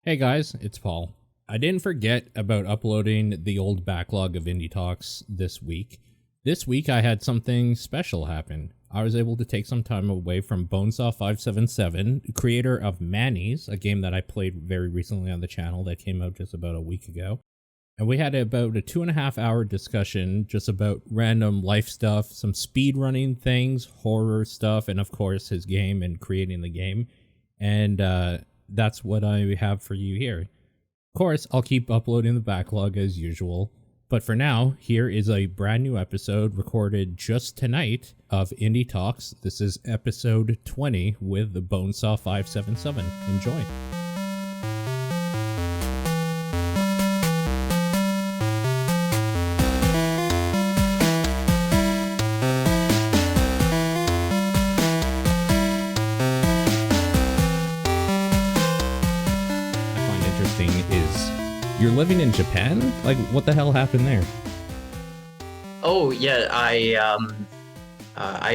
Hey guys, it's Paul. I didn't forget about uploading the old backlog of Indie Talks this week. This week I had something special happen. I was able to take some time away from Bonesaw577, creator of Manny's, a game that I played very recently on the channel that came out just about a week ago. And we had about a 2.5 hour discussion just about random life stuff, some speedrunning things, horror stuff, and of course his game and creating the game. And that's what I have for you here. Of course, I'll keep uploading the backlog as usual. But for now, here is a brand new episode recorded just tonight of Indie Talks. This is episode 20 with the Bonesaw577. Enjoy. You're living in Japan? Like, what the hell happened there? Oh yeah, I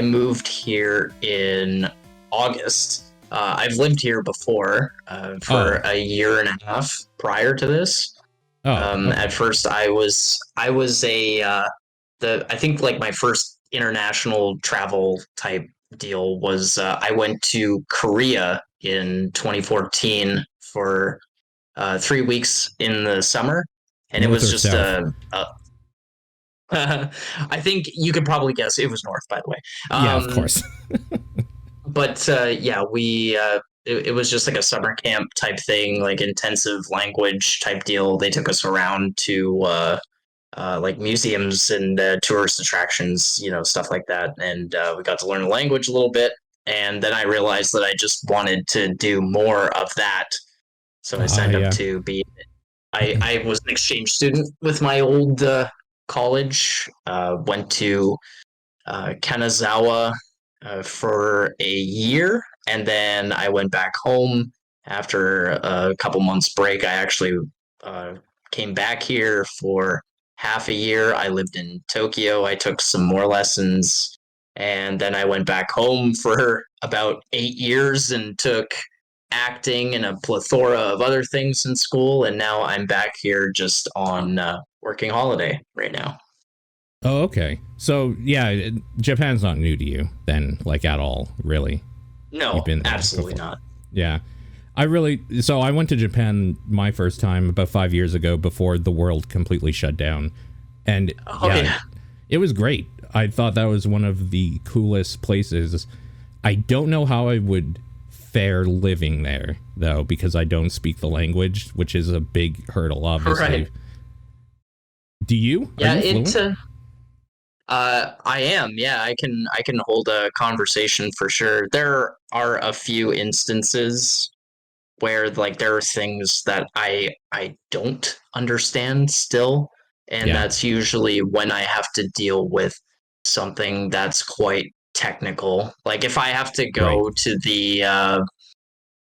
moved here in August. I've lived here before for a year and a half prior to this. Okay. At first, I was I think like my first international travel type deal was I went to Korea in 2014 for 3 weeks in the summer, and North it was just I think you could probably guess it was north, by the way. Yeah, of course. But yeah, it was just like a summer camp type thing, like intensive language type deal. They took us around to like museums and tourist attractions, stuff like that, and we got to learn the language a little bit. And then I realized that I just wanted to do more of that. So I signed up to be. I was an exchange student with my old college. Went to Kanazawa for a year, and then I went back home after a couple months break. I actually came back here for half a year. I lived in Tokyo. I took some more lessons, and then I went back home for about 8 years and took acting and a plethora of other things in school, and now I'm back here just on working holiday right now. Oh, okay. So yeah, Japan's not new to you then, like at all, really? No, you've been absolutely before. Not. Yeah. I went to Japan my first time about 5 years ago before the world completely shut down. And it was great. I thought that was one of the coolest places. I don't know how I would fare living there though, because I don't speak the language, which is a big hurdle, obviously. Right. Do you? Yeah, I am. Yeah, I can hold a conversation for sure. There are a few instances where like there are things that I don't understand still, and that's usually when I have to deal with something that's quite technical. Like if I have to go to the I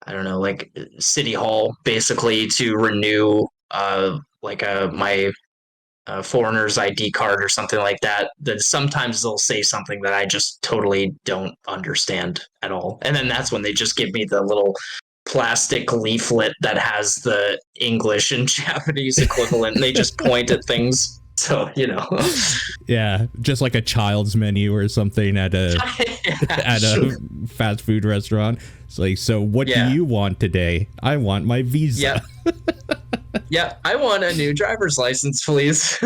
don't know, like city hall basically to renew my foreigner's ID card or something like that, then sometimes they'll say something that I just totally don't understand at all. And then that's when they just give me the little plastic leaflet that has the English and Japanese equivalent, and they just point at things. So, yeah, just like a child's menu or something at a a fast food restaurant. It's like, so what do you want today? I want my visa. Yeah, I want a new driver's license, please.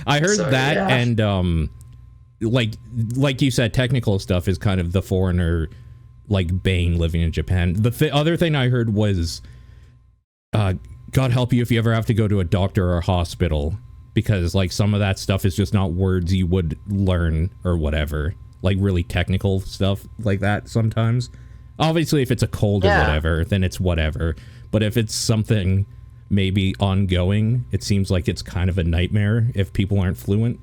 I heard that, and like you said, technical stuff is kind of the foreigner like bane living in Japan. The other thing I heard was God help you if you ever have to go to a doctor or a hospital, because like some of that stuff is just not words you would learn or whatever, like really technical stuff like that sometimes. Obviously, if it's a cold or whatever, then it's whatever. But if it's something maybe ongoing, it seems like it's kind of a nightmare if people aren't fluent.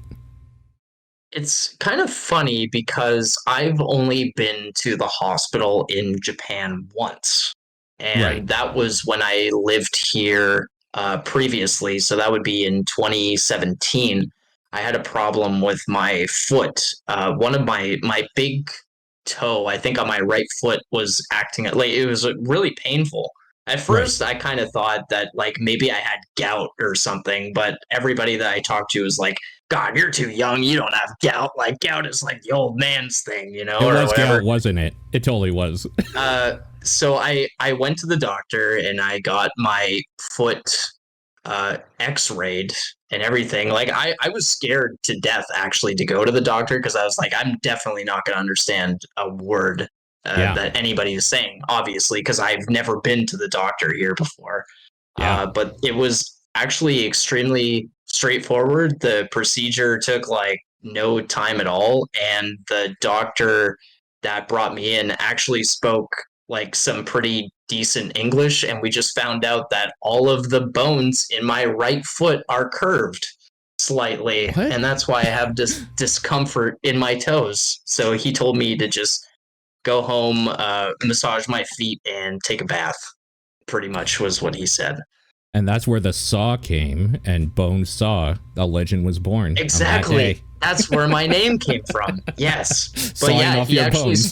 It's kind of funny because I've only been to the hospital in Japan once. And that was when I lived here previously. So that would be in 2017. I had a problem with my foot. One of my big toe, I think on my right foot, was acting like it was really painful. At first, I kind of thought that like maybe I had gout or something, but everybody that I talked to was like, "God, you're too young. You don't have gout. Like gout is like the old man's thing, you know, It or was whatever." gout, wasn't it? It totally was. So I went to the doctor and I got my foot x-rayed and everything. Like I was scared to death actually to go to the doctor because I was like, I'm definitely not going to understand a word Yeah. that anybody is saying, obviously, because I've never been to the doctor here before. Yeah. But it was actually extremely straightforward. The procedure took like no time at all, and the doctor that brought me in actually spoke like some pretty decent English, and we just found out that all of the bones in my right foot are curved slightly, What? and that's why I have this discomfort in my toes. So he told me to just go home, massage my feet, and take a bath. Pretty much was what he said. And that's where the saw came, and Bonesaw, a legend was born. Exactly. That That's where my name came from. Yes. But Sawing yeah, off he your actually bones.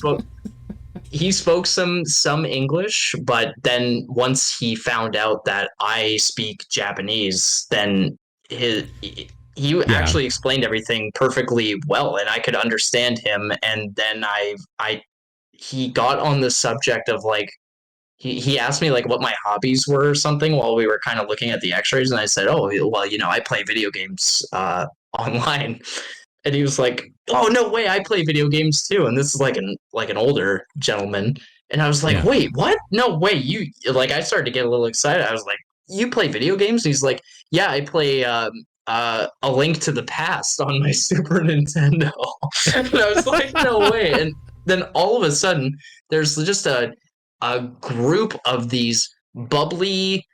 spoke some English, but then once he found out that I speak Japanese, then he Yeah. actually explained everything perfectly well, and I could understand him. And then I he got on the subject of like he asked me like what my hobbies were or something while we were kind of looking at the x-rays, and I said, oh well, you know, I play video games online. And he was like, oh no way, I play video games too. And this is like an older gentleman. And I was like, Yeah. wait, what? No way. You like I started to get a little excited. I was like, you play video games? And he's like, yeah, I play A Link to the Past on my Super Nintendo. And I was like, no way. And then all of a sudden there's just a group of these bubbly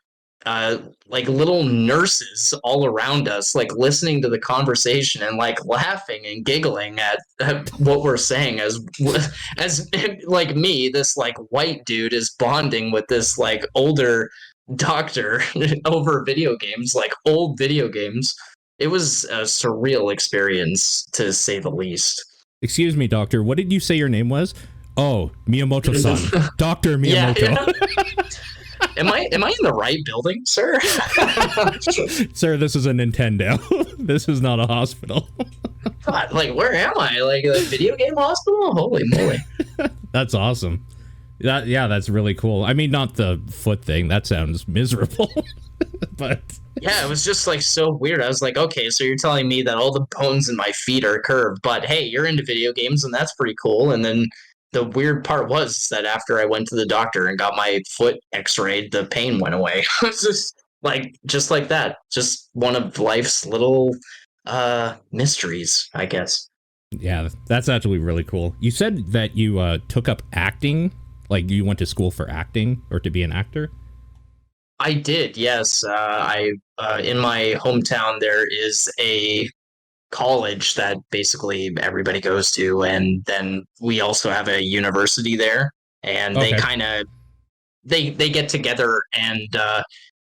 like little nurses all around us, like listening to the conversation and like laughing and giggling at what we're saying as like me, this like white dude is bonding with this like older doctor over video games, like old video games. It was a surreal experience to say the least. Excuse me, doctor. What did you say your name was? Oh, Miyamoto-san. Dr. Yeah, Miyamoto. yeah. Am I in the right building, sir? Sir, this is a Nintendo. This is not a hospital. God, like where am I? Like a video game hospital? Holy moly. That's awesome. Yeah, that's really cool. I mean, not the foot thing. That sounds miserable. But yeah, it was just like so weird. I was like, okay, so you're telling me that all the bones in my feet are curved, but hey, you're into video games and that's pretty cool. And then the weird part was that after I went to the doctor and got my foot x-rayed, the pain went away. It was just like that. Just one of life's little mysteries, I guess. yeah, that's actually really cool. You said that you took up acting, like you went to school for acting or to be an actor? I did, yes. I in my hometown there is a college that basically everybody goes to, and then we also have a university there, and they Okay. kind of they get together, and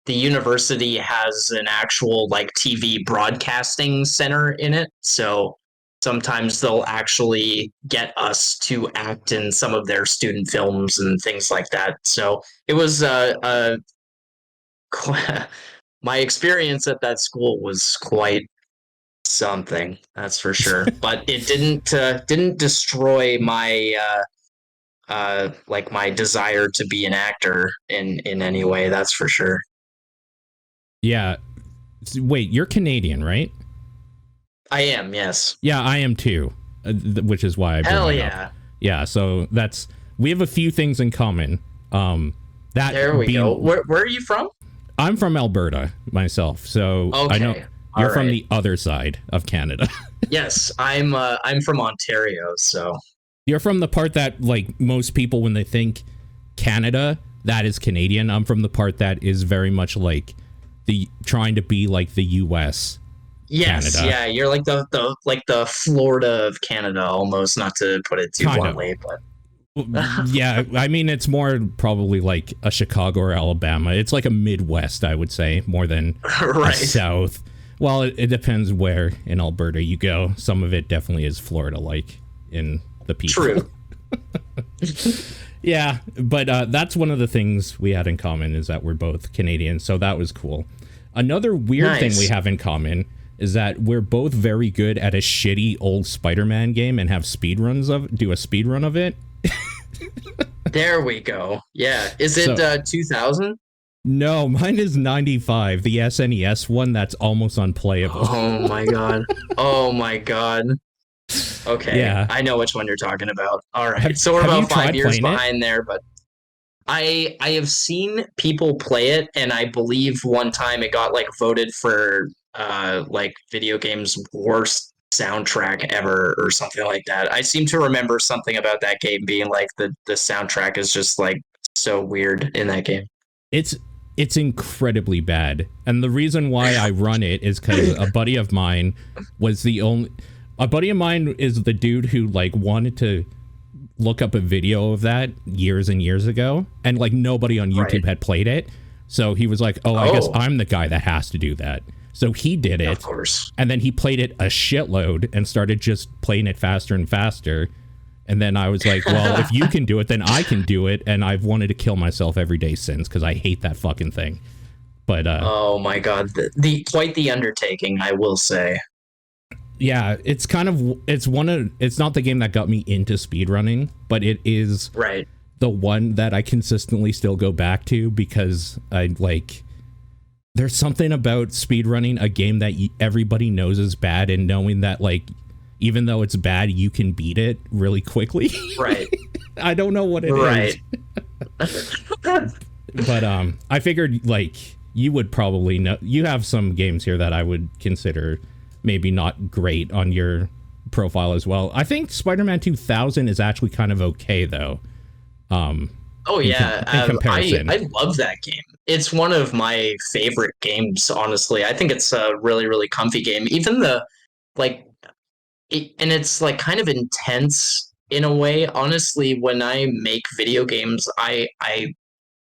the university has an actual like TV broadcasting center in it, so sometimes they'll actually get us to act in some of their student films and things like that. So it was my experience at that school was quite something, that's for sure. But it didn't destroy my like my desire to be an actor in any way, that's for sure. Yeah. Wait, you're Canadian, right? I am, yes. Yeah, I am too, which is why I bring Hell it yeah. up. Yeah, so we have a few things in common. That There we go. Where are you from? I'm from Alberta myself, so Okay. I know All you're from right. the other side of Canada. Yes, I'm from Ontario, so You're from the part that, like, most people, when they think Canada, that is Canadian. I'm from the part that is very much like trying to be like the U.S. yes, Canada. yeah, you're like the Florida of Canada almost, not to put it too Kind of. bluntly, but Yeah, I mean, it's more probably like a Chicago or Alabama. It's like a Midwest, I would say, more than right. a South. Well, it depends where in Alberta you go. Some of it definitely is Florida-like in the people. True. Yeah, but that's one of the things we had in common is that we're both Canadian, so that was cool. Another weird thing we have in common is that we're both very good at a shitty old Spider-Man game and have do a speedrun of it. There we go. Yeah. Is it 2000? No, mine is 95, the SNES one that's almost unplayable. Oh my god. Oh my god. Okay. Yeah. I know which one you're talking about. All right. So we're about 5 years behind there, but I have seen people play it, and I believe one time it got like voted for like video games worst soundtrack ever or something like that. I seem to remember something about that game being like the soundtrack is just like so weird in that game. It's incredibly bad. And the reason why I run it is because a buddy of mine is the dude who like wanted to look up a video of that years and years ago, and like nobody on YouTube had played it. So he was like, I guess I'm the guy that has to do that. So he did it. Of course. And then he played it a shitload and started just playing it faster and faster. And then I was like, well, if you can do it, then I can do it. And I've wanted to kill myself every day since, because I hate that fucking thing. But oh my god, quite the undertaking, I will say. Yeah, it's kind of it's not the game that got me into speedrunning, but it is the one that I consistently still go back to, because I like there's something about speedrunning a game that everybody knows is bad, and knowing that like even though it's bad, you can beat it really quickly. Right. I don't know what it is. But I figured like you would probably know. You have some games here that I would consider maybe not great on your profile as well. I think Spider-Man 2000 is actually kind of okay though. In comparison. I love that game. It's one of my favorite games, honestly. I think it's a really, really comfy game. Even the and it's like kind of intense in a way. Honestly, when I make video games, I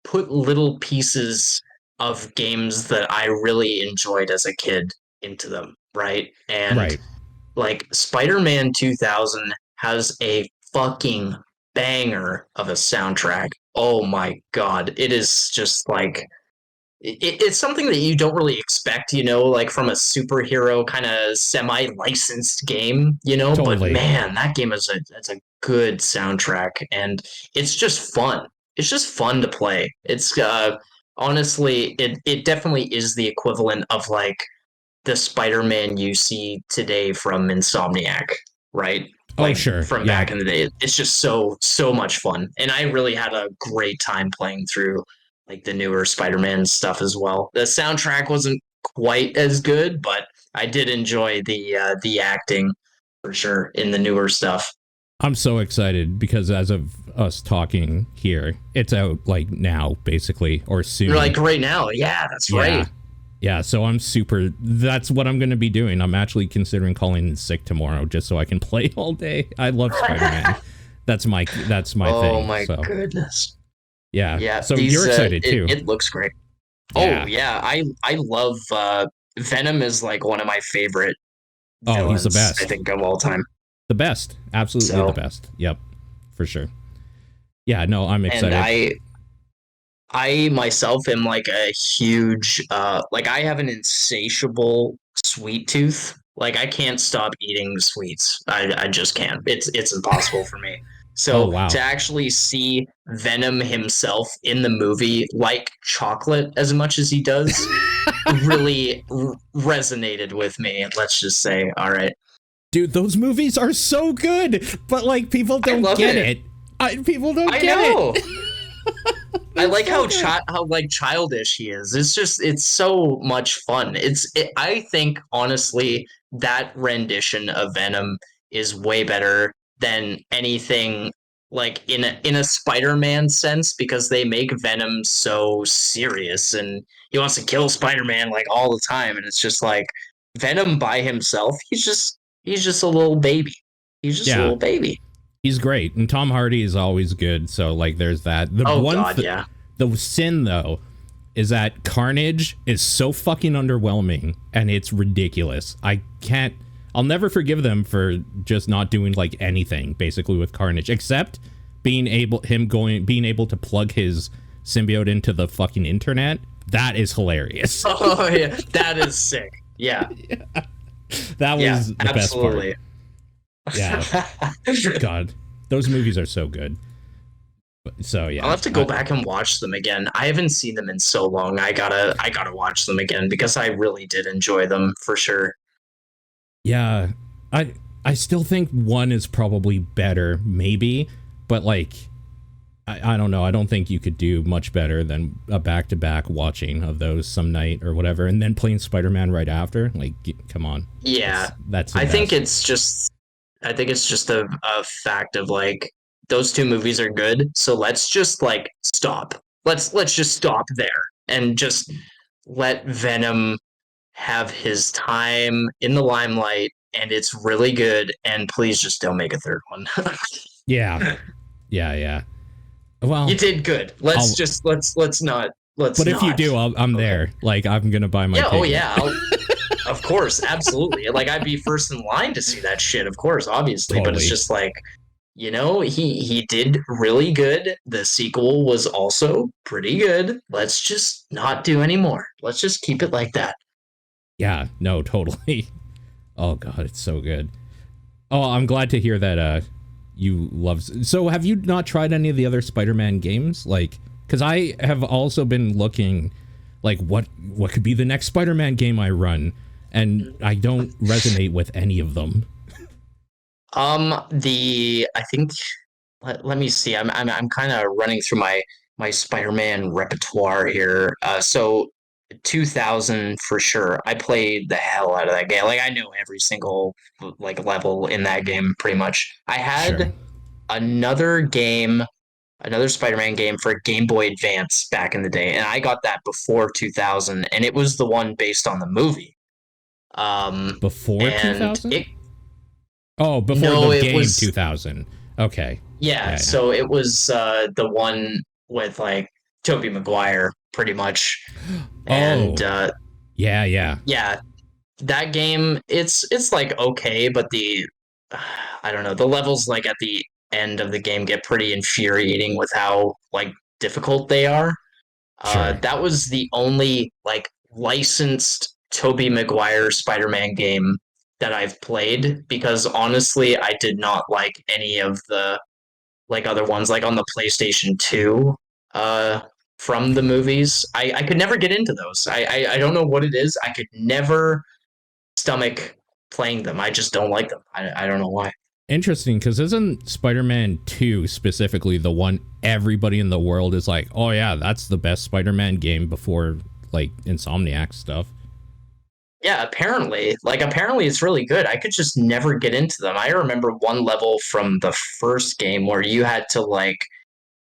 put little pieces of games that I really enjoyed as a kid into them. Right. And like Spider-Man 2000 has a fucking banger of a soundtrack. Oh my god. It is just like it's something that you don't really expect, like from a superhero kind of semi-licensed game, Totally. But man, that game is it's a good soundtrack, and it's just fun. It's just fun to play. It's honestly, it definitely is the equivalent of like the Spider-Man you see today from Insomniac, right? Like, sure. From back in the day. It's just so much fun. And I really had a great time playing through like the newer Spider-Man stuff as well. The soundtrack wasn't quite as good, but I did enjoy the acting for sure in the newer stuff. I'm so excited because as of us talking here, it's out like now, basically, or soon. You're like right now. Yeah, that's right. Yeah, so that's what I'm going to be doing. I'm actually considering calling in sick tomorrow just so I can play all day. I love Spider-Man. That's my thing. Oh my goodness. Yeah. Yeah. So you're excited too. It looks great. Yeah. Oh yeah. I love Venom is like one of my favorite villains, he's the best. I think of all time. The best. Absolutely the best. Yep. For sure. Yeah, no, I'm excited. And I myself am like a huge like I have an insatiable sweet tooth. Like I can't stop eating sweets. I just can't. It's impossible for me. So to actually see Venom himself in the movie like chocolate as much as he does really resonated with me. Let's just say, all right. Dude, those movies are so good, but like people don't get it. People don't get it. I like how like childish he is. It's so much fun. I think honestly that rendition of Venom is way better than anything like in a Spider-Man sense, because they make Venom so serious and he wants to kill Spider-Man like all the time, and it's just like Venom by himself, he's just a little baby. He's just a little baby. He's great, and Tom Hardy is always good, so like there's that. The sin though is that Carnage is so fucking underwhelming and it's ridiculous. I'll never forgive them for just not doing like anything basically with Carnage, except being able to plug his symbiote into the fucking internet, that is hilarious. Oh yeah, that is sick. Yeah. That was the absolutely. best part. Yeah. God, those movies are so good. So yeah, I'll have to go back and watch them again. I haven't seen them in so long. I gotta watch them again because I really did enjoy them for sure. Yeah, I still think one is probably better, maybe, but like, I don't know. I don't think you could do much better than a back-to-back watching of those some night or whatever, and then playing Spider-Man right after. Like, come on. Yeah, that's I think it's just a fact of like those two movies are good, so let's just like stop. Let's just stop there and just let Venom have his time in the limelight, and it's really good. And please just don't make a third one. yeah. Well, you did good. Let's not. But if you do, I'm there. Like, I'm gonna buy my ticket. Oh yeah, of course, absolutely. Like, I'd be first in line to see that shit, of course, obviously. Totally. But it's just like, he did really good. The sequel was also pretty good. Let's just not do any more. Let's just keep it like that. Yeah, no, totally. Oh god, it's so good. Oh, I'm glad to hear that you love. So have you not tried any of the other Spider-Man games? Like, because I have also been looking, like, what could be the next Spider-Man game I run, and I don't resonate with any of them. I think, let me see. I'm kind of running through my Spider-Man repertoire here. So 2000 for sure. I played the hell out of that game. Like, I know every single like level in that game pretty much. I had another Spider-Man game for Game Boy Advance back in the day, and I got that before 2000, and it was the one based on the movie. Before 2000? Oh, before the game 2000. Okay. Yeah, so it was the one with like Tobey Maguire, pretty much. And yeah, that game, it's like okay, but I don't know, the levels like at the end of the game get pretty infuriating with how like difficult they are. Sure. That was the only like licensed Tobey Maguire Spider-Man game that I've played, because honestly, I did not like any of the like other ones, like on the PlayStation 2 from the movies. I could never get into those. I don't know what it is. I could never stomach playing them. I just don't like them. I don't know why. Interesting, because isn't Spider-Man 2 specifically the one everybody in the world is like, oh yeah, that's the best Spider-Man game before like Insomniac stuff? Yeah, apparently it's really good. I could just never get into them. I remember one level from the first game where you had to like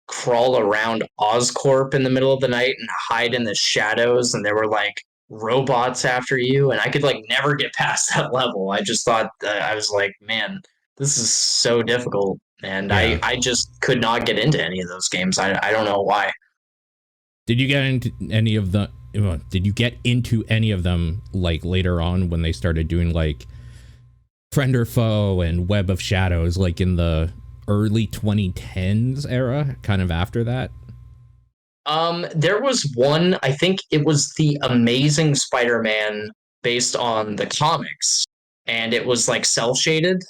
crawl around Oscorp in the middle of the night and hide in the shadows, and there were like robots after you, and I could like never get past that level. I just thought I was like, man, this is so difficult, and I just could not get into any of those games. I don't know why. Did you get into any of the Did you get into any of them like later on when they started doing like Friend or Foe and Web of Shadows, like in the early 2010s era, kind of after that? There was one, I think it was the Amazing Spider-Man based on the comics, and it was like cel-shaded.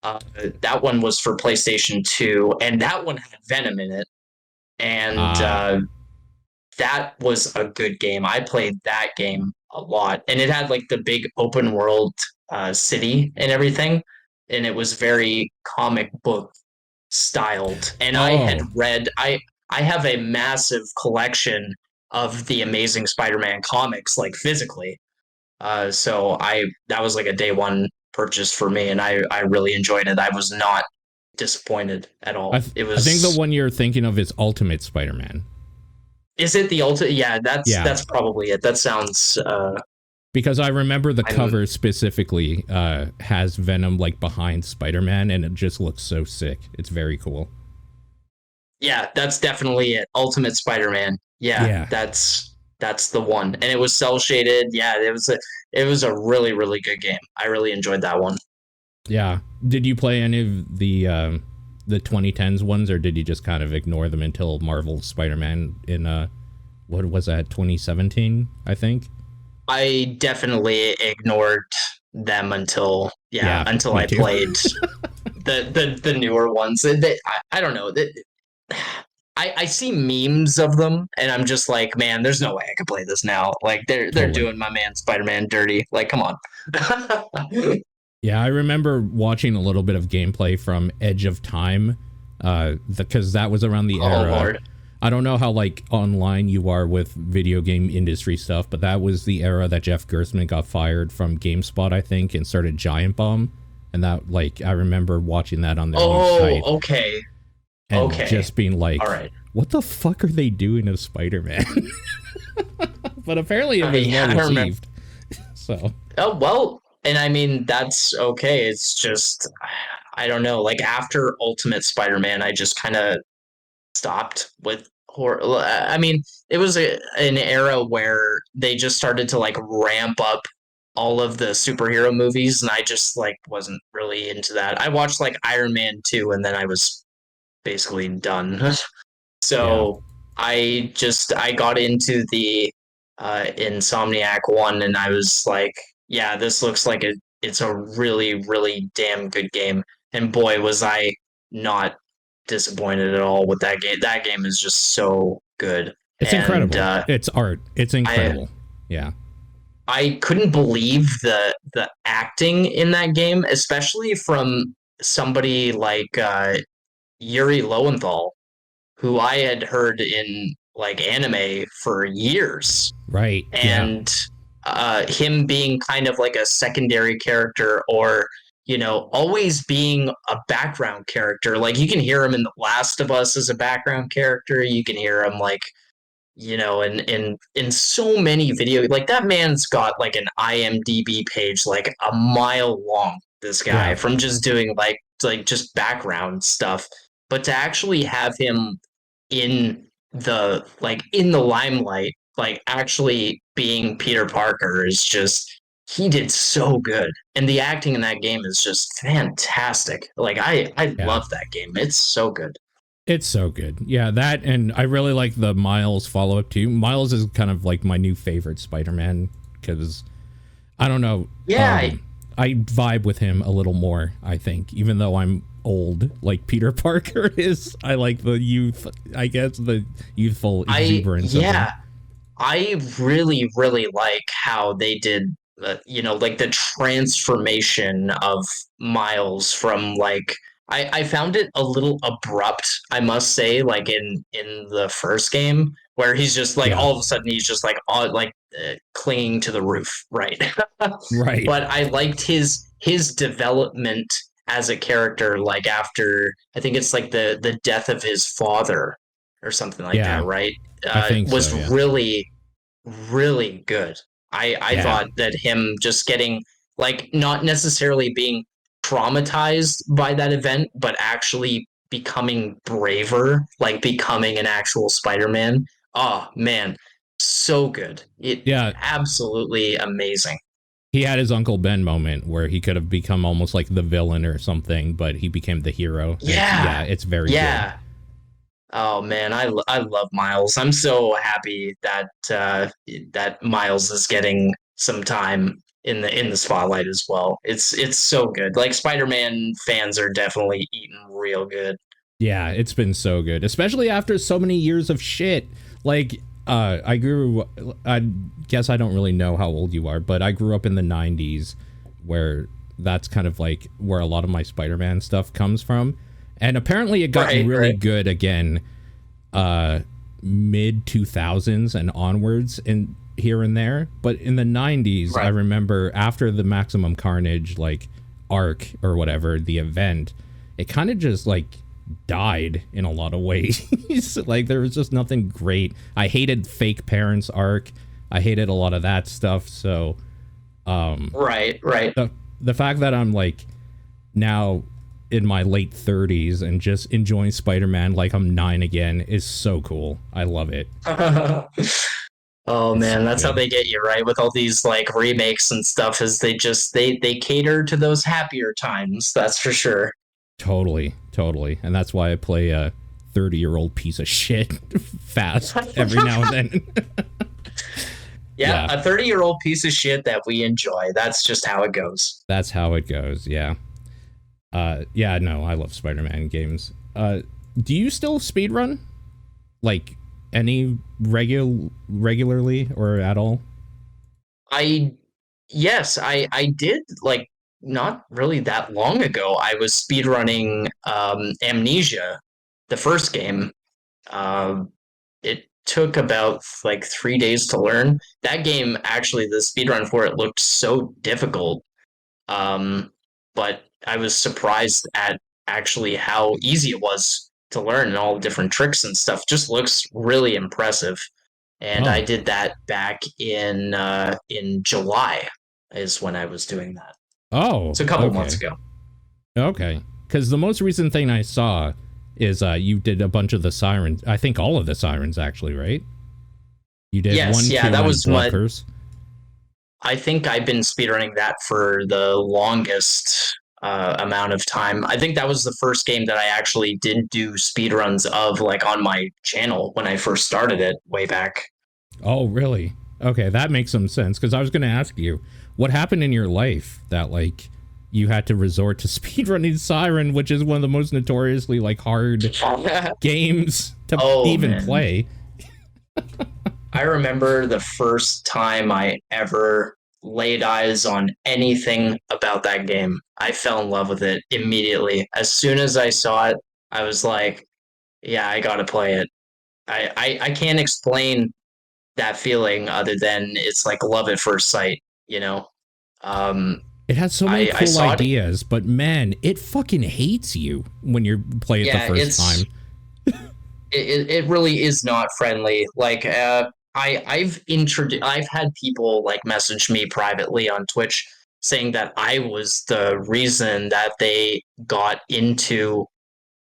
That one was for PlayStation 2, and that one had Venom in it. And that was a good game. I played that game a lot, and it had like the big open world city and everything, and it was very comic book styled. And I had read, I have a massive collection of the Amazing Spider-Man comics, like physically. So that was like a day one purchase for me, and I really enjoyed it. I was not disappointed at all. I think the one you're thinking of is Ultimate Spider-Man. Is it the ultimate? Yeah, that's probably it. That sounds. Because I remember the cover specifically has Venom like behind Spider-Man, and it just looks so sick. It's very cool. Yeah, that's definitely it. Ultimate Spider-Man. Yeah, that's the one, and it was cel shaded. Yeah, it was a really, really good game. I really enjoyed that one. Yeah. Did you play any of the the 2010s ones, or did you just kind of ignore them until Marvel Spider-Man in what was that, 2017, I think? I definitely ignored them until Me I too. played the newer ones. I don't know that. I see memes of them and I'm just like, man, there's no way I could play this now. Like they're Totally. doing my man Spider-Man dirty. Like, come on. Yeah, I remember watching a little bit of gameplay from Edge of Time, because that was around the Oh era. Lord. I don't know how like online you are with video game industry stuff, but that was the era that Jeff Gerstmann got fired from GameSpot, I think, and started Giant Bomb. And that, like, I remember watching that on their new site Okay. and Okay. just being like, All right. what the fuck are they doing to Spider-Man? But apparently it was Yeah, well received. So. Oh well, and I mean that's okay. It's just I don't know. Like after Ultimate Spider-Man, I just kind of stopped with horror. I mean, it was an era where they just started to like ramp up all of the superhero movies, and I just like wasn't really into that. I watched like Iron Man 2, and then I was basically done. Yeah. So I got into the Insomniac one, and I was like, yeah, this looks like it's a really really damn good game. And boy, was I not disappointed at all with that game. That game is just so good, It's and incredible. It's art. It's I incredible. Yeah. I couldn't believe the acting in that game, especially from somebody like Yuri Lowenthal, who I had heard in like anime for years, Right. Yeah. and him being kind of like a secondary character, or always being a background character. Like you can hear him in The Last of Us as a background character. You can hear him like in so many video. Like that man's got like an IMDb page like a mile long. This guy, Yeah. from just doing like just background stuff, but to actually have him in the limelight, like actually being Peter Parker, is just, he did so good, and the acting in that game is just fantastic. Like I Yeah. love that game. It's so good. It's so good. Yeah, that, and I really like the Miles follow up too. Miles is kind of like my new favorite Spider-Man because I don't know. Yeah. I vibe with him a little more, I think, even though I'm old like Peter Parker is. I like the youth, I guess, the youthful exuberance of him. I really, really like how they did, like the transformation of Miles from like. I found it a little abrupt, I must say, like in the first game, where he's just like Yeah. all of a sudden he's just like clinging to the roof, right? Right. But I liked his development as a character, like after I think it's like the death of his father or something like Yeah. that, right? I think Was so. Yeah. really really good. I Yeah. thought that him just getting like not necessarily being traumatized by that event, but actually becoming braver, like becoming an actual Spider-Man. Oh man, so good. It Yeah. absolutely amazing. He had his Uncle Ben moment where he could have become almost like the villain or something, but he became the hero. Yeah. It's very Yeah. good. Oh man, I love Miles. I'm so happy that that Miles is getting some time in the spotlight as well. It's so good. Like Spider-Man fans are definitely eating real good. Yeah, it's been so good, especially after so many years of shit. Like, I guess I don't really know how old you are, but I grew up in the 90s where that's kind of like where a lot of my Spider-Man stuff comes from. And apparently it got really good again mid 2000s and onwards and here and there. But in the 90s, I remember after the Maximum Carnage like arc or whatever, the event, it kind of just like died in a lot of ways. Like there was just nothing great. I hated Fake Parents arc. I hated a lot of that stuff. So right. The fact that I'm like now in my late 30s and just enjoying Spider-Man like I'm 9 again is so cool. I love it. Oh man, that's so how they get you, right? With all these like remakes and stuff, is they cater to those happier times, that's for sure. Totally. totally. And that's why I play a 30-year-old piece of shit fast every now and then. Yeah, a 30-year-old piece of shit that we enjoy. That's just how it goes. That's how it goes, yeah. Yeah, no, I love Spider-Man games. Do you still speedrun? Like, any regularly or at all? Yes, I did, like, not really that long ago. I was speedrunning Amnesia, the first game. It took about like 3 days to learn. That game, actually, the speedrun for it looked so difficult. But I was surprised at actually how easy it was to learn and all the different tricks and stuff. Just looks really impressive. And I Oh, did that back in July is when I was doing that. oh, So a couple okay. months ago. Okay, because the most recent thing I saw is you did a bunch of the Sirens. I think all of the Sirens, actually, right? You did Yes, 1, yeah, 2, that and was what Blood. I think I've been speedrunning that for the longest amount of time. I think that was the first game that I actually did do speedruns of, like, on my channel when I first started it way back. Oh, really? Okay, that makes some sense, because I was going to ask you, what happened in your life that, like, you had to resort to speedrunning Siren, which is one of the most notoriously, like, hard games to even man. play? I remember the first time I ever laid eyes on anything about that game. I fell in love with it immediately. As soon as I saw it, I was like, yeah, I gotta play it. I can't explain that feeling other than it's like love at first sight, you know? Um, It has so many I cool saw it. ideas, but man, it fucking hates you when you play it the Yeah, first time. it really is not friendly. Like, I've had people like message me privately on Twitch saying that I was the reason that they got into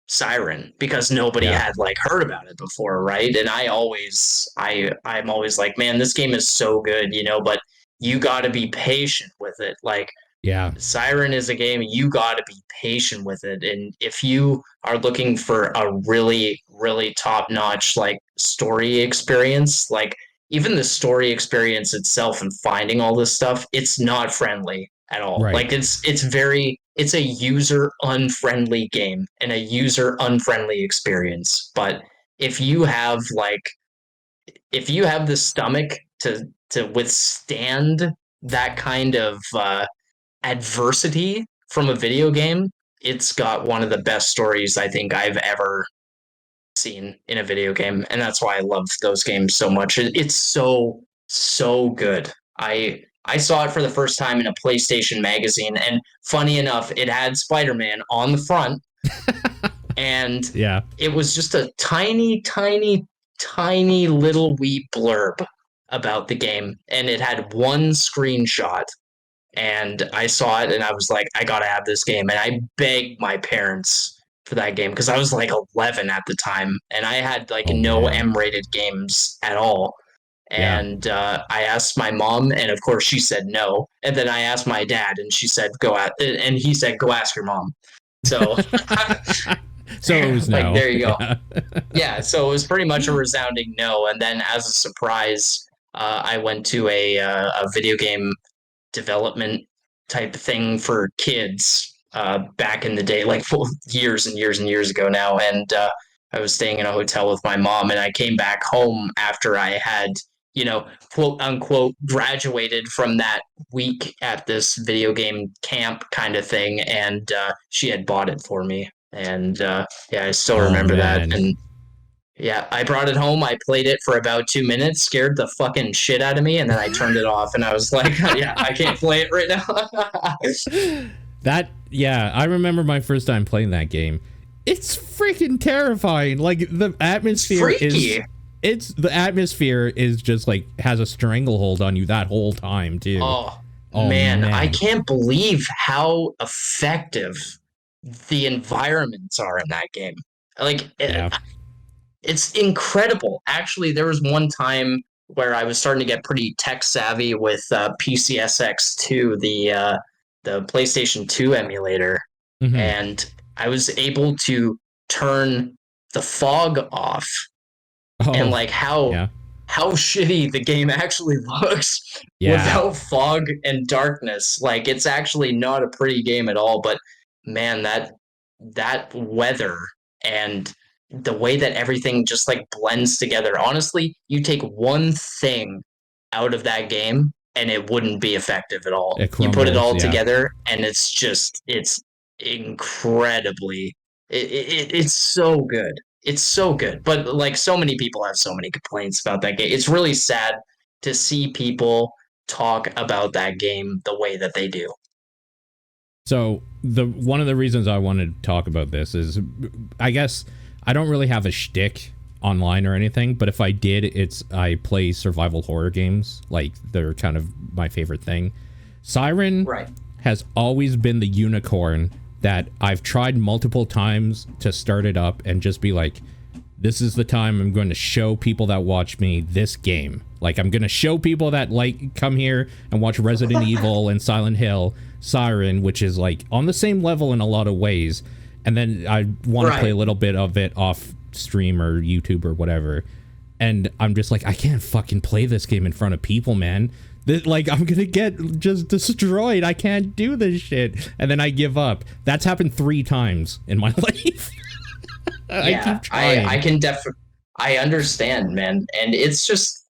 Siren because nobody Yeah. had like heard about it before, right? And I'm always like, man, this game is so good, but you got to be patient with it. Like, Yeah. Siren is a game you got to be patient with it, and if you are looking for a really, really top-notch like story experience, like even the story experience itself and finding all this stuff, it's not friendly at all. Right. Like it's a user unfriendly game and a user unfriendly experience. But if you have like if you have the stomach to withstand that kind of adversity from a video game, it's got one of the best stories I think I've ever seen in a video game, and that's why I love those games so much. It's so good. I saw it for the first time in a PlayStation magazine, and funny enough, it had Spider-Man on the front, and Yeah. it was just a tiny, tiny, tiny little wee blurb about the game, and it had one screenshot, and I saw it and I was like, I gotta have this game. And I begged my parents for that game because I was like 11 at the time and I had like Oh no man. M-rated games at all. Yeah. And I asked my mom, and of course she said no. And then I asked my dad, and she said and he said go ask your mom. So, So it was like, no. there you go. Yeah. Yeah, so it was pretty much a resounding no. And then as a surprise, I went to a video game development type thing for kids back in the day, like years and years and years ago now. And I was staying in a hotel with my mom, and I came back home after I had, quote unquote, graduated from that week at this video game camp kind of thing. And she had bought it for me. And yeah, I still Oh remember that. man. And yeah, I brought it home. I played it for about 2 minutes, scared the fucking shit out of me, and then I turned it off. And I was like, "Yeah, I can't play it right now." Yeah, I remember my first time playing that game. It's freaking terrifying. Like the atmosphere Freaky. the atmosphere is just like has a stranglehold on you that whole time too. Oh, Oh man, I man. can't believe how effective the environments are in that game. Like, Yeah. it's incredible. Actually, there was one time where I was starting to get pretty tech savvy with PCSX2, the PlayStation 2 emulator, Hmm. and I was able to turn the fog off, and Oh, like how yeah. shitty the game actually looks Yeah. without fog and darkness. Like it's actually not a pretty game at all, but man, that weather and the way that everything just like blends together. Honestly, you take one thing out of that game and it wouldn't be effective at all. It You put it crumbles. all Yeah. together and it's incredibly it's so good. It's so good. But like so many people have so many complaints about that game. It's really sad to see people talk about that game the way that they do. So the one of the reasons I wanted to talk about this is, I guess I don't really have a shtick online or anything, but if I did, it's I play survival horror games. Like they're kind of my favorite thing. Siren Right. has always been the unicorn that I've tried multiple times to start it up and just be like, this is the time I'm going to show people that watch me this game. Like, I'm going to show people that, like, come here and watch Resident Evil and Silent Hill, Siren, which is, like, on the same level in a lot of ways. And then I want to play a little bit of it off stream or YouTube or whatever. And I'm just like, I can't fucking play this game in front of people, man. Like, I'm going to get just destroyed. I can't do this shit. And then I give up. That's happened 3 times in my life. I keep trying. I can I understand, man. And it's just,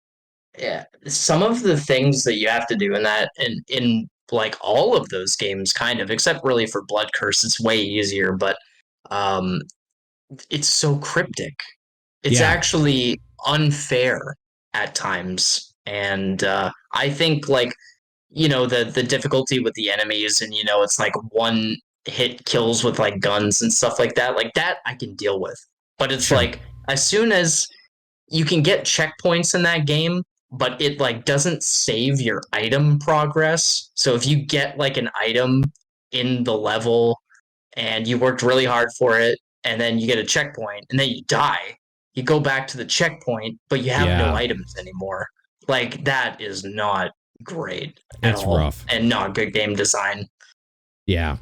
yeah, some of the things that you have to do in that, in like all of those games, kind of, except really for Blood Curse, it's way easier, but um, it's so cryptic. It's Yeah. actually unfair at times. And I think, like, the difficulty with the enemies, and it's like one hit kills with like guns and stuff like that I can deal with. But it's Sure. like, as soon as you can get checkpoints in that game, but it like doesn't save your item progress. So if you get like an item in the level and you worked really hard for it, and then you get a checkpoint and then you die, you go back to the checkpoint, but you have no Yeah. items anymore. Like, that is not great at It's all, rough. and not good game design. Yeah.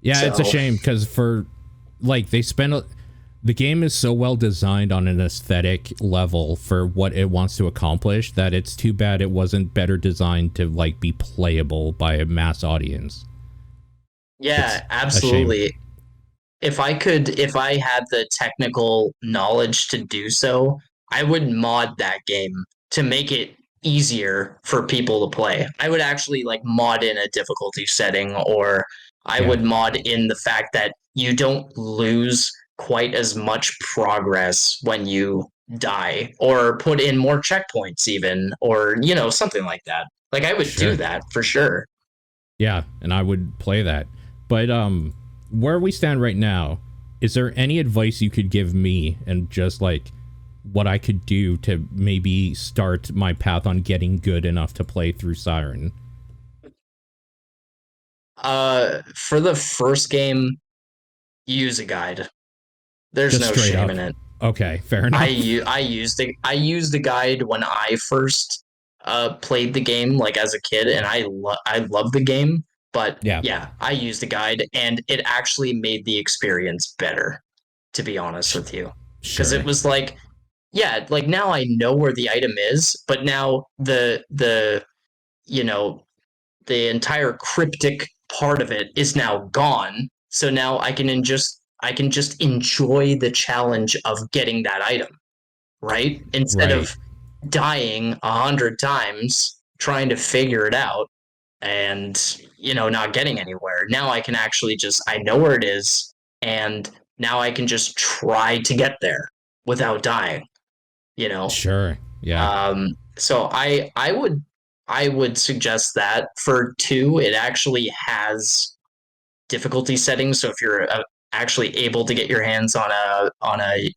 Yeah, it's a So shame because for like the game is so well designed on an aesthetic level for what it wants to accomplish that it's too bad it wasn't better designed to like be playable by a mass audience. yeah, It's a shame. absolutely. If I had the technical knowledge to do so, I would mod that game to make it easier for people to play. I would actually like mod in a difficulty setting, or I Yeah. would mod in the fact that you don't lose quite as much progress when you die, or put in more checkpoints even, or something like that. Like, I would do Sure. that for sure. Yeah, and I would play that. But where we stand right now, is there any advice you could give me and just like what I could do to maybe start my path on getting good enough to play through Siren? For the first game, use a guide. There's Just no straight shame up. in it. Okay, fair enough. I used the guide when I first played the game, like as a kid, and I love the game. But Yeah, yeah, I used the guide, and it actually made the experience better, to be honest with you, because it sure. was like, yeah, like now I know where the item is, but now the you know the entire cryptic part of it is now gone. So now I can just enjoy the challenge of getting that item, right? Instead Right. of dying 100 times trying to figure it out and not getting anywhere. Now I can actually just I know where it is, and now I can just try to get there without dying. You know, Sure. Yeah. so I would suggest that. For 2, it actually has difficulty settings. So if you're actually able to get your hands on a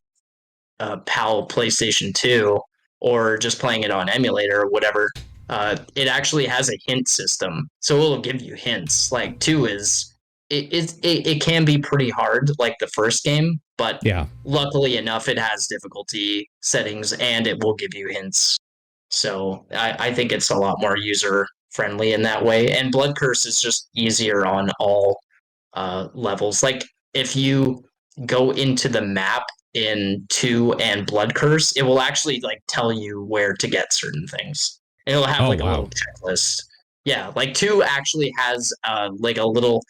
PAL PlayStation 2, or just playing it on emulator or whatever, it actually has a hint system. So it'll give you hints. Like, 2 is it can be pretty hard, like the first game, but Yeah. luckily enough, it has difficulty settings and it will give you hints. So I think it's a lot more user friendly in that way. And Blood Curse is just easier on all levels. Like, if you go into the map in 2 and Blood Curse, it will actually like tell you where to get certain things. And it'll have Oh, like a wow. little checklist. Yeah, like 2 actually has like a little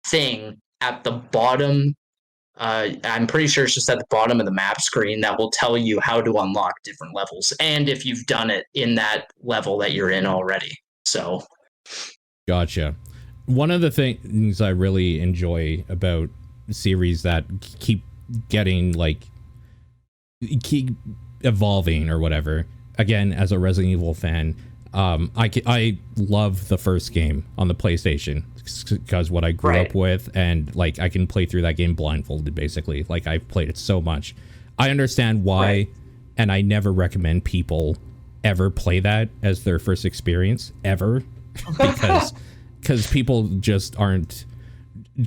thing at the bottom. I'm pretty sure it's just at the bottom of the map screen that will tell you how to unlock different levels and if you've done it in that level that you're in already. So, Gotcha. One of the things I really enjoy about series that keep getting like keep evolving or whatever. Again, as a Resident Evil fan, I love the first game on the PlayStation because what I grew up with, and like I can play through that game blindfolded basically. Like I've played it so much. I understand why, and I never recommend people ever play that as their first experience ever because people just aren't,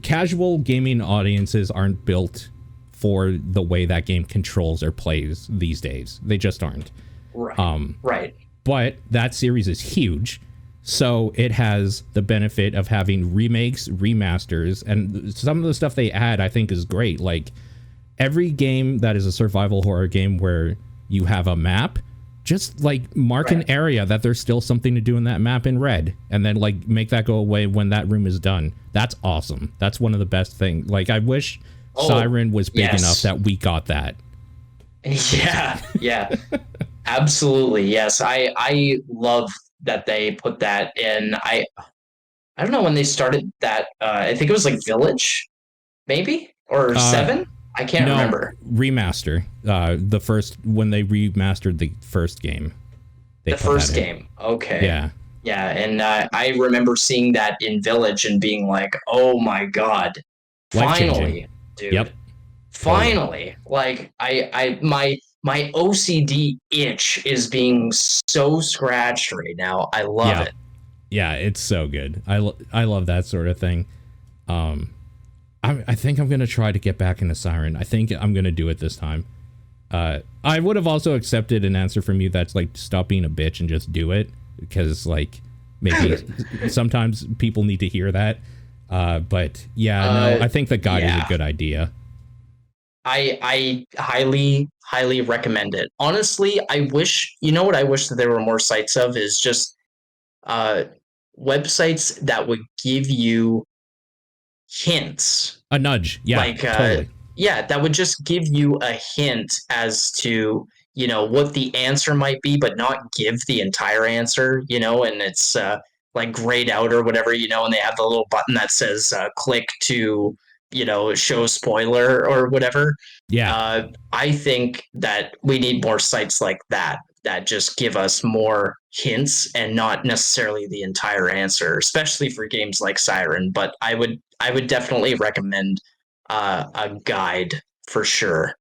casual gaming audiences aren't built for the way that game controls or plays these days. They just aren't. Right. But that series is huge, so it has the benefit of having remakes, remasters, and some of the stuff they add I think is great. Like every game that is a survival horror game where you have a map, just like mark an area that there's still something to do in that map in red, and then like make that go away when that room is done. That's awesome. That's one of the best things. Like I wish Siren was big enough that we got that. Yeah. Absolutely. Yes. I love that they put that in. I don't know when they started that. I think it was like Village, maybe, or 7. I can't remember. Remaster. The first, when they remastered the first game. The first game. Okay. Yeah. Yeah. And I remember seeing that in Village and being like, oh my God. Finally, dude. Yep. Finally. Like my OCD itch is being so scratched right now. I love it. Yeah, it's so good. I love that sort of thing. I think I'm gonna try to get back into Siren. I think I'm gonna do it this time. I would have also accepted an answer from you that's like, stop being a bitch and just do it, because like maybe sometimes people need to hear that. But yeah, no, I think the guide is a good idea. I highly recommend it. Honestly, I wish, you know what I wish that there were more sites of is just websites that would give you hints. A nudge. Yeah, like totally. Yeah, that would just give you a hint as to, you know, what the answer might be, but not give the entire answer, you know, and it's like grayed out or whatever, you know, and they have the little button that says click to, you know, show spoiler or whatever. Yeah. I think that we need more sites like that just give us more hints and not necessarily the entire answer, especially for games like Siren. But I would definitely recommend a guide for sure.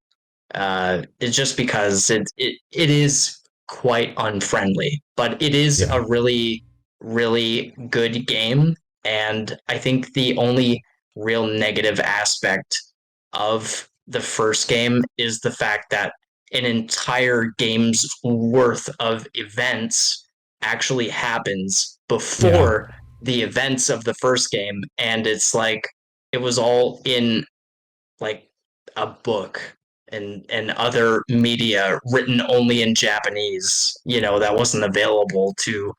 It's just because it is quite unfriendly, but it is a really, really good game. And I think the only real negative aspect of the first game is the fact that an entire game's worth of events actually happens before the events of the first game, and it's like it was all in like a book and other media written only in Japanese, you know, that wasn't available to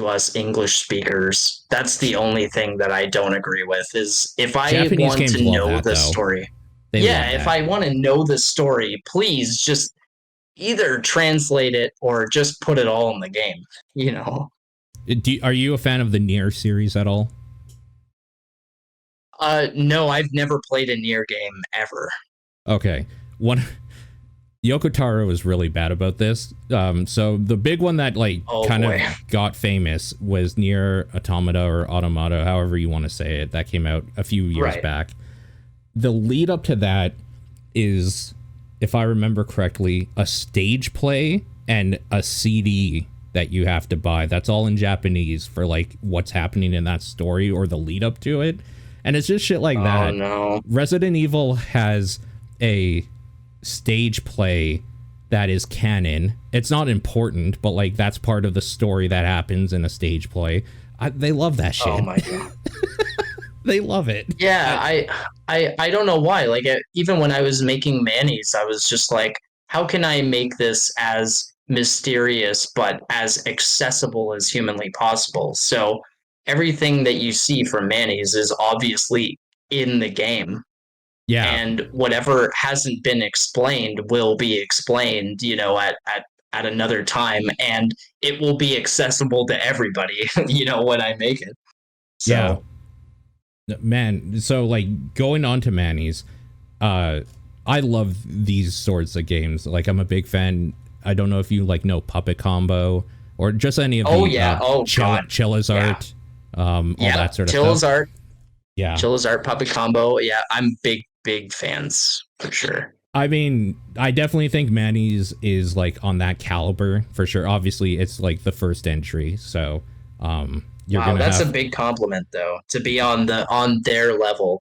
us English speakers. That's the only thing that I don't agree with, is if I Japanese want to know the story. If I want to know the story, please just either translate it or just put it all in the game, you know? Are you a fan of the Nier series at all? No, I've never played a Nier game ever. Okay. Yoko Taro is really bad about this. So the big one that like of got famous was Nier Automata or Automata, however you want to say it. That came out a few years back. The lead up to that is, if I remember correctly, a stage play and a CD that you have to buy. That's all in Japanese for like what's happening in that story or the lead up to it. And it's just shit like that. No. Resident Evil has a stage play that is canon. It's not important, but like that's part of the story that happens in a stage play. They love that shit. Oh my God. They love it. Yeah, I don't know why. Like even when I was making Manny's, I was just like, how can I make this as mysterious but as accessible as humanly possible? So everything that you see from Manny's is obviously in the game, Yeah, and whatever hasn't been explained will be explained, at another time, and it will be accessible to everybody, when I make it. yeah, So, man. So like going on to Manny's, uh, I love these sorts of games. Like I'm a big fan. I don't know if you like know Puppet Combo or just any of oh the yeah, oh god, Chilla's yeah, art, all yeah, that sort of stuff. Chilla's art, Yeah. Chilla's art, Puppet Combo. Yeah, I'm big fans for sure. I mean, I definitely think Manny's is like on that caliber for sure. Obviously, it's like the first entry, so you're Wow, gonna that's a have big compliment though. To be on their level,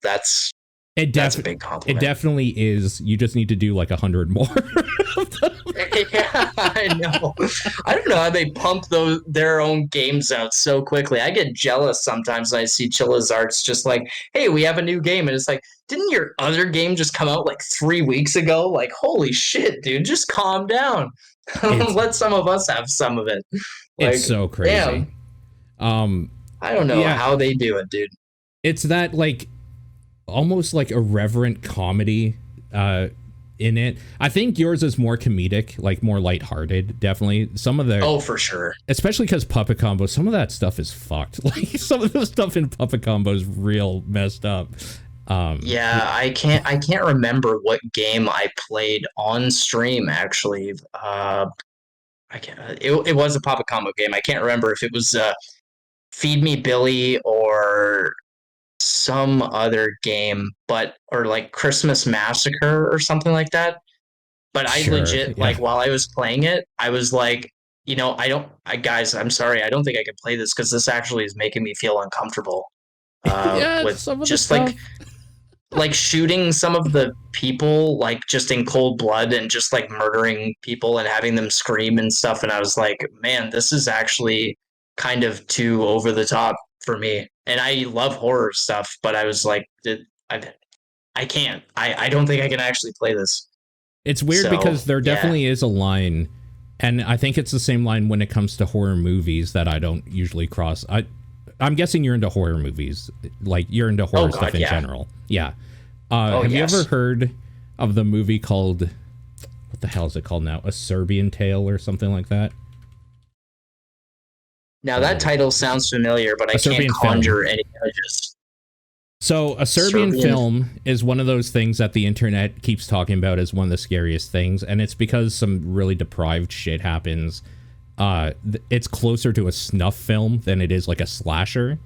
it. that's a big It compliment. definitely is. You just need to do like 100 more. Yeah, I know. I don't know how they pump their own games out so quickly. I get jealous sometimes when I see Chilla's Arts just like, hey, we have a new game. And it's like, didn't your other game just come out like 3 weeks ago? Like, holy shit, dude, just calm down. it's Let some of us have some of it. it's Like, so crazy. damn, Um, I don't know yeah, how they do it, dude. it's that like almost like irreverent comedy in it. I think yours is more comedic, like more lighthearted, definitely. Some of the Oh, for sure. especially because Puppet Combo, some of that stuff is fucked. Like some of the stuff in Puppet Combo is real messed up. Yeah, I can't remember what game I played on stream actually. I can't. It was a Papa Combo game. I can't remember if it was Feed Me Billy or some other game, but or like Christmas Massacre or something like that. But I Sure, legit yeah, like while I was playing it, I was like, I don't. Guys, I'm sorry, I don't think I can play this because this actually is making me feel uncomfortable. yeah. With Some of the just stuff. like shooting some of the people like just in cold blood and just like murdering people and having them scream and stuff, and I was like, man, this is actually kind of too over the top for me, and I love horror stuff, but I was like, i, I can't, I don't think I can actually play this. It's weird So because there yeah. definitely is a line, and I think it's the same line when it comes to horror movies that I don't usually cross. I'm guessing you're into horror movies, like you're into Oh horror stuff god, in yeah. general. Yeah. Oh Have you ever yes. heard of the movie called what the hell is it called now? A Serbian Tale or something like that? Now that Uh, title sounds familiar, but I a can't Serbian film. conjure any images. So a Serbian Serbian. film is one of those things that the internet keeps talking about as one of the scariest things, and it's because some really deprived shit happens. It's closer to a snuff film than it is like a slasher.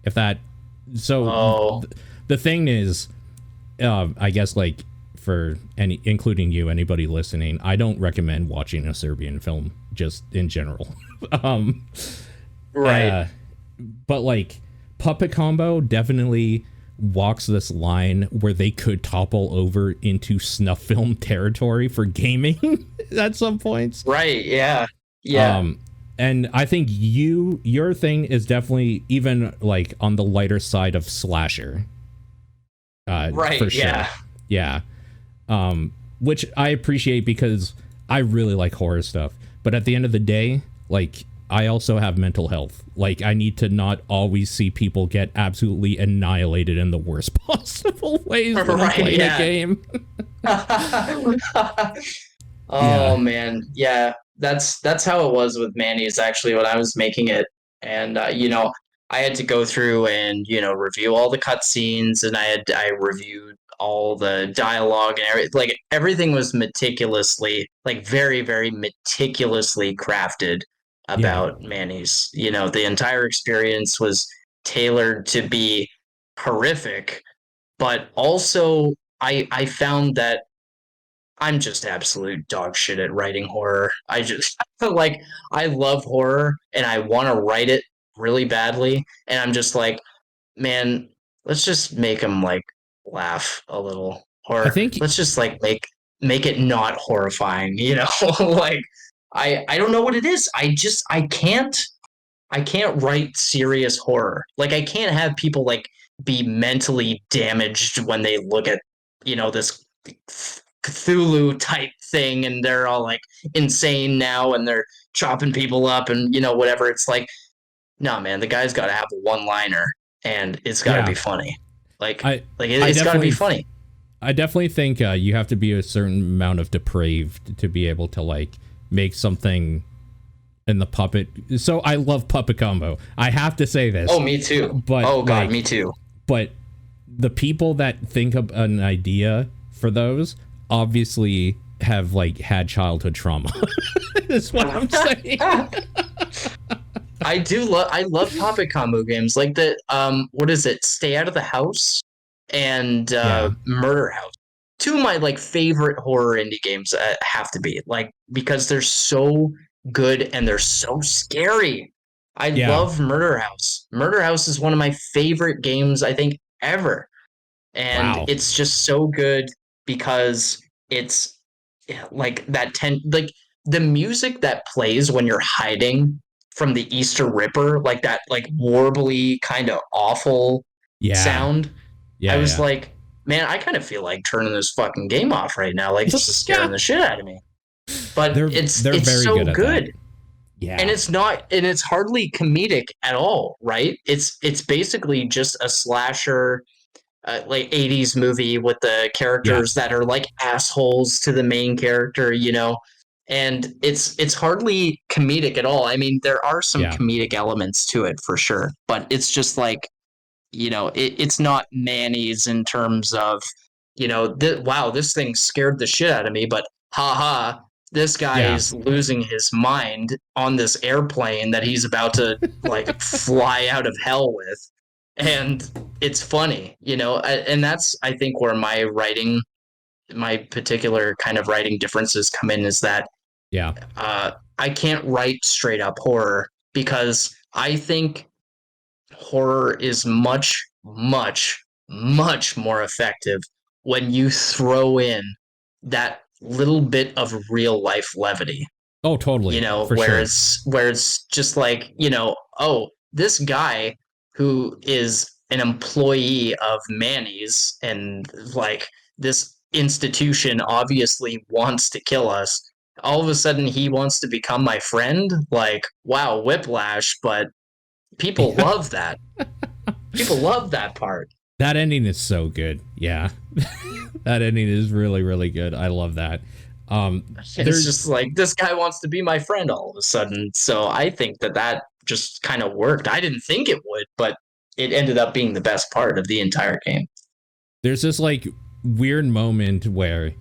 If that, so Oh, the thing is, I guess like for any, including you, anybody listening, I don't recommend watching a Serbian film just in general. um, right. uh, but like Puppet Combo definitely walks this line where they could topple over into snuff film territory for gaming at some points. Right, yeah. Yeah. Um, and I think your thing is definitely even like on the lighter side of slasher. For Right, sure. yeah. Yeah. Which I appreciate because I really like horror stuff. But at the end of the day, like I also have mental health. Like I need to not always see people get absolutely annihilated in the worst possible ways when I'm Right, playing a yeah. game. Oh Yeah. man, yeah. That's how it was with Manny's actually when I was making it, and I had to go through and review all the cutscenes, and I reviewed all the dialogue and like everything was meticulously, like very meticulously crafted Yeah. about Manny's. The entire experience was tailored to be horrific, but also I found that I'm just absolute dog shit at writing horror. I just like I love horror and I want to write it really badly, and I'm just like, man, let's just make them like laugh a little, I or think let's just like make it not horrifying. Like I don't know what it is. I can't write serious horror. Like I can't have people like be mentally damaged when they look at, this Cthulhu type thing, and they're all like insane now and they're chopping people up and whatever. It's like, no, man, the guy's got to have a one liner and it's got to be funny. It's got to be funny. I definitely think you have to be a certain amount of depraved to be able to like make something in the puppet. So I love Puppet Combo. I have to say this. Oh, me too. But oh god, me too. But the people that think of an idea for those obviously have like had childhood trauma. That's what I'm saying. I love Puppet Combo games like the what is it? Stay Out of the House and Murder House. Two of my like favorite horror indie games have to be like because they're so good and they're so scary. I love Murder House. Murder House is one of my favorite games I think ever. And it's just so good because it's like that like the music that plays when you're hiding from the Easter Ripper, like that like warbly kind of awful sound. I was like, man, I kind of feel like turning this fucking game off right now. Like this is scaring the shit out of me. But it's very so good. Yeah. And it's hardly comedic at all, right? It's basically just a slasher like 80s movie with the characters that are like assholes to the main character, and it's hardly comedic at all. I mean, there are some comedic elements to it for sure, but it's just like, it's not Manny's in terms of, wow, this thing scared the shit out of me, but haha, this guy is losing his mind on this airplane that he's about to like fly out of hell with. And it's funny, and that's, I think, where my particular kind of writing differences come in is that I can't write straight up horror because I think horror is much, much, much more effective when you throw in that little bit of real life levity. Oh, totally. Where it's just like, oh, this guy who is an employee of Manny's and like this institution obviously wants to kill us. All of a sudden he wants to become my friend. Like, wow, whiplash, but people love that. People love that part. That ending is so good. Yeah. That ending is really, really good. I love that. It's just like, this guy wants to be my friend all of a sudden. So I think that just kind of worked. I didn't think it would, but it ended up being the best part of the entire game. There's this like weird moment where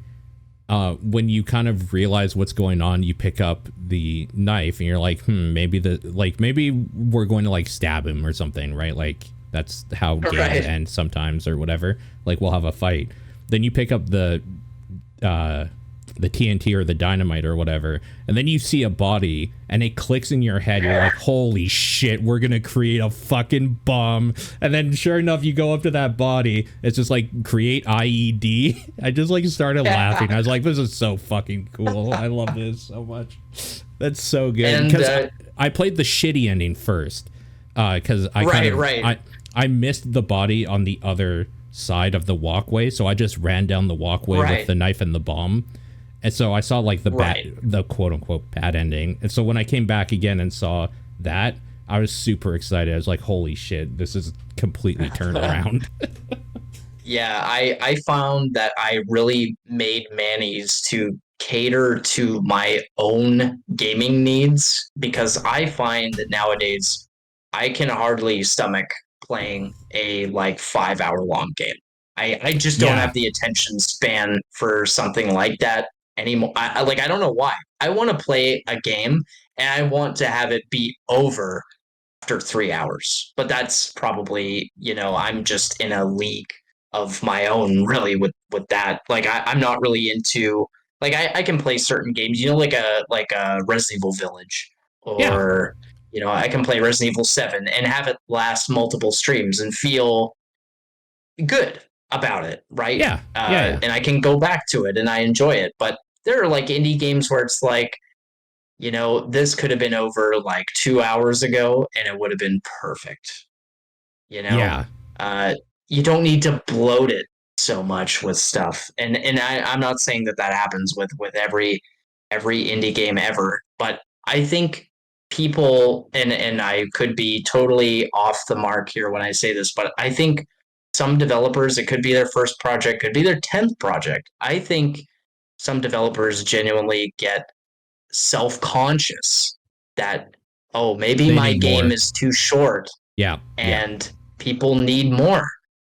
when you kind of realize what's going on, you pick up the knife and you're like, maybe we're going to like stab him or something, right? Like that's how games end sometimes or whatever. Like we'll have a fight. Then you pick up the TNT or the dynamite or whatever, and then you see a body and it clicks in your head. You're like, holy shit, we're gonna create a fucking bomb. And then sure enough, you go up to that body, it's just like create IED. I just like started laughing. I was like, this is so fucking cool. I love this so much. That's so good. Because I played the shitty ending first because I missed the body on the other side of the walkway, so I just ran down the walkway with the knife and the bomb. And so I saw like the quote unquote bad ending. And so when I came back again and saw that, I was super excited. I was like, holy shit, this is completely turned around. Yeah, I found that I really made Manny's to cater to my own gaming needs because I find that nowadays I can hardly stomach playing a like 5-hour long game. I just don't have the attention span for something like that anymore. I don't know why. I want to play a game and I want to have it be over after 3 hours. But that's probably, I'm just in a league of my own really with that. Like I'm not really into like I can play certain games, like a Resident Evil Village or I can play Resident Evil 7 and have it last multiple streams and feel good about it, right? Yeah. And I can go back to it and I enjoy it. But there are like indie games where it's like, this could have been over like 2 hours ago and it would have been perfect. you don't need to bloat it so much with stuff. I'm not saying that happens with every indie game ever, but I think people, and I could be totally off the mark here when I say this, but I think some developers, it could be their first project, could be their 10th project. I think some developers genuinely get self-conscious that, oh, maybe They my need game more. is too short Yeah. and people need more.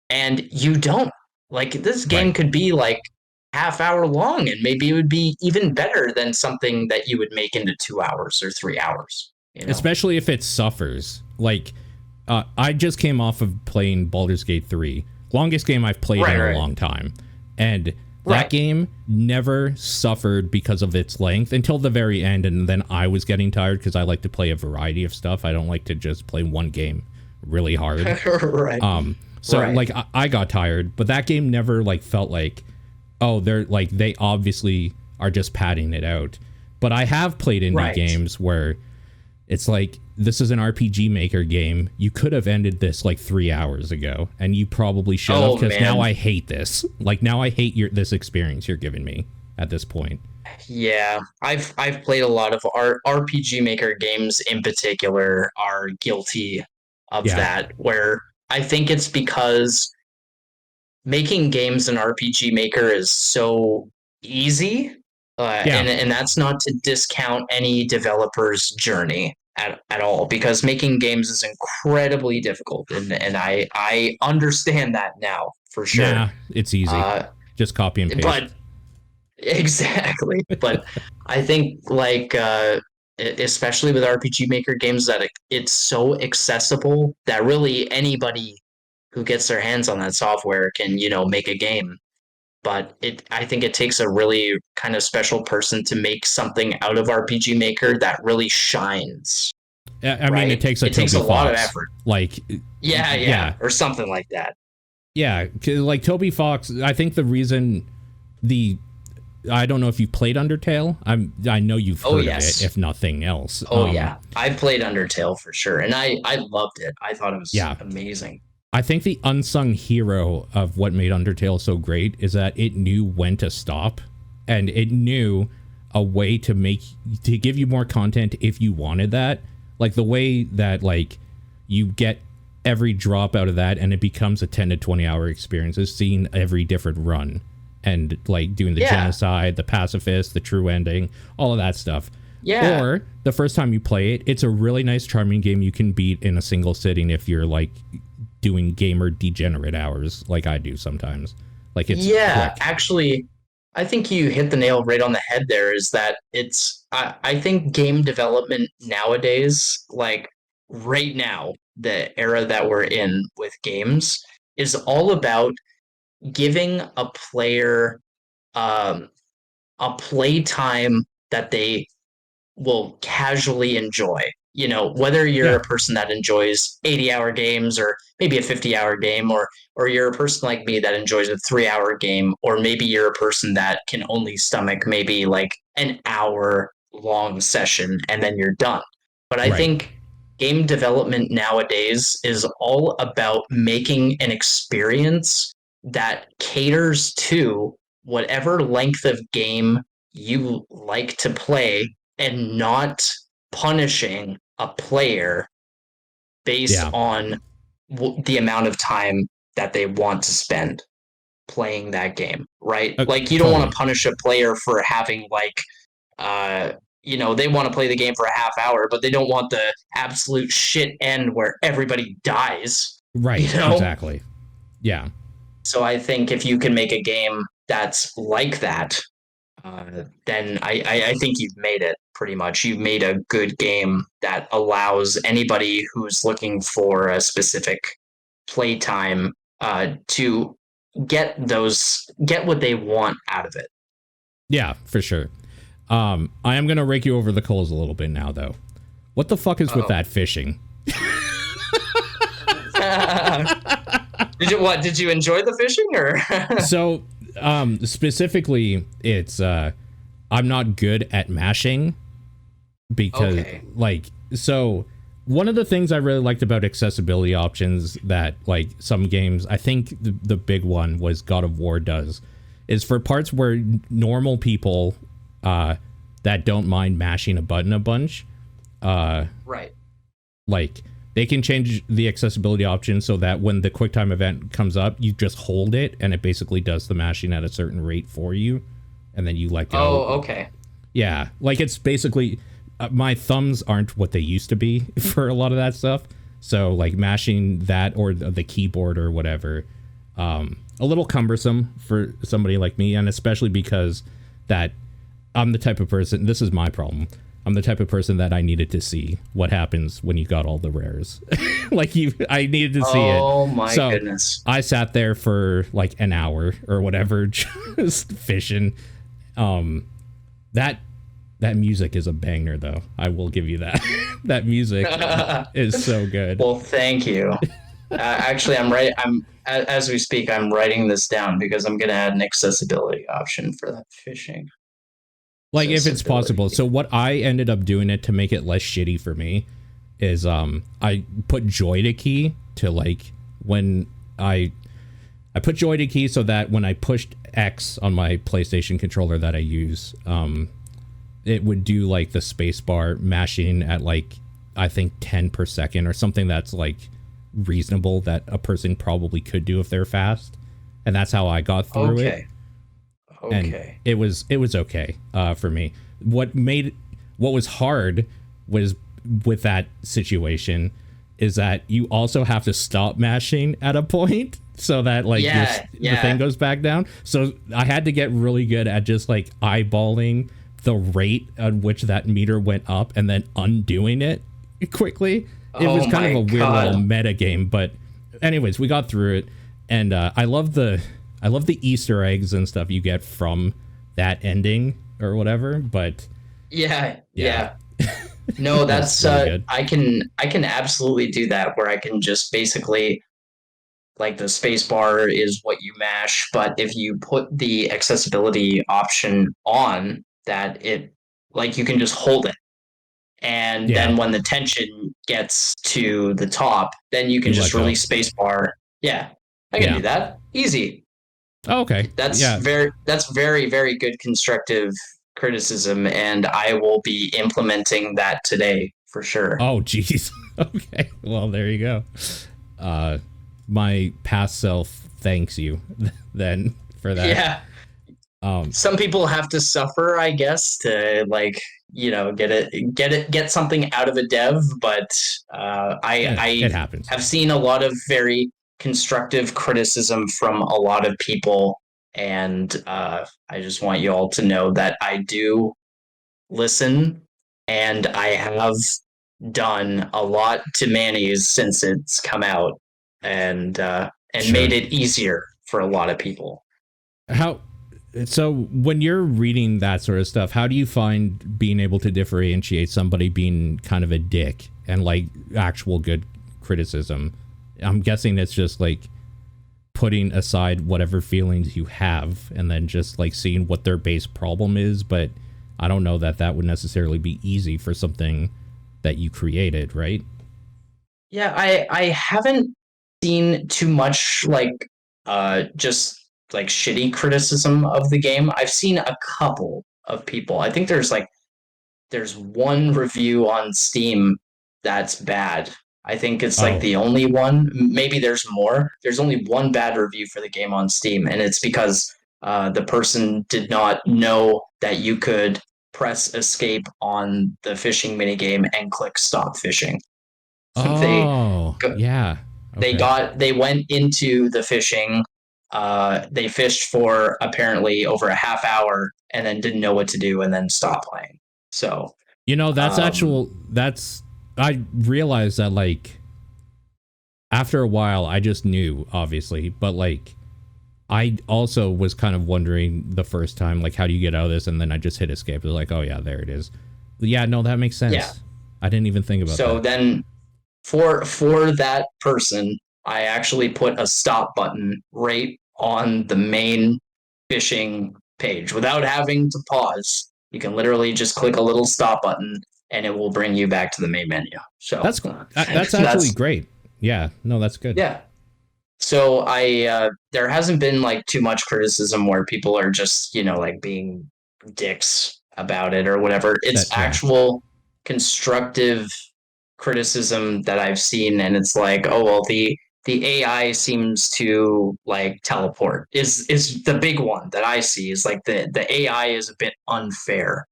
And you don't. Like, this game Right. could be like half hour long, and maybe it would be even better than something that you would make into 2 hours or 3 hours, you know? Especially if it suffers. Like, I just came off of playing Baldur's Gate 3. Longest game I've played in a long time. And that game never suffered because of its length until the very end, and then I was getting tired because I like to play a variety of stuff. I don't like to just play one game really hard. Like I got tired, but that game never like felt like, oh, they're like, they obviously are just padding it out. But I have played indie games where it's like, this is an RPG Maker game. You could have ended this like 3 hours ago, and you probably should have, because now I hate this. Like, now I hate this experience you're giving me at this point. Yeah, I've played a lot of RPG Maker games in particular are guilty of that, where I think it's because making games in RPG Maker is so easy. And that's not to discount any developer's journey at all, because making games is incredibly difficult, and I understand that now for sure. Yeah, it's easy. Just copy and paste. But exactly. But I think like especially with RPG Maker games, that it's so accessible that really anybody who gets their hands on that software can, make a game. But I think it takes a really kind of special person to make something out of RPG Maker that really shines. I mean, it takes a lot of effort. Like, yeah, or something like that. Yeah, like Toby Fox. I think the reason I don't know if you played Undertale. I know you've heard of it, if nothing else. Yeah, I played Undertale for sure, and I loved it. I thought it was amazing. I think the unsung hero of what made Undertale so great is that it knew when to stop, and it knew a way to give you more content if you wanted that. Like the way that like you get every drop out of that and it becomes a 10 to 20 hour experience is seeing every different run and like doing the genocide, the pacifist, the true ending, all of that stuff. Yeah. Or the first time you play it, it's a really nice, charming game you can beat in a single sitting if you're like doing gamer degenerate hours like I do sometimes. Like it's quick. Actually, I think you hit the nail right on the head there, is that I think game development nowadays, like right now, the era that we're in with games, is all about giving a player a play time that they will casually enjoy. Whether you're a person that enjoys 80-hour games, or maybe a 50-hour game, or you're a person like me that enjoys a 3-hour game, or maybe you're a person that can only stomach maybe like an hour long session and then you're done. But I think game development nowadays is all about making an experience that caters to whatever length of game you like to play, and not punishing a player based on the amount of time that they want to spend playing that game, right? Like, you don't want to punish a player for having like, they want to play the game for a half hour, but they don't want the absolute shit end where everybody dies. Right, exactly. Yeah. So I think if you can make a game that's like that, then I think you've made it pretty much. You've made a good game that allows anybody who's looking for a specific playtime to get what they want out of it. Yeah, for sure. I am going to rake you over the coals a little bit now, though. What the fuck is with that fishing? Did you enjoy the fishing, or? So, specifically, it's I'm not good at mashing because like, so one of the things I really liked about accessibility options that like some games, I think the big one was God of War does, is for parts where normal people that don't mind mashing a button a bunch, right, like they can change the accessibility option so that when the QuickTime event comes up, you just hold it and it basically does the mashing at a certain rate for you, and then you let go. Oh, okay. Yeah, like it's basically my thumbs aren't what they used to be for a lot of that stuff. So like mashing that or the keyboard or whatever, a little cumbersome for somebody like me, and especially because that I'm the type of person. This is my problem. I'm the type of person that I needed to see what happens when you got all the rares. I needed to see it. Oh my goodness! I sat there for like an hour or whatever, just fishing. That music is a banger, though. I will give you that. That music is so good. Well, thank you. Actually, as we speak, I'm writing this down because I'm going to add an accessibility option for that fishing. Like if it's possible. So what I ended up doing it to make it less shitty for me is I put joy to key to like when I put joy to key so that when I pushed X on my PlayStation controller that I use, it would do like the space bar mashing at like I think 10 per second or something that's like reasonable that a person probably could do if they're fast, and that's how I got through it. Okay. And it was okay for me. What was hard was with that situation is that you also have to stop mashing at a point so that like the thing goes back down. So I had to get really good at just like eyeballing the rate at which that meter went up and then undoing it quickly. It was kind of a weird little meta game, but anyways, we got through it, and I love the Easter eggs and stuff you get from that ending or whatever. But yeah. No, that's really I can absolutely do that where I can just basically like the space bar is what you mash, but if you put the accessibility option on, that it like you can just hold it, and then when the tension gets to the top, then you can just release space bar. I can do that easy. Okay, that's very very good constructive criticism, and I will be implementing that today for sure. Oh geez. Okay, well there you go. My past self thanks you then for that. Some people have to suffer, I guess, to like get something out of a dev, but it happens. have seen a lot of very constructive criticism from a lot of people, and I just want you all to know that I do listen, and I have done a lot to Manny's since it's come out, and made it easier for a lot of people. So when you're reading that sort of stuff, how do you find being able to differentiate somebody being kind of a dick and like actual good criticism? I'm guessing it's just like putting aside whatever feelings you have and then just like seeing what their base problem is. But I don't know that would necessarily be easy for something that you created, right? Yeah, I haven't seen too much like just like shitty criticism of the game. I've seen a couple of people. I think there's one review on Steam that's bad. I think it's like the only one. Maybe there's more. There's only one bad review for the game on Steam, and it's because the person did not know that you could press escape on the fishing minigame and click stop fishing. They went into the fishing. They fished for apparently over a half hour and then didn't know what to do and then stopped playing. So, I realized that like after a while I just knew, obviously, but like I also was kind of wondering the first time, like, how do you get out of this? And then I just hit escape. It was like, oh yeah, there it is. Yeah, no, that makes sense. Yeah. I didn't even think about that. So then for that person, I actually put a stop button right on the main fishing page without having to pause. You can literally just click a little stop button and it will bring you back to the main menu. So that's actually great. Yeah, no, that's good. Yeah. So there hasn't been like too much criticism where people are just, like being dicks about it or whatever. It's actual constructive criticism that I've seen, and it's like, oh well, the AI seems to like teleport is the big one that I see is like the AI is a bit unfair.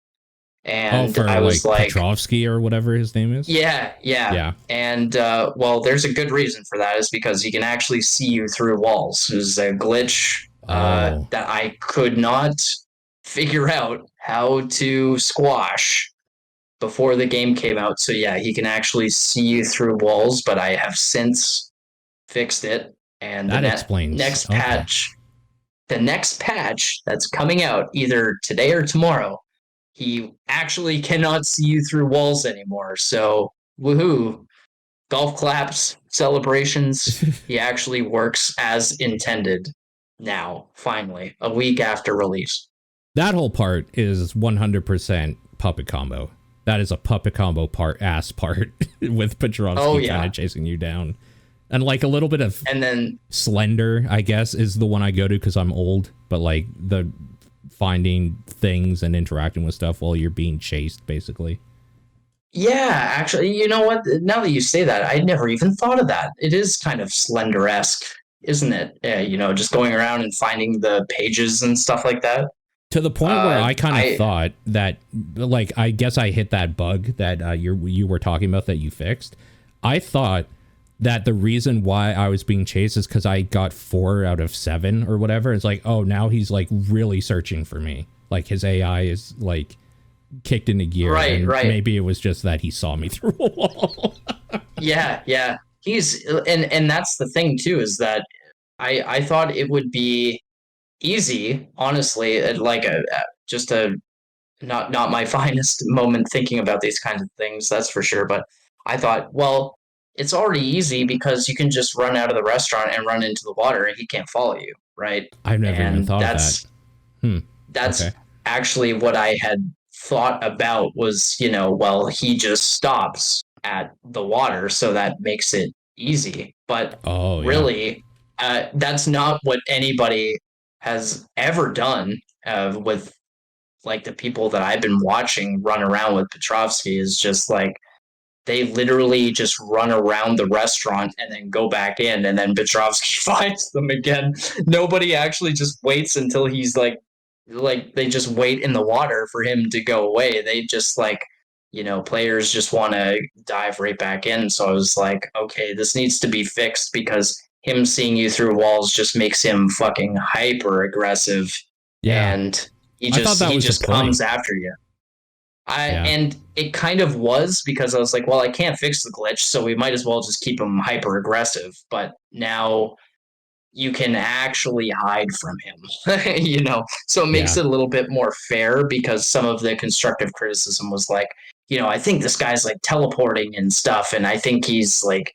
And for I was like Petrovsky or whatever his name is. Yeah. And well, there's a good reason for that, is because he can actually see you through walls. There's a glitch that I could not figure out how to squash before the game came out. So yeah, he can actually see you through walls, but I have since fixed it. And that explains the next patch that's coming out either today or tomorrow, he actually cannot see you through walls anymore. So, woohoo. Golf claps, celebrations. He actually works as intended now, finally, a week after release. That whole part is 100% puppet combo. That is a puppet combo part with Petrovsky kind of chasing you down. And like a little bit of Slender, I guess, is the one I go to because I'm old. But like the finding things and interacting with stuff while you're being chased, basically. Yeah, actually, you know what? Now that you say that, I never even thought of that. It is kind of Slender-esque, isn't it? Just going around and finding the pages and stuff like that. To the point where I kind of thought that, like, I guess I hit that bug that you were talking about that you fixed. I thought that the reason why I was being chased is because I got 4 out of 7 or whatever. It's like, oh, now he's like really searching for me. Like his AI is like kicked into gear. Right. Maybe it was just that he saw me through a wall. Yeah. He's and that's the thing too, is that I thought it would be easy, honestly, like just a not my finest moment thinking about these kinds of things, that's for sure. But I thought, well, it's already easy because you can just run out of the restaurant and run into the water and he can't follow you, right? I've never even thought of that. That's actually what I had thought about was, well, he just stops at the water, so that makes it easy. But really, that's not what anybody has ever done with like the people that I've been watching run around with Petrovsky. Is just like they literally just run around the restaurant and then go back in, and then Petrovsky finds them again. Nobody actually just waits until he's like they just wait in the water for him to go away. They just like, players just want to dive right back in. So I was like, okay, this needs to be fixed because him seeing you through walls just makes him fucking hyper aggressive. Yeah. And he just comes after you. And it kind of was, because I was like, well, I can't fix the glitch, so we might as well just keep him hyper aggressive. But now you can actually hide from him, so it makes it a little bit more fair, because some of the constructive criticism was like, I think this guy's like teleporting and stuff, and I think he's like,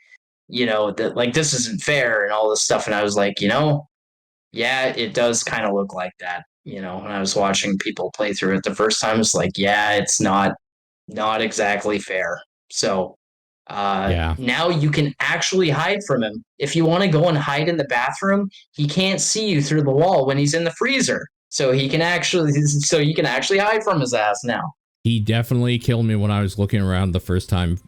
that like this isn't fair and all this stuff. And I was like, yeah, it does kind of look like that. When I was watching people play through it the first time, it's like, yeah, it's not exactly fair. So now you can actually hide from him. If you want to go and hide in the bathroom, he can't see you through the wall when he's in the freezer. So you can actually hide from his ass now. He definitely killed me when I was looking around the first time,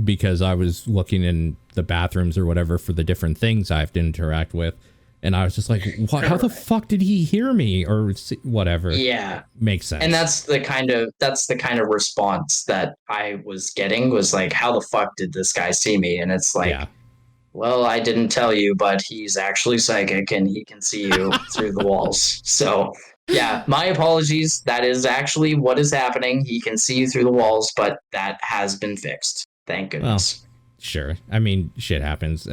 because I was looking in the bathrooms or whatever for the different things I have to interact with. And I was just like, what? How the fuck did he hear me or whatever? Yeah. Makes sense. And that's the kind of response that I was getting, was like, how the fuck did this guy see me? And it's like, well, I didn't tell you, but he's actually psychic and he can see you through the walls. So yeah, my apologies. That is actually what is happening. He can see you through the walls, but that has been fixed. Thank goodness. Well, sure. I mean, shit happens.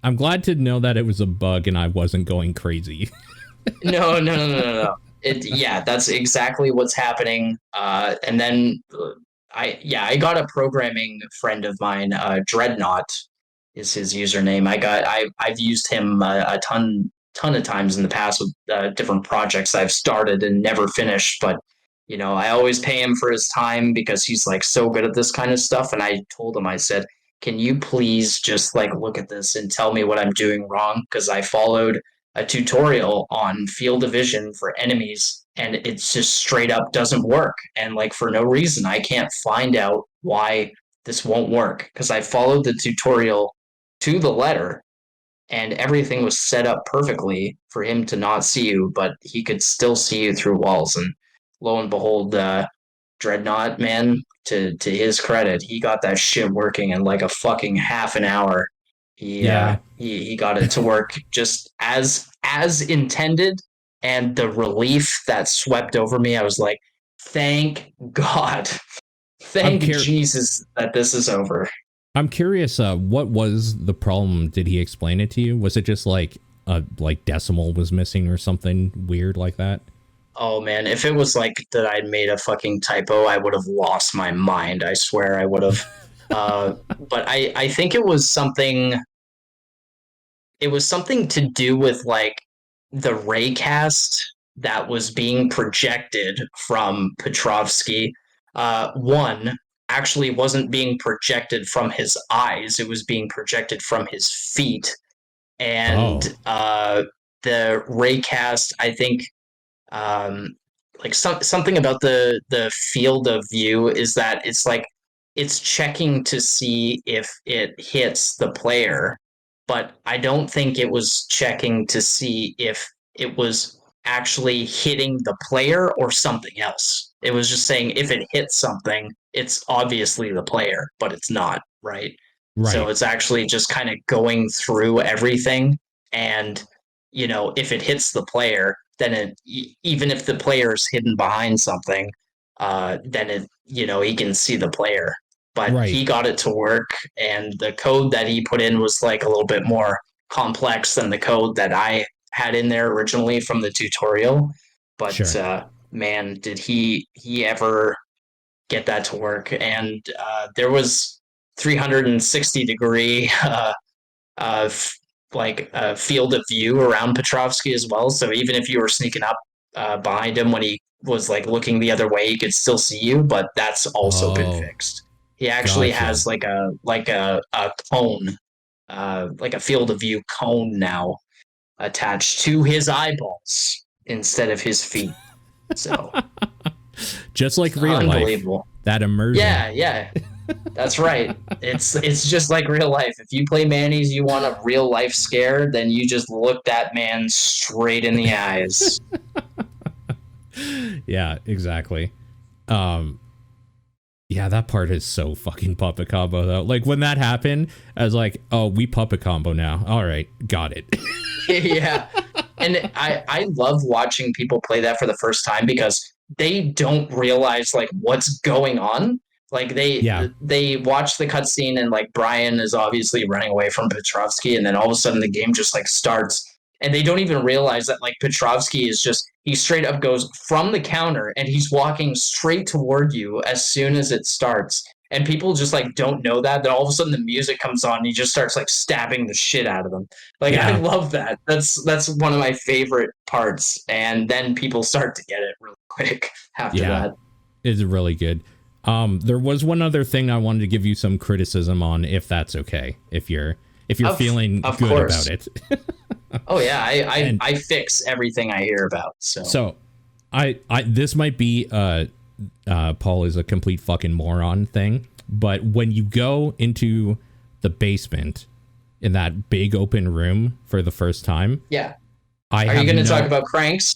I'm glad to know that it was a bug and I wasn't going crazy. No. That's exactly what's happening. And then I got a programming friend of mine, Dreadnought is his username. I've used him a ton of times in the past with different projects I've started and never finished, but I always pay him for his time because he's like so good at this kind of stuff. And I told him, I said, can you please just like look at this and tell me what I'm doing wrong? Because I followed a tutorial on field of vision for enemies and it's just straight up doesn't work. And like for no reason, I can't find out why this won't work because I followed the tutorial to the letter and everything was set up perfectly for him to not see you, but he could still see you through walls. And lo and behold, Dreadnought, man, to his credit, he got that shit working in like a fucking half an hour. He got it to work just as intended, and the relief that swept over me, I was like, thank God, thank Jesus that this is over. I'm curious, what was the problem? Did he explain it to you? Was it just like decimal was missing or something weird like that? Oh man, if it was like that I'd made a fucking typo, I would have lost my mind. I swear I would have. But I think it was something to do with like the raycast that was being projected from Petrovsky. One actually wasn't being projected from his eyes, it was being projected from his feet. And the raycast, I think, like something about the field of view is that it's like it's checking to see if it hits the player, but I don't think it was checking to see if it was actually hitting the player or something else. It was just saying if it hits something, it's obviously the player, but it's not, right? So it's actually just kind of going through everything, and if it hits the player, then even if the player is hidden behind something, then he can see the player. But he got it to work, and the code that he put in was like a little bit more complex than the code that I had in there originally from the tutorial. But man, did he ever get that to work? And there was 360-degree field of view around Petrovsky as well. So even if you were sneaking up behind him when he was like looking the other way, he could still see you. But that's also been fixed. He actually has like a cone, like a field of view cone now attached to his eyeballs instead of his feet. So just like real life, that immersion. Yeah. That's right. It's just like real life. If you play Manny's, you want a real life scare, then you just look that man straight in the eyes. Yeah, exactly. Yeah, that part is so fucking puppet combo though. Like when that happened, I was like, oh, we puppet combo now. All right, got it. Yeah. And I love watching people play that for the first time because they don't realize like what's going on. Like they watch the cutscene and like Brian is obviously running away from Petrovsky, and then all of a sudden the game just like starts, and they don't even realize that like Petrovsky is just, he straight up goes from the counter and he's walking straight toward you as soon as it starts. And people just like don't know that. Then all of a sudden the music comes on and he just starts like stabbing the shit out of them. Like I love that. That's one of my favorite parts. And then people start to get it really quick after that. It's really good. There was one other thing I wanted to give you some criticism on, if that's okay. If you're feeling good about it. Oh yeah, I fix everything I hear about. So I this might be Paul is a complete fucking moron thing, but when you go into the basement in that big open room for the first time, are you going to talk about cranks?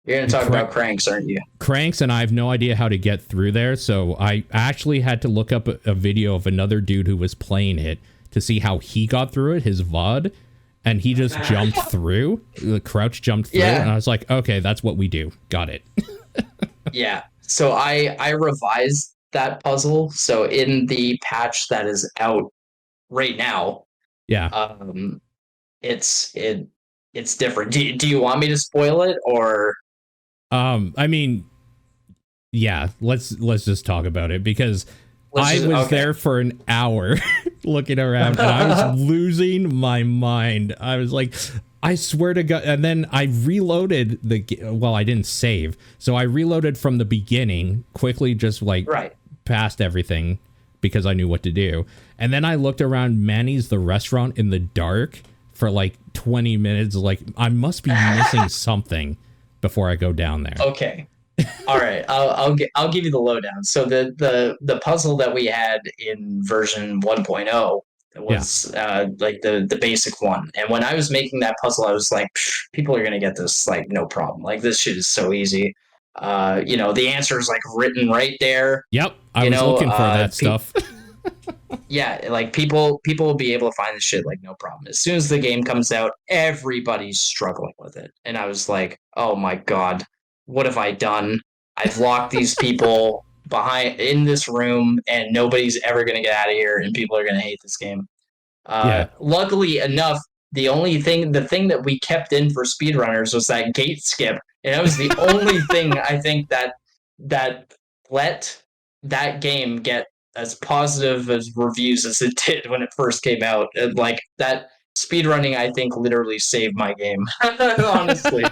You're going to talk about cranks, aren't you? Cranks, and I have no idea how to get through there, so I actually had to look up a video of another dude who was playing it to see how he got through it, his VOD, and he just jumped through, crouch jumped through, and I was like, okay, that's what we do. Got it. Yeah, so I revised that puzzle, so in the patch that is out right now, it's different. Do you want me to spoil it, or... I mean, yeah, let's just talk about it, because I was there for an hour looking around and I was losing my mind. I was like, I swear to God. And then I reloaded well, I didn't save. So I reloaded from the beginning, quickly just like past everything because I knew what to do. And then I looked around Manny's, the restaurant, in the dark for like 20 minutes. Like, I must be missing something before I go down there. Okay. All right. I'll give you the lowdown. So the puzzle that we had in version 1.0 was like the basic one. And when I was making that puzzle, I was like, people are gonna get this like no problem. Like, this shit is so easy. The answer is like written right there. Yep. I was looking for that stuff. Yeah, like people will be able to find this shit like no problem. As soon as the game comes out, everybody's struggling with it. And I was like, oh my God, what have I done? I've locked these people behind in this room and nobody's ever going to get out of here and people are going to hate this game. Luckily enough, the thing that we kept in for speedrunners was that gate skip. And that was the only thing I think that let that game get as positive as reviews as it did when it first came out. And like, that speedrunning, I think, literally saved my game, honestly,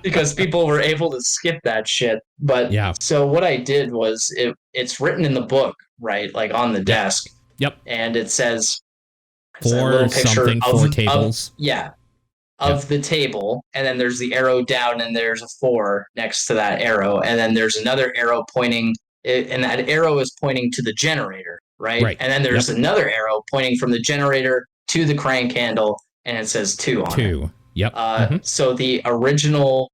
because people were able to skip that shit. But so what I did was it's written in the book, right? Like on the desk. Yep. And it says four something, four tables. Of the table. And then there's the arrow down and there's a 4 next to that arrow. And then there's another arrow pointing, and that arrow is pointing to the generator, right? And then there's another arrow pointing from the generator to the crank handle, and it says 2 on it. Yep. So the original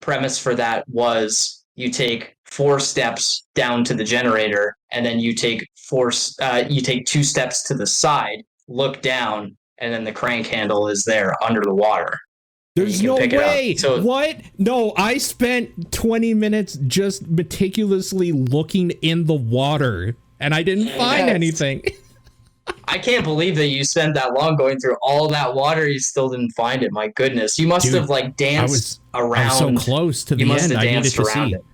premise for that was you take 4 steps down to the generator, and then you take 2 steps to the side, look down, and then the crank handle is there under the water. There's no way. So, what? No, I spent 20 minutes just meticulously looking in the water, and I didn't find anything. I can't believe that you spent that long going through all that water. You still didn't find it. My goodness, you must have like danced around. I was so close to the end. You must have I danced around it.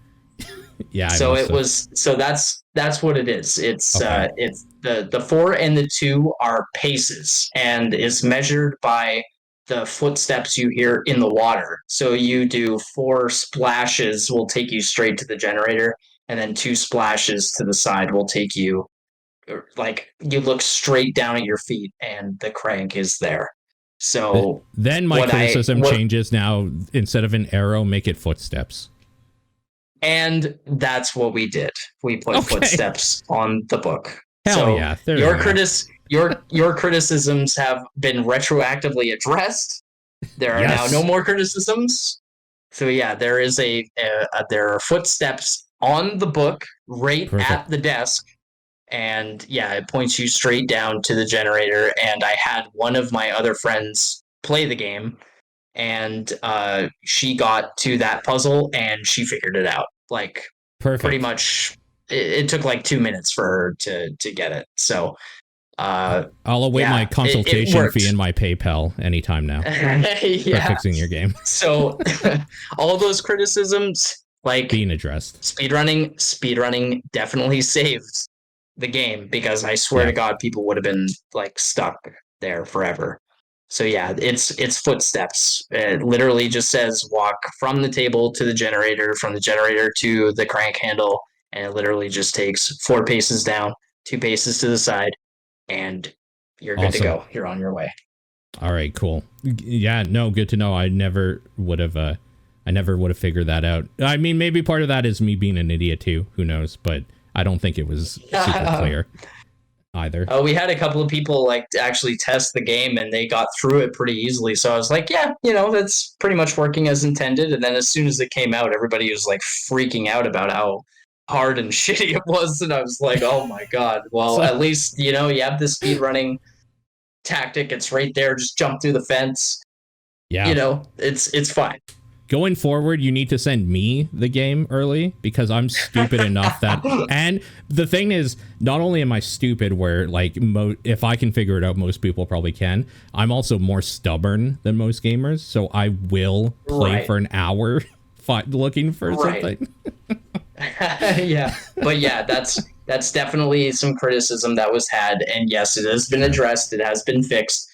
So it was. So that's what it is. It's it's the 4 and the 2 are paces, and it's measured by the footsteps you hear in the water. So you do 4 splashes will take you straight to the generator, and then 2 splashes to the side will take you, like, you look straight down at your feet and the crank is there. So then my criticism changes now. Instead of an arrow, make it footsteps. And that's what we did. We put footsteps on the book. Hell yeah. Your criticisms have been retroactively addressed. There are now no more criticisms. So yeah, there are footsteps on the book at the desk. And yeah, it points you straight down to the generator. And I had one of my other friends play the game, and she got to that puzzle and she figured it out. Like, pretty much, it took like 2 minutes for her to get it. So I'll await my consultation fee and my PayPal anytime now for fixing your game. So all those criticisms, like, being addressed. Speedrunning definitely saved the game, because I swear to God, people would have been like stuck there forever. So yeah, it's footsteps. It literally just says walk from the table to the generator, from the generator to the crank handle, and it literally just takes 4 paces down, 2 paces to the side, and you're good to go. You're on your way. All right, cool. Yeah, no, good to know. I never would have figured that out. I mean, maybe part of that is me being an idiot too. Who knows? But I don't think it was super clear either. We had a couple of people like actually test the game, and they got through it pretty easily. So I was like, yeah, that's pretty much working as intended. And then as soon as it came out, everybody was like freaking out about how hard and shitty it was. And I was like, oh my God. Well, at least, you have the speedrunning tactic. It's right there. Just jump through the fence. Yeah. It's fine. Going forward, you need to send me the game early, because I'm stupid enough that... And the thing is, not only am I stupid where, like, if I can figure it out, most people probably can, I'm also more stubborn than most gamers, so I will play for an hour looking for something. Yeah. But yeah, that's definitely some criticism that was had, and yes, it has been addressed, it has been fixed.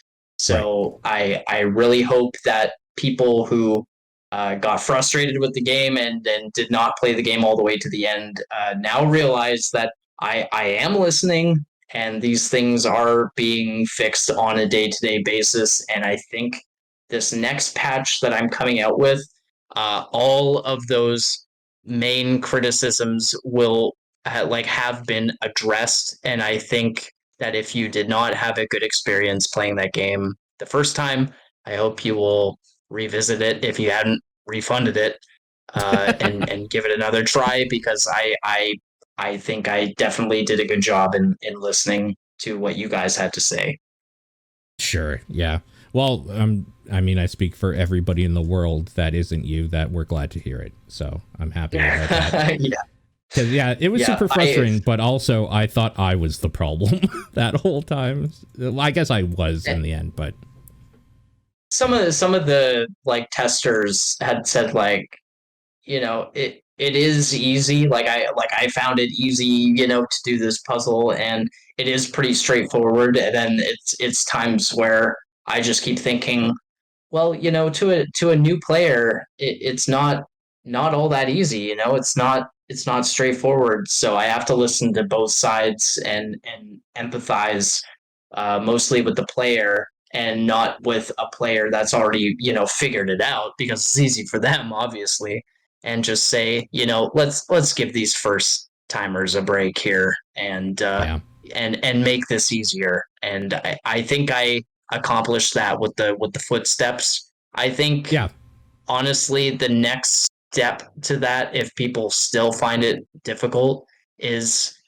Right. So I really hope that people who got frustrated with the game and did not play the game all the way to the end now realize that I am listening and these things are being fixed on a day-to-day basis. And I think this next patch that I'm coming out with, all of those main criticisms will have been addressed. And I think that if you did not have a good experience playing that game the first time, I hope you will revisit it if you hadn't refunded it, and give it another try, because I think I definitely did a good job in listening to what you guys had to say. Sure. Yeah. Well, I mean, I speak for everybody in the world that isn't you that we're glad to hear it. So I'm happy about that. Yeah. Because, yeah, it was super frustrating, but also I thought I was the problem that whole time. I guess I was in the end, but some of the like testers had said, like, it is easy. I found it easy, to do this puzzle, and it is pretty straightforward. And then it's times where I just keep thinking, well, to a new player, it's not all that easy. It's not straightforward. So I have to listen to both sides and empathize, mostly with the player and not with a player that's already figured it out, because it's easy for them, obviously, and just say, let's give these first timers a break here, and and make this easier. And I think I accomplished that with the footsteps. I think, yeah, honestly, the next step to that, if people still find it difficult, is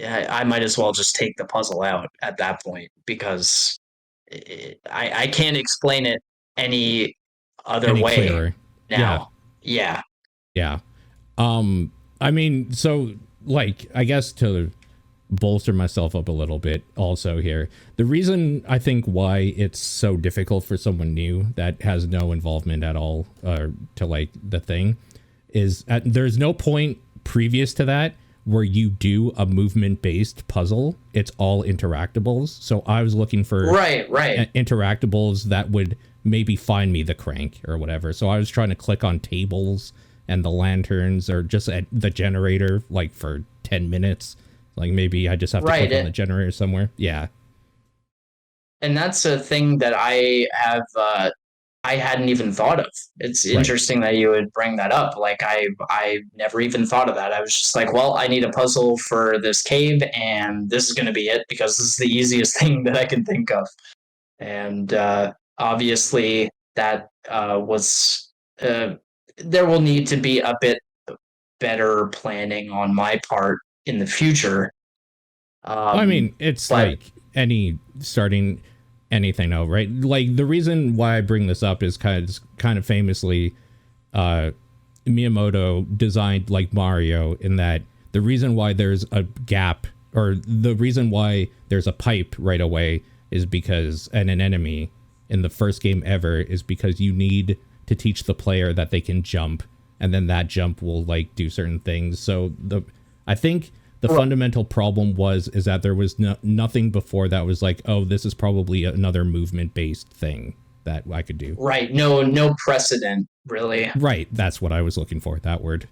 I might as well just take the puzzle out at that point, because I can't explain it any other any way clearer. now. Yeah. Yeah. I mean, so, like, I guess to bolster myself up a little bit also here, the reason I think why it's so difficult for someone new that has no involvement at all to, like, the thing is there's no point previous to that where you do a movement-based puzzle. It's all interactables. So I was looking for right interactables that would maybe find me the crank or whatever. So I was trying to click on tables and the lanterns, or just at the generator, like, for 10 minutes. Like, maybe I just have to click on the generator somewhere. Yeah. And that's a thing that I hadn't even thought of. It's interesting that you would bring that up. Like, I never even thought of that. I was just like, well, I need a puzzle for this cave, and this is going to be it, because this is the easiest thing that I can think of. And obviously that was there will need to be a bit better planning on my part in the future. I mean, it's like starting anything out, right? Like, the reason why I bring this up is kind of famously, Miyamoto designed, like, Mario, in that the reason why there's a gap, or the reason why there's a pipe right away, is because, and an enemy in the first game ever, is because you need to teach the player that they can jump, and then that jump will, like, do certain things. So I think the fundamental problem is that there was nothing before that was like, oh, this is probably another movement-based thing that I could do. Right. No precedent, really. Right. That's what I was looking for, that word.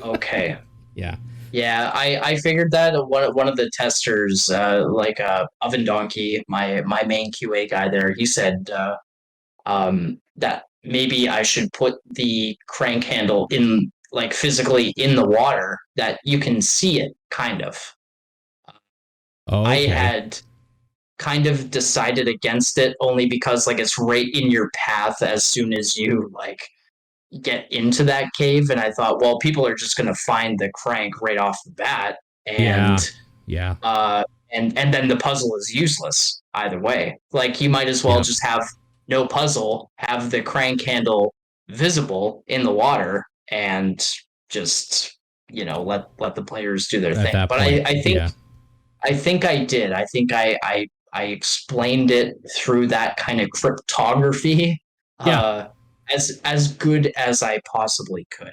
Okay. Yeah. Yeah, I figured that. One of the testers, Oven Donkey, my main QA guy there, he said that maybe I should put the crank handle in, like, physically in the water, that you can see it, kind of. Oh, okay. I had kind of decided against it, only because, like, it's right in your path as soon as you, like, get into that cave, and I thought, well, people are just going to find the crank right off the bat, and and then the puzzle is useless either way. Like, you might as well just have no puzzle, have the crank handle visible in the water, and just let the players do their thing. But I think I did. I think I explained it through that kind of cryptography. As good as I possibly could.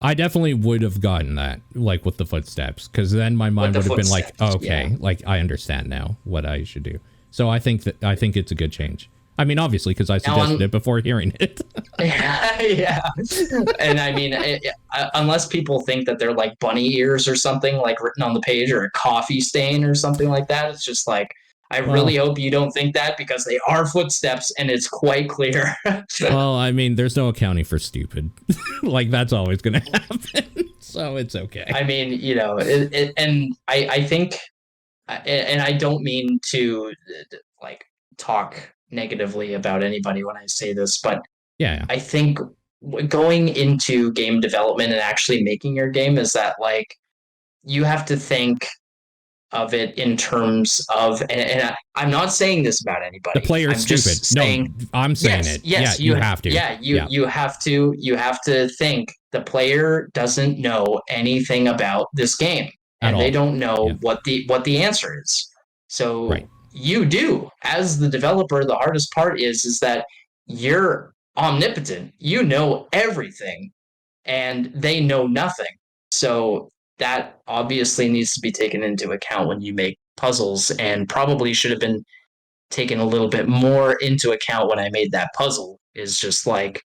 I definitely would have gotten that, like, with the footsteps, because then my mind would have been like, oh, okay, like, I understand now what I should do. So I think it's a good change. I mean, obviously, because I suggested it before hearing it. Yeah. And I mean, unless people think that they're like bunny ears or something like written on the page, or a coffee stain or something like that, it's just like, I really hope you don't think that, because they are footsteps and it's quite clear. Well, I mean, there's no accounting for stupid. Like, that's always going to happen. So it's okay. I mean, you know, and I think, and I don't mean to like talk negatively about anybody when I say this, but yeah. I think going into game development and actually making your game is that, like, you have to think of it in terms of, and I'm not saying this about anybody. The player's I'm stupid. just saying, no, I'm saying it. Yes, yeah, you have to. Yeah, you have to think the player doesn't know anything about this game, and they don't know what the answer is. So you do, as the developer. The hardest part is that you're omnipotent. You know everything, and they know nothing. So that obviously needs to be taken into account when you make puzzles, and probably should have been taken a little bit more into account when I made that puzzle. Is just like,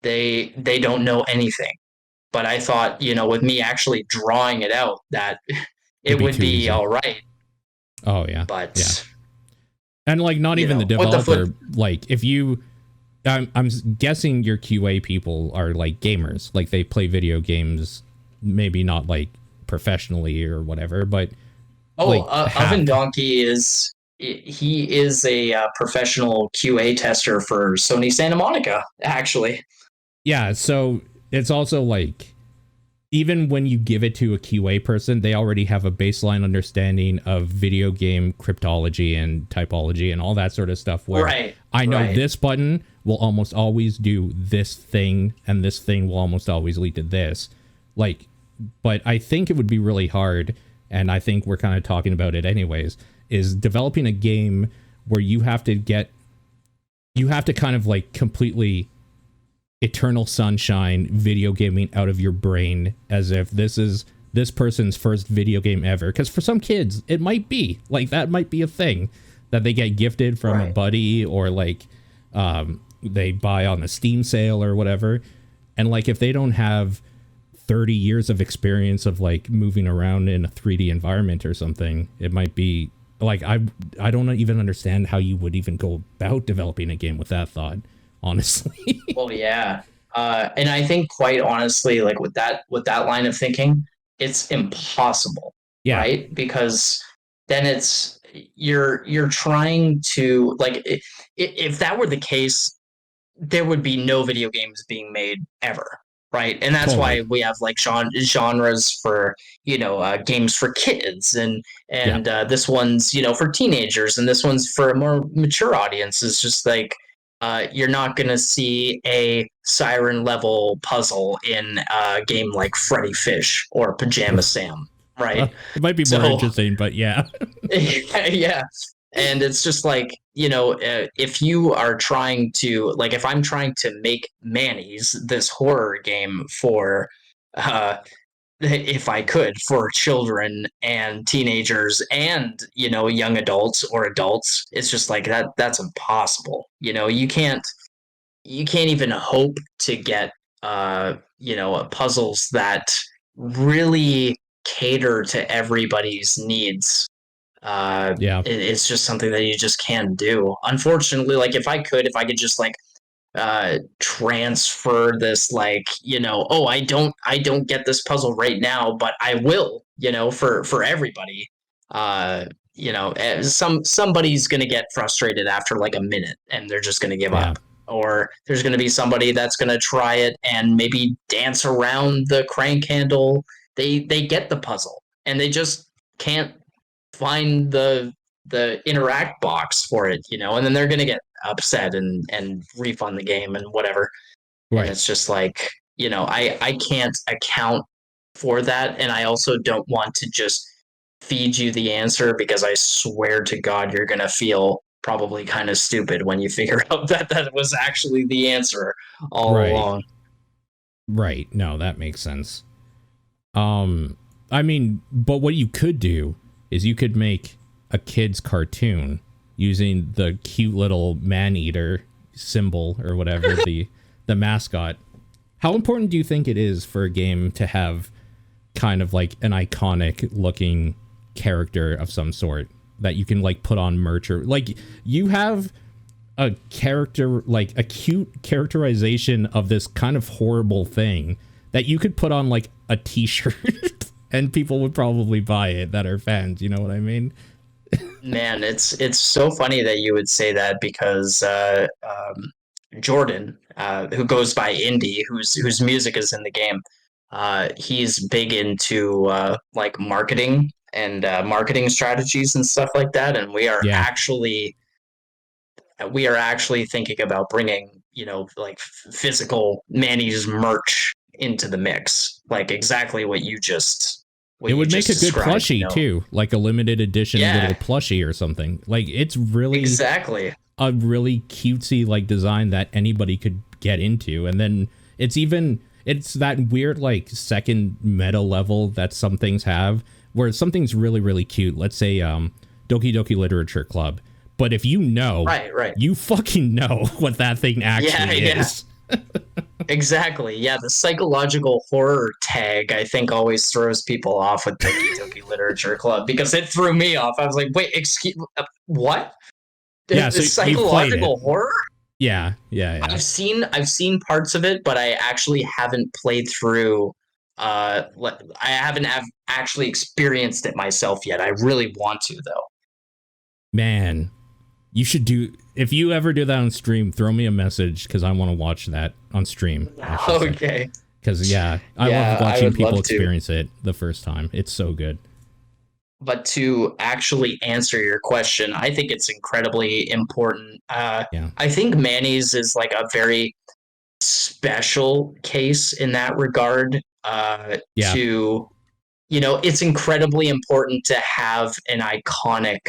they don't know anything. But I thought, you know, with me actually drawing it out, that it would be all right. Oh yeah. But yeah. And like, not even the developer, like, if you, I'm guessing your QA people are like gamers, like they play video games, maybe not like professionally or whatever, but Oven Donkey is a professional QA tester for Sony Santa Monica, actually. Yeah, so it's also like, even when you give it to a QA person, they already have a baseline understanding of video game cryptology and typology and all that sort of stuff, where I know this button will almost always do this thing, and this thing will almost always lead to this. Like, but I think it would be really hard, and I think we're kind of talking about it anyways, is developing a game where you have to kind of like completely eternal sunshine video gaming out of your brain, as if this is this person's first video game ever. Because for some kids, it might be like, that might be a thing that they get gifted from a buddy, or like they buy on the Steam sale or whatever. And like, if they don't have 30 years of experience of like moving around in a 3D environment or something, it might be like, I don't even understand how you would even go about developing a game with that thought, honestly. Well, yeah. And I think, quite honestly, like with that line of thinking, it's impossible. Yeah. Right? Because then it's, you're trying to, like, if that were the case, there would be no video games being made ever. Right. And that's why we have like genres for, you know, games for kids, and this one's, you know, for teenagers, and this one's for a more mature audience. It's just like, you're not going to see a Siren level puzzle in a game like Freddy Fish or Pajama Sam. Right. It might be more interesting, but yeah. Yeah. And it's just like, you know, if you are trying to, like, if I'm trying to make Manny's, this horror game for, if I could, for children and teenagers and, you know, young adults or adults, it's just like that's impossible. You know, you can't even hope to get, you know, puzzles that really cater to everybody's needs. It's just something that you just can't do, unfortunately. Like, if I could just like transfer this, like, you know, I don't get this puzzle right now, but I will, you know, for everybody. You know, somebody's gonna get frustrated after like a minute, and they're just gonna give up. Or there's gonna be somebody that's gonna try it and maybe dance around the crank handle. They get the puzzle and they just can't find the interact box for it, you know, and then they're gonna get upset and refund the game and whatever. Right. And it's just like, you know, I can't account for that, and I also don't want to just feed you the answer, because I swear to God you're gonna feel probably kind of stupid when you figure out that was actually the answer all along. Right. No, that makes sense. I mean, but what you could do is you could make a kid's cartoon using the cute little man-eater symbol or whatever, the mascot. How important do you think it is for a game to have kind of like an iconic looking character of some sort that you can like put on merch, or like you have a character, like a cute characterization of this kind of horrible thing that you could put on like a t-shirt and people would probably buy it that are fans, you know what I mean? Man, it's so funny that you would say that because Jordan, who goes by Indie, whose music is in the game, he's big into like marketing and marketing strategies and stuff like that. And Yeah. we are actually thinking about bringing, like physical Manny's merch into the mix, like exactly what It you would make just a good described, plushie too, like a limited edition Yeah, little plushie or something. Like it's really exactly. a really cutesy like design that anybody could get into. And then it's that weird like second meta level that some things have where something's really, really cute. Let's say Doki Doki Literature Club. But if you know, Right. you fucking know what that thing actually is. Exactly. Yeah, the psychological horror tag I think always throws people off with Doki Doki Literature Club because it threw me off. I was like, "Wait, excuse what? Yeah, The so you've played it. psychological horror?" Yeah. I've seen parts of it, but I actually haven't played through I haven't actually experienced it myself yet. I really want to though. Man, you should do, if you ever do that on stream, throw me a message because I want to watch that on stream. Okay. Because I love watching people experience it the first time. It's so good. But to actually answer your question, I think it's incredibly important. I think Manny's is like a very special case in that regard. To it's incredibly important to have an iconic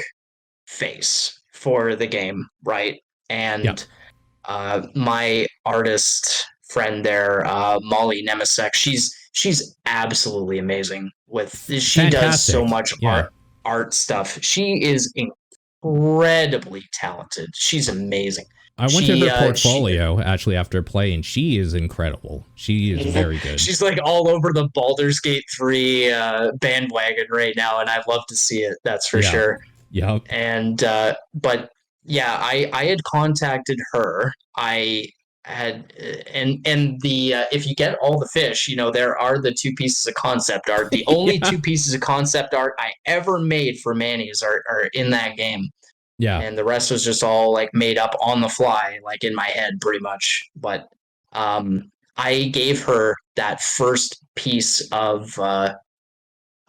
face for the game, right? And my artist friend there, Molly Nemisek, she's absolutely amazing with she does so much art stuff. She is incredibly talented. She's amazing. I went to her portfolio actually after playing. She is incredible. She is very good. She's like all over the Baldur's Gate 3 bandwagon right now, and I'd love to see it. That's for sure. Yep. And but yeah, I had contacted her. I had and the if you get all the fish, there are the two pieces of concept art. The only two pieces of concept art I ever made for Manny's are in that game. Yeah. And the rest was just all like made up on the fly, like in my head pretty much. But I gave her that first piece of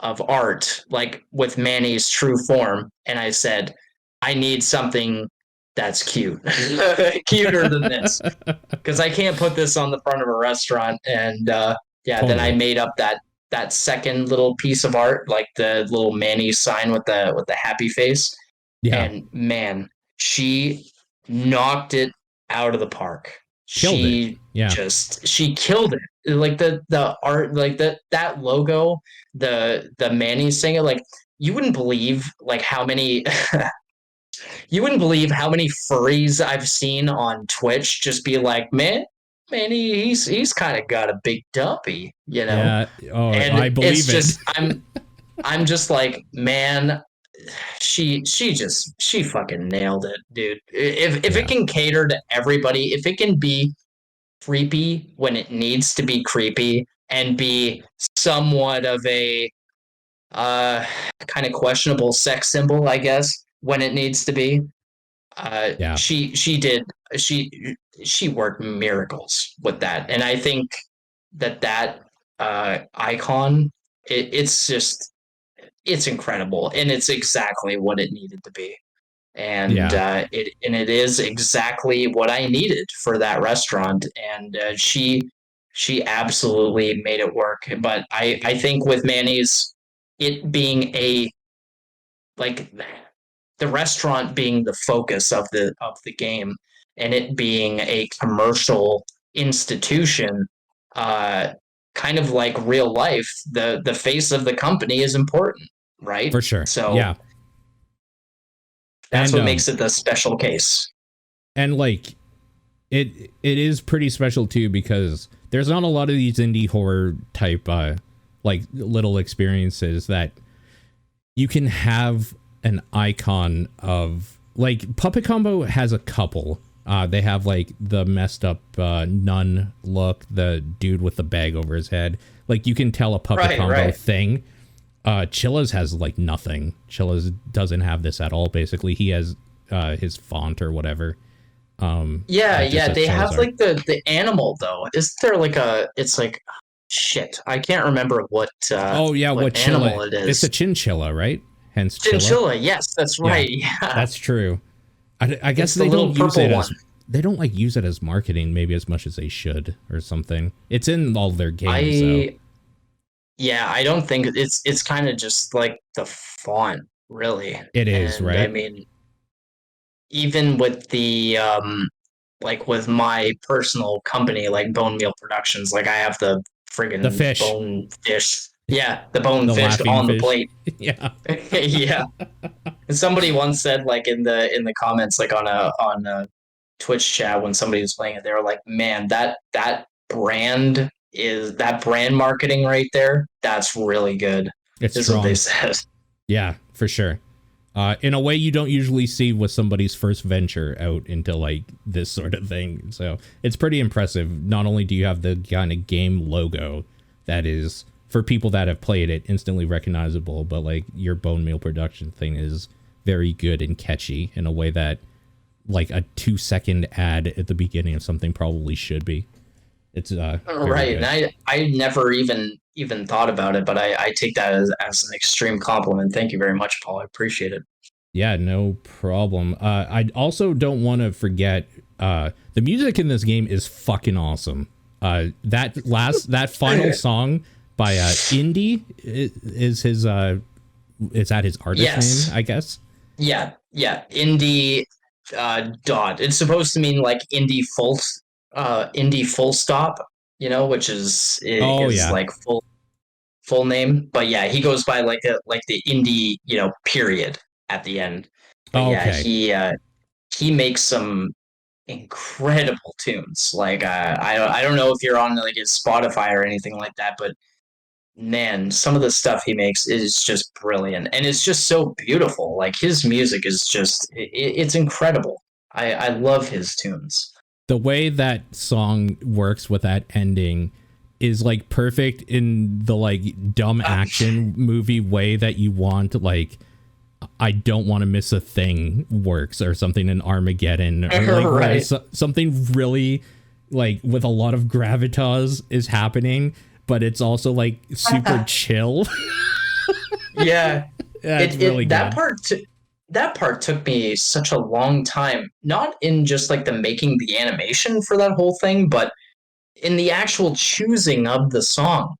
art, like with Manny's true form, and I said, I need something that's cute, cuter than this, because I can't put this on the front of a restaurant. And then I made up that second little piece of art, like the little Manny sign with the happy face. Yeah. And man, she knocked it out of the park. She killed it. Like the art, like that logo, the Manny singer, like you wouldn't believe like how many you wouldn't believe how many furries I've seen on Twitch just be like, Manny, he's kind of got a big dumpy, Yeah. Oh, and I believe it. I'm just like, man, she fucking nailed it, dude. If it can cater to everybody, if it can be creepy when it needs to be creepy and be somewhat of a kind of questionable sex symbol, I guess, when it needs to be. She worked miracles with that, and I think that icon, it's incredible, and it's exactly what it needed to be. And it is exactly what I needed for that restaurant. And she absolutely made it work. But I think with Manny's, it being like the restaurant being the focus of the game, and it being a commercial institution, kind of like real life, the face of the company is important, right? For sure. So That's And what makes it the special case. and like it is pretty special too, because there's not a lot of these indie horror type like little experiences that you can have an icon of. Like Puppet Combo has a couple. They have like the messed up nun look, the dude with the bag over his head. Like you can tell a Puppet Combo thing. Chilla's has like nothing. Chilla's doesn't have this at all. Basically, he has his font or whatever. Yeah, they have art. like the animal though. Is there like it's like shit? I can't remember what. What animal it is. It's a chinchilla, right? Hence chinchilla. Yes, that's right. Yeah, that's true. I guess they don't use it as they don't like use it as marketing maybe as much as they should or something. It's in all their games though. Yeah, I don't think it's kind of just like the font, really. It is, right? I mean, even with the like with my personal company, like Bone Meal Productions, like I have the friggin' bone fish. Yeah, the bonefish on the plate. Yeah. Yeah. And somebody once said, like in the comments, like on a Twitch chat when somebody was playing it, they were like, "Man, that brand marketing right there. That's really good." It's is strong. What they said. Yeah, for sure. In a way you don't usually see with somebody's first venture out into like this sort of thing. So it's pretty impressive. Not only do you have the kind of game logo that is, for people that have played it, instantly recognizable, but like your Bone Meal Production thing is very good and catchy in a way that like a 2-second ad at the beginning of something probably should be. It's right. Good. And I never even thought about it, but I take that as an extreme compliment. Thank you very much, Paul. I appreciate it. Yeah, no problem. I also don't want to forget the music in this game is fucking awesome. That final song by Indie is his is that his artist name, I guess? Yeah. Indie dot. It's supposed to mean like indie full stop, which is like full name. But yeah, he goes by like the indie, period at the end. But yeah, he makes some incredible tunes. Like I don't know if you're on like his Spotify or anything like that, but man, some of the stuff he makes is just brilliant, and it's just so beautiful. Like his music is just it's incredible. I love his tunes. The way that song works with that ending is like perfect in the like dumb action movie way that you want. Like I don't want to miss a thing works or something in Armageddon or like something really like with a lot of gravitas is happening, but it's also like super chill. Yeah, it's really good. That part took me such a long time, not in just like the making the animation for that whole thing, but in the actual choosing of the song.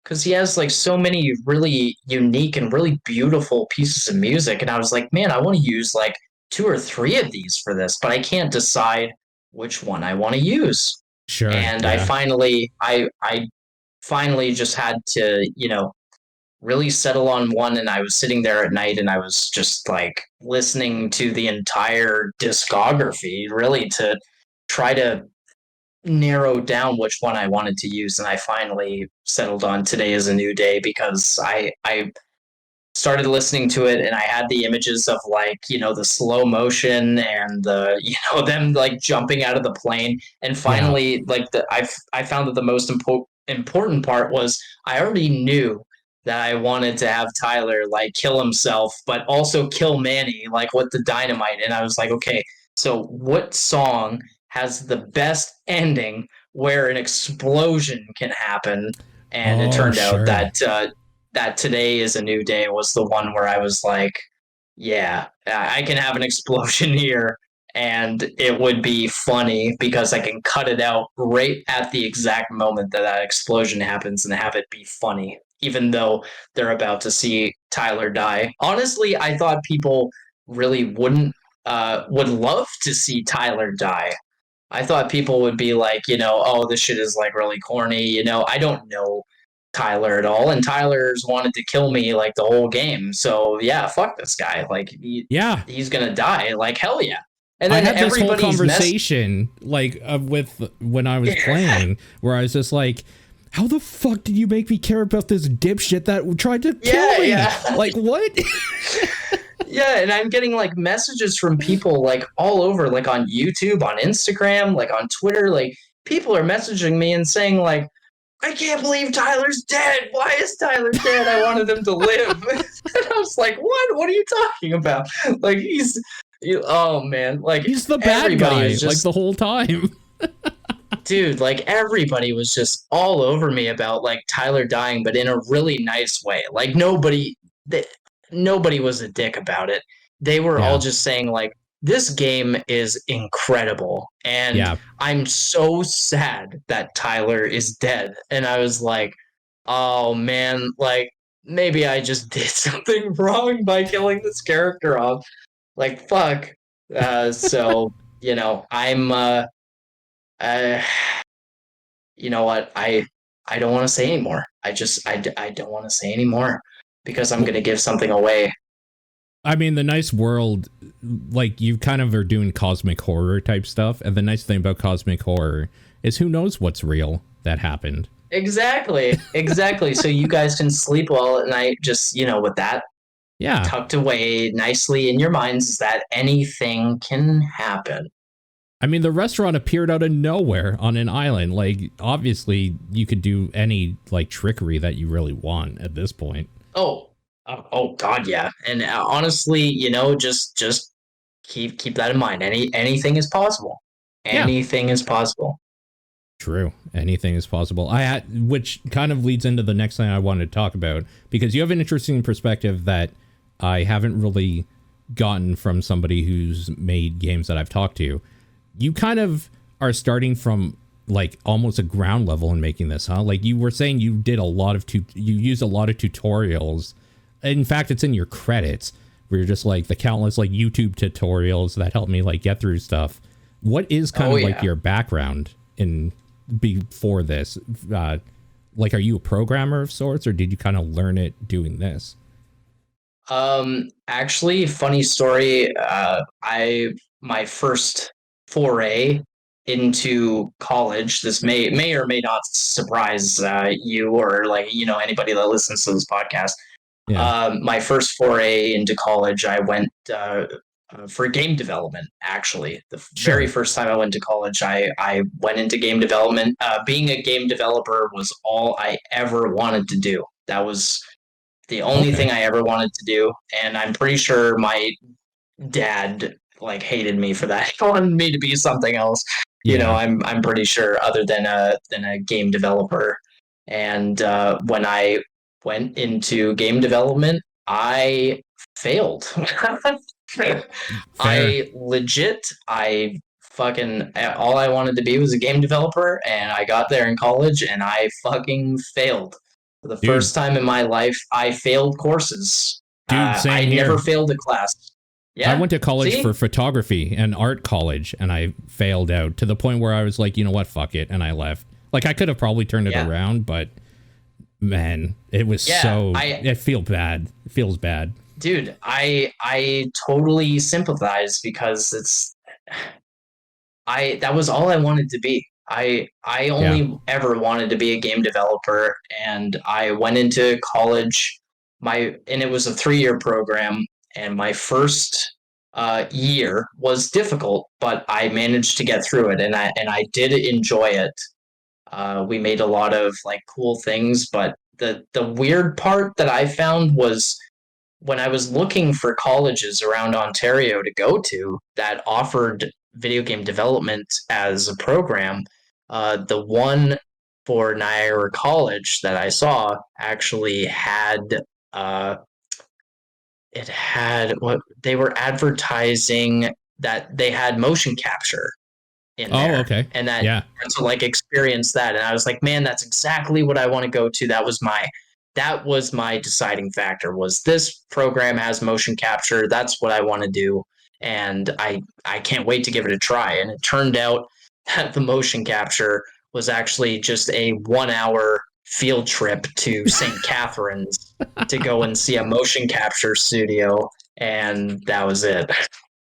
Because he has like so many really unique and really beautiful pieces of music. And I was like, man, I want to use like 2 or 3 of these for this, but I can't decide which one I want to use. Sure. And I finally just had to, really settle on one. And I was sitting there at night and I was just like listening to the entire discography really to try to narrow down which one I wanted to use. And I finally settled on Today Is a New Day because I started listening to it and I had the images of like, the slow motion and the, them like jumping out of the plane. And finally, I found that the most important part was I already knew that I wanted to have Tyler like kill himself, but also kill Manny, like with the dynamite. And I was like, okay, so what song has the best ending where an explosion can happen? And it turned out that Today Is a New Day was the one where I was like, yeah, I can have an explosion here and it would be funny because I can cut it out right at the exact moment that explosion happens and have it be funny, even though they're about to see Tyler die. Honestly, I thought people really would love to see Tyler die. I thought people would be like, oh, this shit is like really corny. I don't know Tyler at all, and Tyler's wanted to kill me like the whole game. So yeah, fuck this guy. Like Yeah. he's gonna die. Like hell yeah. And I then had this whole everybody's conversation like with when I was playing, where I was just like, how the fuck did you make me care about this dipshit that tried to kill me? Yeah. Like, what? Yeah, and I'm getting like messages from people like all over, like on YouTube, on Instagram, like on Twitter. Like people are messaging me and saying like, I can't believe Tyler's dead. Why is Tyler dead? I wanted him to live. And I was like, what? What are you talking about? Like oh man, like He's the bad guy, just, like the whole time. dude, like everybody was just all over me about like Tyler dying, but in a really nice way. Like nobody was a dick about it. They were all just saying like, this game is incredible, and I'm so sad that Tyler is dead. And I was like, oh man, like maybe I just did something wrong by killing this character off. Like fuck. So you know, you know what? I don't want to say anymore. I don't want to say anymore because I'm gonna give something away. I mean, the nice world, like you kind of are doing cosmic horror type stuff, and the nice thing about cosmic horror is who knows what's real that happened. Exactly. So you guys can sleep well at night, just with that tucked away nicely in your minds, is that anything can happen. I mean, the restaurant appeared out of nowhere on an island. Like, obviously, you could do any like trickery that you really want at this point. Oh God, yeah. And honestly, just keep that in mind. Anything is possible. Anything is possible. True. Anything is possible. Which kind of leads into the next thing I wanted to talk about, because you have an interesting perspective that I haven't really gotten from somebody who's made games that I've talked to. You kind of are starting from like almost a ground level in making this, huh? Like you were saying, you did you used a lot of tutorials. In fact, it's in your credits where you're just like the countless like YouTube tutorials that helped me like get through stuff. What is kind of like your background in before this? Like, are you a programmer of sorts, or did you kind of learn it doing this? Actually, funny story. My first foray into college. This may or may not surprise you or like anybody that listens to this podcast. My first foray into college, I went for game development. Actually, the very first time I went to college, I went into game development. Being a game developer was all I ever wanted to do. That was the only thing I ever wanted to do, and I'm pretty sure my dad like hated me for that. He wanted me to be something else. I'm pretty sure, other than a game developer. And when I went into game development, I failed. I fucking, all I wanted to be was a game developer, and I got there in college and I fucking failed. For the first time in my life, I failed courses. I never failed a class. Yeah. I went to college for photography and art college, and I failed out to the point where I was like, you know what, fuck it, and I left. Like, I could have probably turned it around, but man, it was it feels bad. It feels bad. Dude, I totally sympathize, because that was all I wanted to be. I only ever wanted to be a game developer, and I went into college, and it was a 3-year program, and my first year was difficult, but I managed to get through it, and I did enjoy it. We made a lot of like cool things, but the weird part that I found was when I was looking for colleges around Ontario to go to that offered video game development as a program, the one for Niagara College that I saw actually had what they were advertising, that they had motion capture in there. Oh, okay. And to like experience that. And I was like, man, that's exactly what I want to go to. That was my deciding factor, was this program has motion capture. That's what I want to do. And I can't wait to give it a try. And it turned out that the motion capture was actually just a 1-hour field trip to St. Catharines to go and see a motion capture studio, and that was it.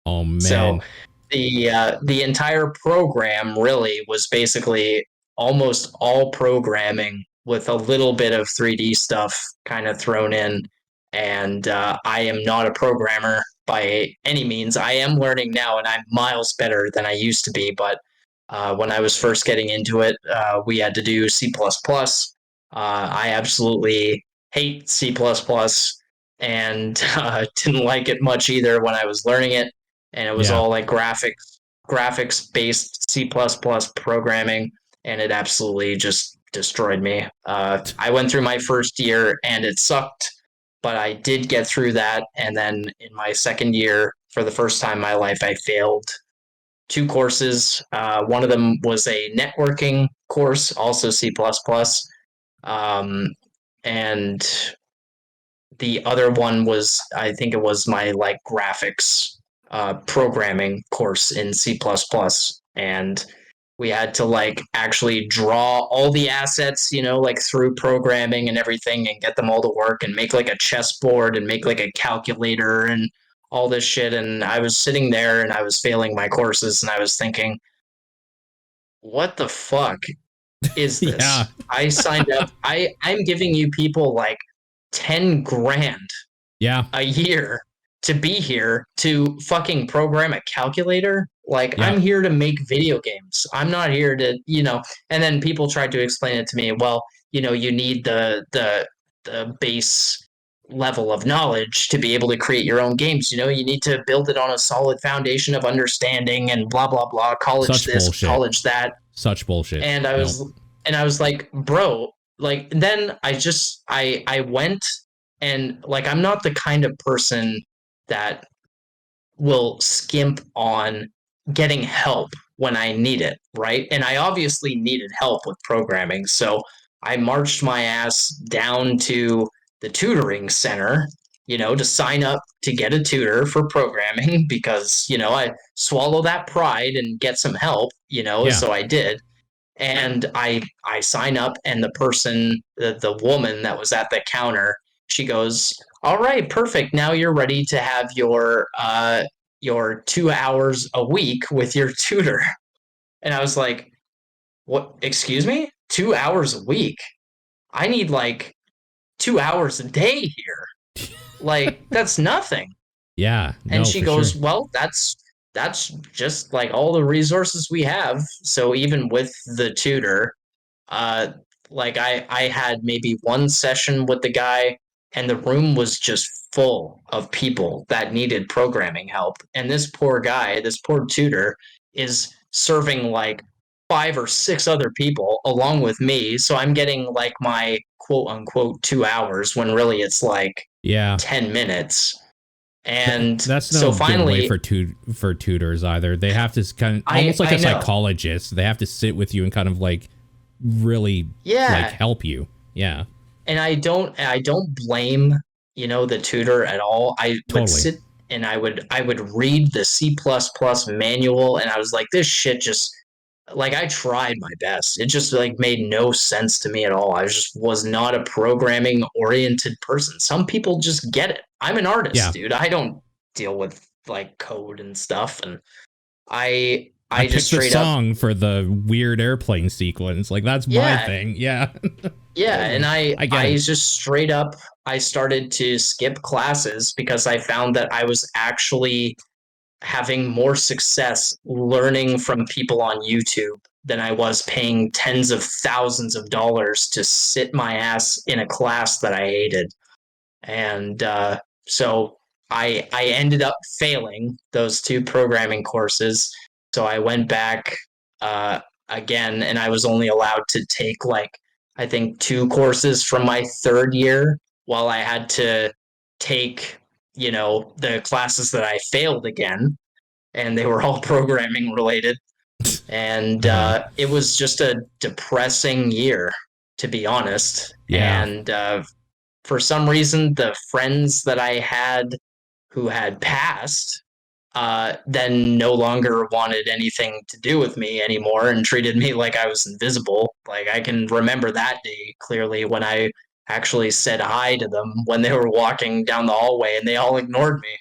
Oh So man. the entire program really was basically almost all programming with a little bit of 3D stuff kind of thrown in. And I am not a programmer by any means. I am learning now, and I'm miles better than I used to be. But when I was first getting into it, we had to do C++. I absolutely hate C++ and didn't like it much either when I was learning it. And it was Yeah. all like graphics based C++ programming, and it absolutely just destroyed me. I went through my first year and it sucked, but I did get through that. And then in my second year, for the first time in my life, I failed two courses. One of them was a networking course, also C++. And the other one was, I think it was my like graphics programming course in C++. And we had to like actually draw all the assets, like through programming and everything, and get them all to work and make like a chessboard and make like a calculator and all this shit. And I was sitting there and I was failing my courses and I was thinking, what the fuck is this? Yeah. I signed up. I'm giving you people like 10 grand Yeah. a year to be here to fucking program a calculator. Like, Yeah. I'm here to make video games. I'm not here to, and then people tried to explain it to me. Well, you need the base level of knowledge to be able to create your own games. You need to build it on a solid foundation of understanding and blah blah blah, college Such this, bullshit. college that. Such bullshit. And I was like, bro, like, then I went, and like, I'm not the kind of person that will skimp on getting help when I need it, right? And I obviously needed help with programming, so I marched my ass down to the tutoring center, to sign up to get a tutor for programming because, I swallow that pride and get some help, Yeah. so I did. And I sign up, and the person, the woman that was at the counter, she goes, all right, perfect, now you're ready to have your 2 hours a week with your tutor. And I was like, what, excuse me, 2 hours a week? I need like 2 hours a day here. Like, that's nothing. Yeah. No, And she goes, sure. well, that's just like all the resources we have. So even with the tutor, like I had maybe one session with the guy, and the room was just full of people that needed programming help. And this poor guy, this poor tutor, is serving like 5 or 6 other people along with me. So I'm getting like my quote unquote 2 hours when really it's like Yeah. 10 minutes. And that's so no good way finally, for tutors either. They have to kind of almost like I a know. psychologist. They have to sit with you and kind of like really like help you. Yeah. And I don't blame, the tutor at all. I would sit and I would read the C++ manual, and I was like, this shit just, like, I tried my best. It just like made no sense to me at all. I just was not a programming oriented person. Some people just get it. I'm an artist, dude. I don't deal with like code and stuff. And I I just picked the straight song up for the weird airplane sequence. Like, that's my thing. Yeah. Yeah, Totally. and I it. just straight up, I started to skip classes because I found that I was actually having more success learning from people on YouTube than I was paying tens of thousands of dollars to sit my ass in a class that I hated. And so I ended up failing those two programming courses. So I went back again, and I was only allowed to take like, I think, 2 courses from my third year, while I had to take, the classes that I failed again, and they were all programming related. And it was just a depressing year, to be honest. Yeah. And for some reason, the friends that I had who had passed, then no longer wanted anything to do with me anymore and treated me like I was invisible. Like I can remember that day clearly when I actually said hi to them when they were walking down the hallway and they all ignored me.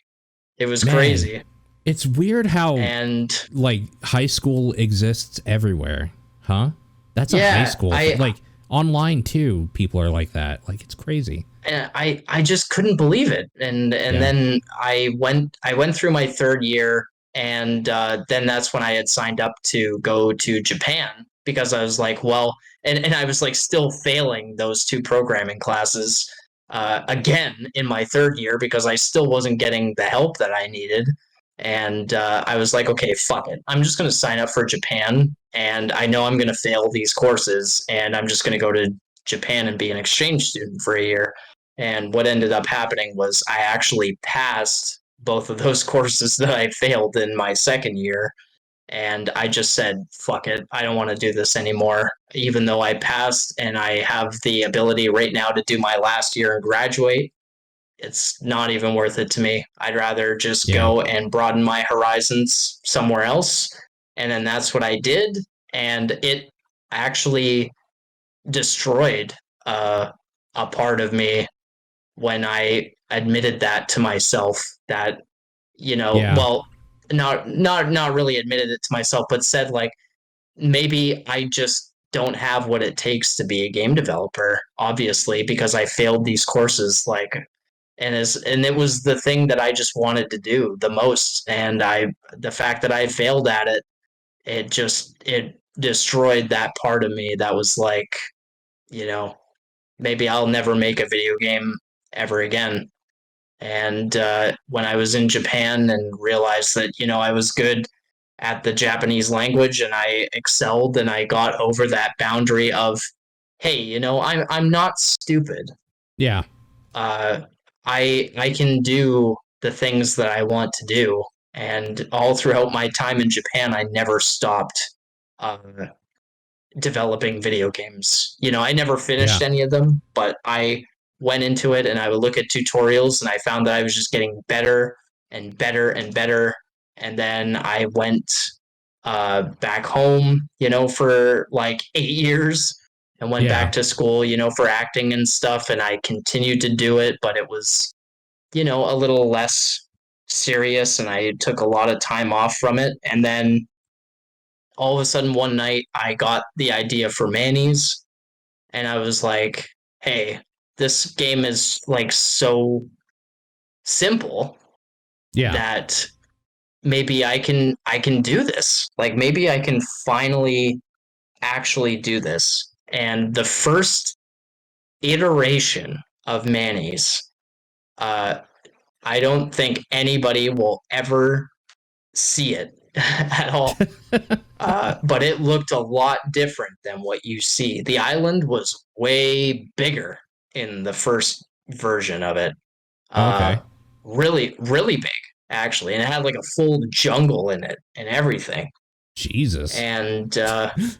It was Man, crazy. it's weird how And like high school exists everywhere, huh? That's a high yeah, school thing. Like online too, people are like that. Like it's crazy. I just couldn't believe it. And Yeah. then I went through my third year, and then that's when I had signed up to go to Japan because I was like, well, and I was like still failing those two programming classes again in my third year because I still wasn't getting the help that I needed. And I was like, okay, fuck it. I'm just going to sign up for Japan, and I know I'm going to fail these courses, and I'm just going to go to Japan and be an exchange student for a year. And what ended up happening was I actually passed both of those courses that I failed in my second year. And I just said, fuck it. I don't want to do this anymore. Even though I passed and I have the ability right now to do my last year and graduate, it's not even worth it to me. I'd rather just Yeah. go and broaden my horizons somewhere else. And then that's what I did. And it actually destroyed a part of me when I admitted that to myself that, Yeah. well, not really admitted it to myself, but said like maybe I just don't have what it takes to be a game developer, obviously, because I failed these courses like and it was the thing that I just wanted to do the most. And the fact that I failed at it, it destroyed that part of me that was like, you know, maybe I'll never make a video game ever again. And when I was in Japan and realized that, I was good at the Japanese language and I excelled and I got over that boundary of, hey, I'm not stupid. Yeah. Uh, I can do the things that I want to do. And all throughout my time in Japan, I never stopped uh, developing video games. I never Yeah. finished any of them, but I went into it and I would look at tutorials and I found that I was just getting better and better and better. And then I went back home, for like 8 years and went Yeah. back to school, for acting and stuff. And I continued to do it, but it was, a little less serious and I took a lot of time off from it. And then all of a sudden one night I got the idea for Manny's and I was like, hey, this game is like so simple Yeah. that maybe I can do this. Like maybe I can finally actually do this. And the first iteration of Manny's, uh, I don't think anybody will ever see it at all. But it looked a lot different than what you see. The island was way bigger in the first version of it. Uh, Okay. really, really big, actually. And it had like a full jungle in it and everything. Jesus. And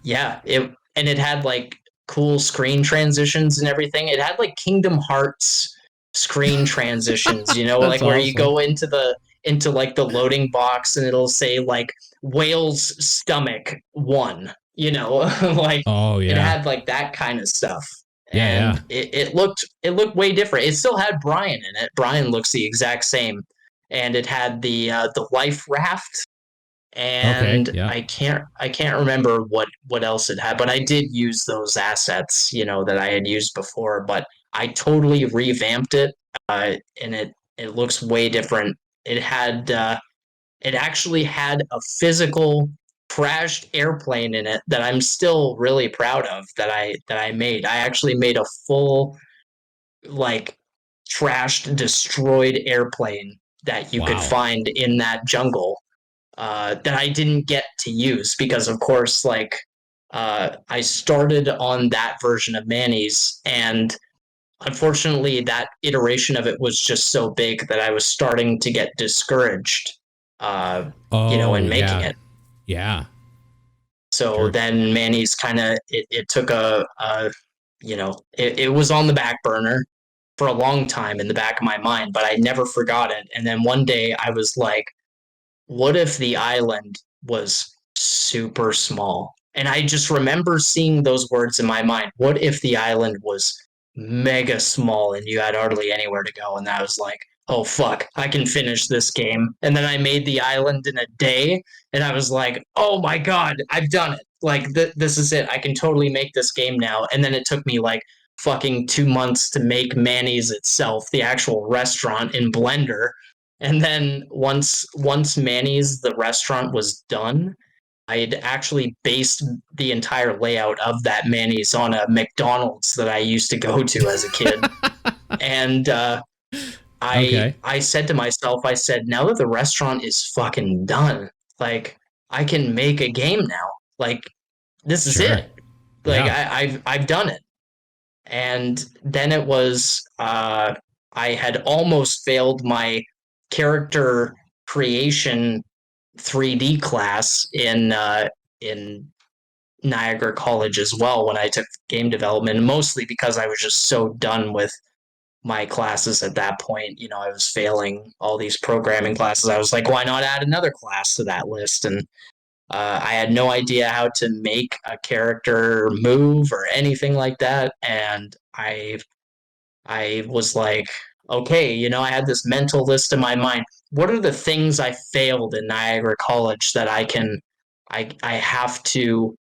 yeah, it had like cool screen transitions and everything. It had like Kingdom Hearts screen transitions, That's like where you awesome. go into like the loading box and it'll say like whale's stomach one, like Oh it yeah. had like that kind of stuff. Yeah, yeah. And it looked way different. It still had Brian in it. Brian looks the exact same. And it had the life raft Okay. and Yeah. I can't remember what else it had, but I did use those assets, that I had used before, but I totally revamped it, and it looks way different. It actually had a physical crashed airplane in it that I'm still really proud of that I made. I actually made a full like trashed, destroyed airplane that you could Wow. find in that jungle that I didn't get to use because, of course, like I started on that version of Manny's, and unfortunately, that iteration of it was just so big that I was starting to get discouraged, Oh in making yeah. it. Yeah. So Sure. then Manny's kind of it took it was on the back burner for a long time in the back of my mind, but I never forgot it. And then one day I was like, what if the island was super small? And I just remember seeing those words in my mind. What if the island was mega small and you had hardly anywhere to go? And I was like, oh fuck, I can finish this game. And then I made the island in a day, and I was like, oh my god, I've done it. Like this is it. I can totally make this game now. And then it took me like fucking 2 months to make Manny's itself, the actual restaurant in Blender. And then once Manny's the restaurant was done, I had actually based the entire layout of that Manny's on a McDonald's that I used to go to as a kid. And Okay. I said to myself, I said, now that the restaurant is fucking done, like I can make a game now. Like this is Sure. it. Like Yeah. I've done it. And then it was I had almost failed my character creation 3D class in Niagara College as well when I took game development, mostly because I was just so done with my classes at that point. You know, I was failing all these programming classes. I was like, why not add another class to that list? And I had no idea how to make a character move or anything like that. And I was like, okay, you know, I had this mental list in my mind. What are the things I failed in Niagara College that I have to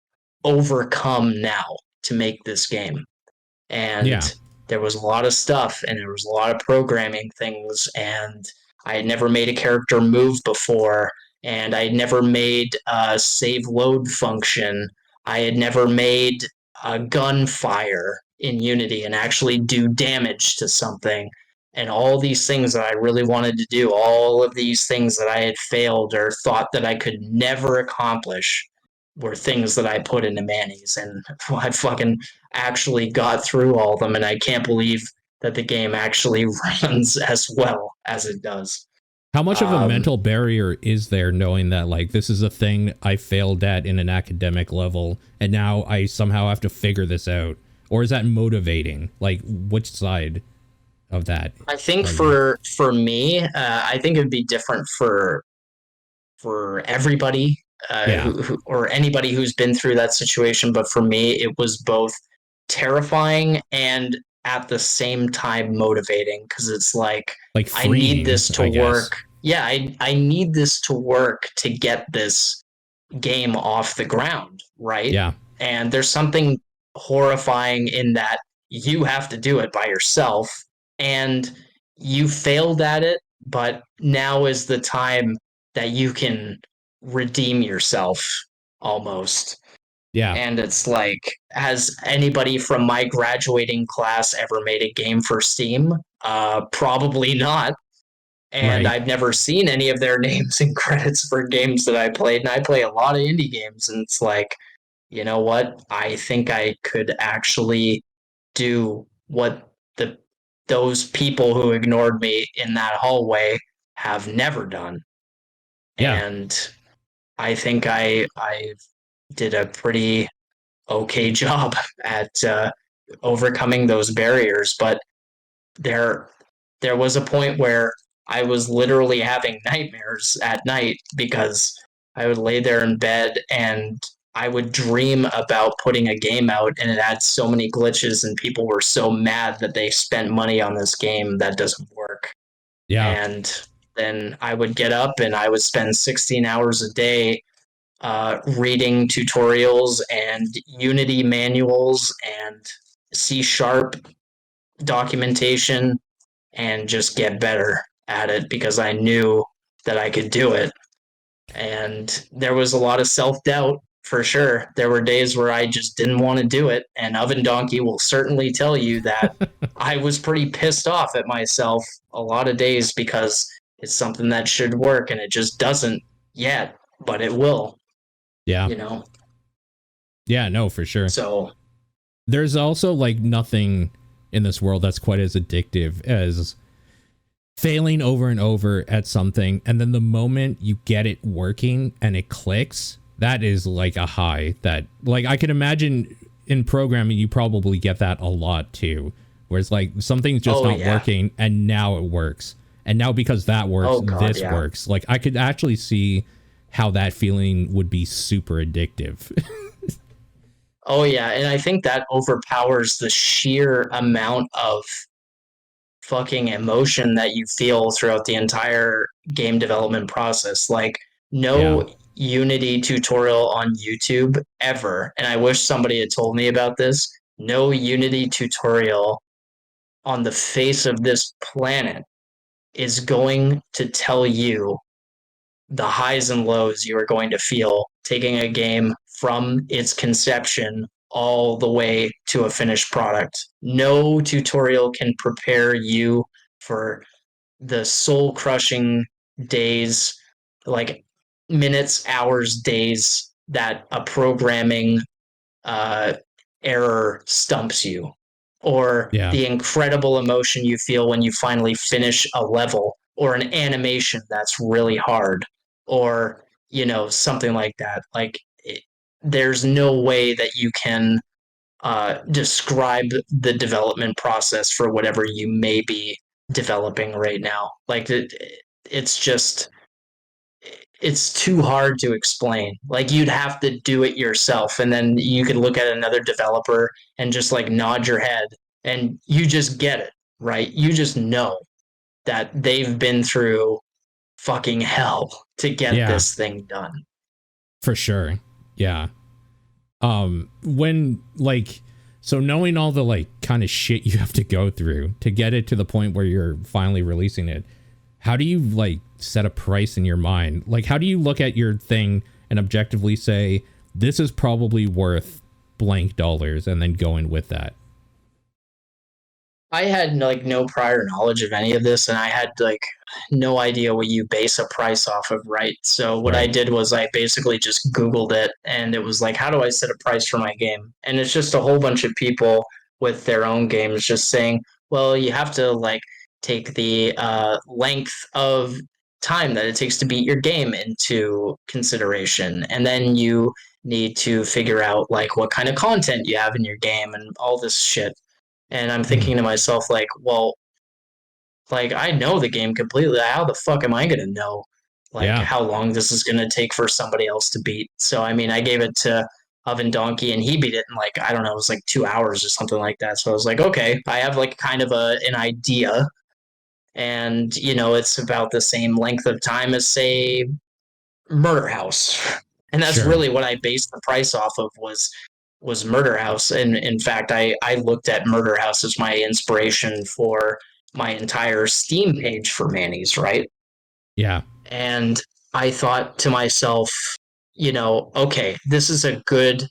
overcome now to make this game? Yeah. And there was a lot of stuff, and there was a lot of programming things, and I had never made a character move before, and I had never made a save load function. I had never made a gun fire in Unity and actually do damage to something. And all these things that I really wanted to do, all of these things that I had failed or thought that I could never accomplish, were things that I put into Manny's. And I fucking actually got through all of them, and I can't believe that the game actually runs as well as it does. How much of a Um, mental barrier is there knowing that like this is a thing I failed at in an academic level and now I somehow have to figure this out? Or is that motivating? Like which side of that I think are you? for me, I think it would be different for everybody Yeah. or anybody who's been through that situation. But for me, it was both terrifying and at the same time motivating, because it's like Like I need freeing, this to I guess. work. Yeah, I need this to work to get this game off the ground, right? Yeah. And there's something horrifying in that you have to do it by yourself, and you failed at it, but now is the time that you can redeem yourself almost. Yeah. And it's like, has anybody from my graduating class ever made a game for Steam? Probably not. And Right. I've never seen any of their names in credits for games that I played. And I play a lot of indie games, and it's like, you know what? I think I could actually do what the those people who ignored me in that hallway have never done. Yeah. And I think I did a pretty okay job at overcoming those barriers. But there there was a point where I was literally having nightmares at night because I would lay there in bed and I would dream about putting a game out, and it had so many glitches, and people were so mad that they spent money on this game that doesn't work. Yeah. And then I would get up and I would spend 16 hours a day reading tutorials and Unity manuals and C sharp documentation, and just get better at it because I knew that I could do it. And there was a lot of self doubt for sure. There were days where I just didn't want to do it. And Oven Donkey will certainly tell you that I was pretty pissed off at myself a lot of days because it's something that should work and it just doesn't yet, but it will, Yeah. you know? Yeah, no, for sure. So, There's also like nothing in this world that's quite as addictive as failing over and over at something, and then the moment you get it working and it clicks, that is like a high that like I can imagine in programming you probably get that a lot too, where it's like something's just oh, not yeah. working and now it works, And now because that works, Oh God, this yeah. works. Like I could actually see how that feeling would be super addictive. Oh yeah, and I think that overpowers the sheer amount of fucking emotion that you feel throughout the entire game development process. Like Yeah. no Unity tutorial on YouTube ever, and I wish somebody had told me about this. No Unity tutorial on the face of this planet is going to tell you the highs and lows you are going to feel taking a game from its conception all the way to a finished product. No tutorial can prepare you for the soul crushing days, like minutes, hours, days that a programming uh, error stumps you, or Yeah. the incredible emotion you feel when you finally finish a level, or an animation that's really hard, or something like that. Like there's no way that you can describe the development process for whatever you may be developing right now. Like it's just it's too hard to explain. Like you'd have to do it yourself, and then you could look at another developer and just like nod your head, and you just get it, right? You just know that they've been through fucking hell to get Yeah. this thing done. For sure. Yeah. When like, so knowing all the like kind of shit you have to go through to get it to the point where you're finally releasing it, how do you like set a price in your mind? Like, how do you look at your thing and objectively say, this is probably worth blank dollars, and then going with that? I had like no prior knowledge of any of this, and I had like no idea what you base a price off of, right? So what I Right. did was I basically just Googled it, and it was like, how do I set a price for my game? And it's just a whole bunch of people with their own games just saying, well, you have to like take the length of time that it takes to beat your game into consideration, and then you need to figure out like what kind of content you have in your game and all this shit. And I'm Mhm. thinking to myself, like, well, like I know the game completely. How the fuck am I gonna know like Yeah. how long this is gonna take for somebody else to beat? So I mean, I gave it to Oven Donkey, and he beat it in like I don't know, it was like 2 hours or something like that. So I was like, okay, I have like kind of an idea, and it's about the same length of time as say Murder House, and that's Sure. really what I based the price off of was Murder House. And in fact, I looked at Murder House as my inspiration for my entire Steam page for Manny's, right? Yeah. And I thought to myself, okay, this is a good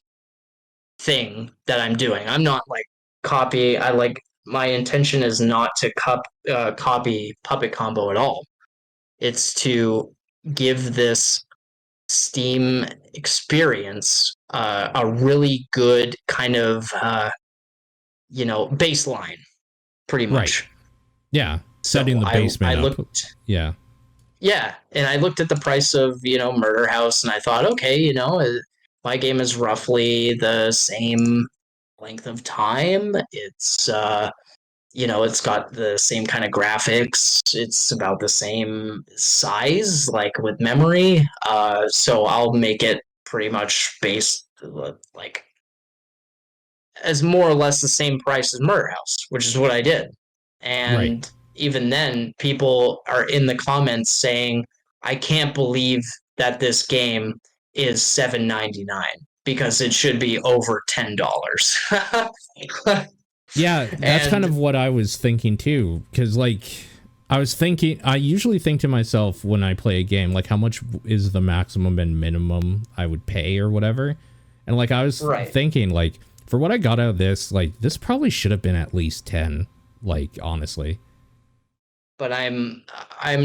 thing that I'm doing. I'm not like copy. I like my intention is not to copy Puppet Combo at all. It's to give this Steam experience a really good kind of baseline, pretty Right. much. Yeah. Setting So the I basement up. looked, Yeah. yeah, and I looked at the price of Murder House, and I thought, okay, my game is roughly the same length of time. It's got the same kind of graphics. It's about the same size, like with memory. So I'll make it pretty much based like as more or less the same price as Murder House, which is what I did. Right. And even then, people are in the comments saying, "I can't believe that this game is $7.99 because it should be over $10." Yeah, that's kind And of what I was thinking too. Because, like, I usually think to myself when I play a game, like, how much is the maximum and minimum I would pay or whatever. And, like, I was right. thinking, like, for what I got out of this, like, this probably should have been at least 10, like, honestly. But I'm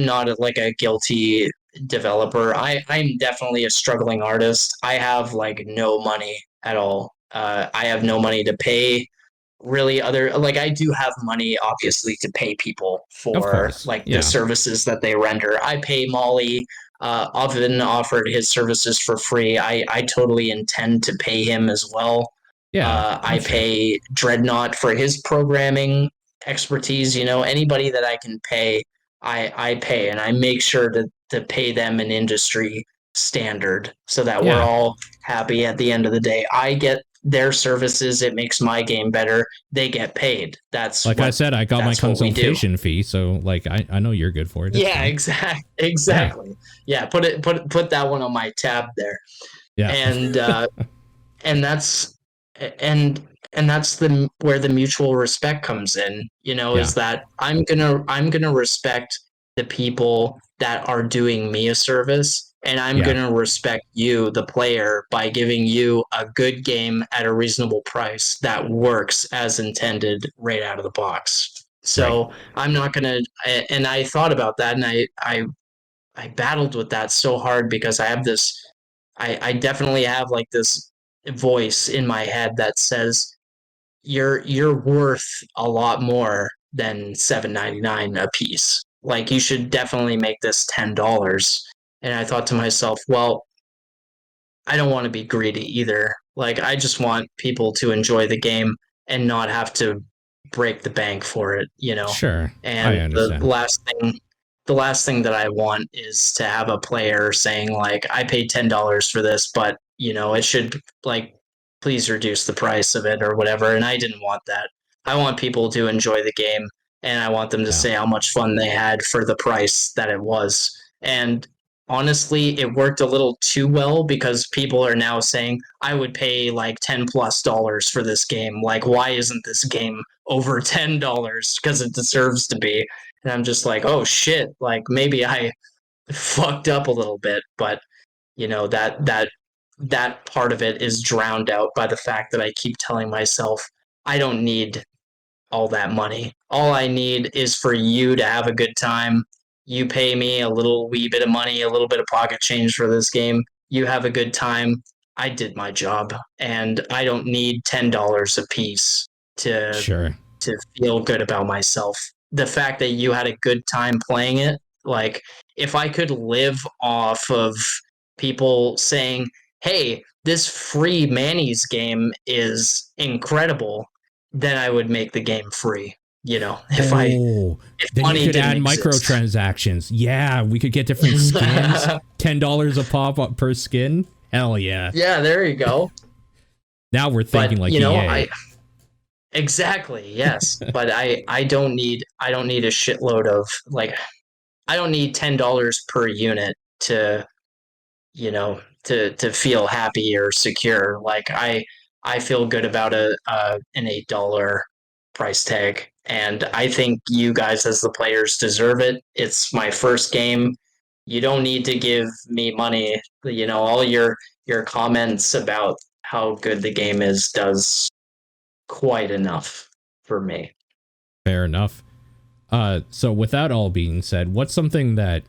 not like a guilty developer. I'm definitely a struggling artist. I have like no money at all. I have no money to pay really other like I do have money obviously to pay people Of for course. like the Yeah. services that they render. I pay Molly. Oven offered his services for free. I totally intend to pay him as well. Yeah. I I'm sure. pay Dreadnought for his programming expertise. Anybody that I can pay, I pay, and I make sure to pay them an industry standard so that we're Yeah. all happy at the end of the day. I get their services, it makes my game better. They get paid. Like I said, I got my That's what we do. consultation fee, so like I know you're good for it. It's Yeah, fine. exactly. Yeah, put that one on my tab there. Yeah. And and that's and that's the where the mutual respect comes in, Yeah. is that I'm gonna respect the people that are doing me a service, and I'm Yeah. gonna respect you, the player, by giving you a good game at a reasonable price that works as intended right out of the box. Right. So I'm not gonna, and I thought about that, and I battled with that so hard because I definitely have like this voice in my head that says you're worth a lot more than $7.99 a piece. Like you should definitely make this $10. And I thought to myself, well, I don't want to be greedy either. Like I just want people to enjoy the game and not have to break the bank for it. Sure. I And understand. the last thing that I want is to have a player saying like I paid $10 for this, but it should like please reduce the price of it or whatever. And I didn't want that. I want people to enjoy the game, and I want them to Yeah. say how much fun they had for the price that it was. And honestly, it worked a little too well because people are now saying I would pay like $10+ for this game. Like, why isn't this game over $10? Because it deserves to be. And I'm just like, oh shit, like maybe I fucked up a little bit, but that part of it is drowned out by the fact that I keep telling myself I don't need all that money. All I need is for you to have a good time. You pay me a little wee bit of money, a little bit of pocket change for this game. You have a good time. I did my job, and I don't need $10 a piece to Sure. feel good about myself. The fact that you had a good time playing it, like if I could live off of people saying, "Hey, this free Manny's game is incredible," then I would make the game free. Oh, if then you money could didn't add exist. microtransactions. Yeah, we could get different skins. $10 a pop per skin. Hell yeah. Yeah, there you go. Now we're thinking But like EA. I exactly, yes. But I don't need a shitload of like I don't need $10 per unit to to feel happy or secure. Like I feel good about an $8 price tag, and I think you guys as the players deserve it. It's my first game. You don't need to give me money. All your comments about how good the game is does quite enough for me. Fair enough. So with that all being said, what's something that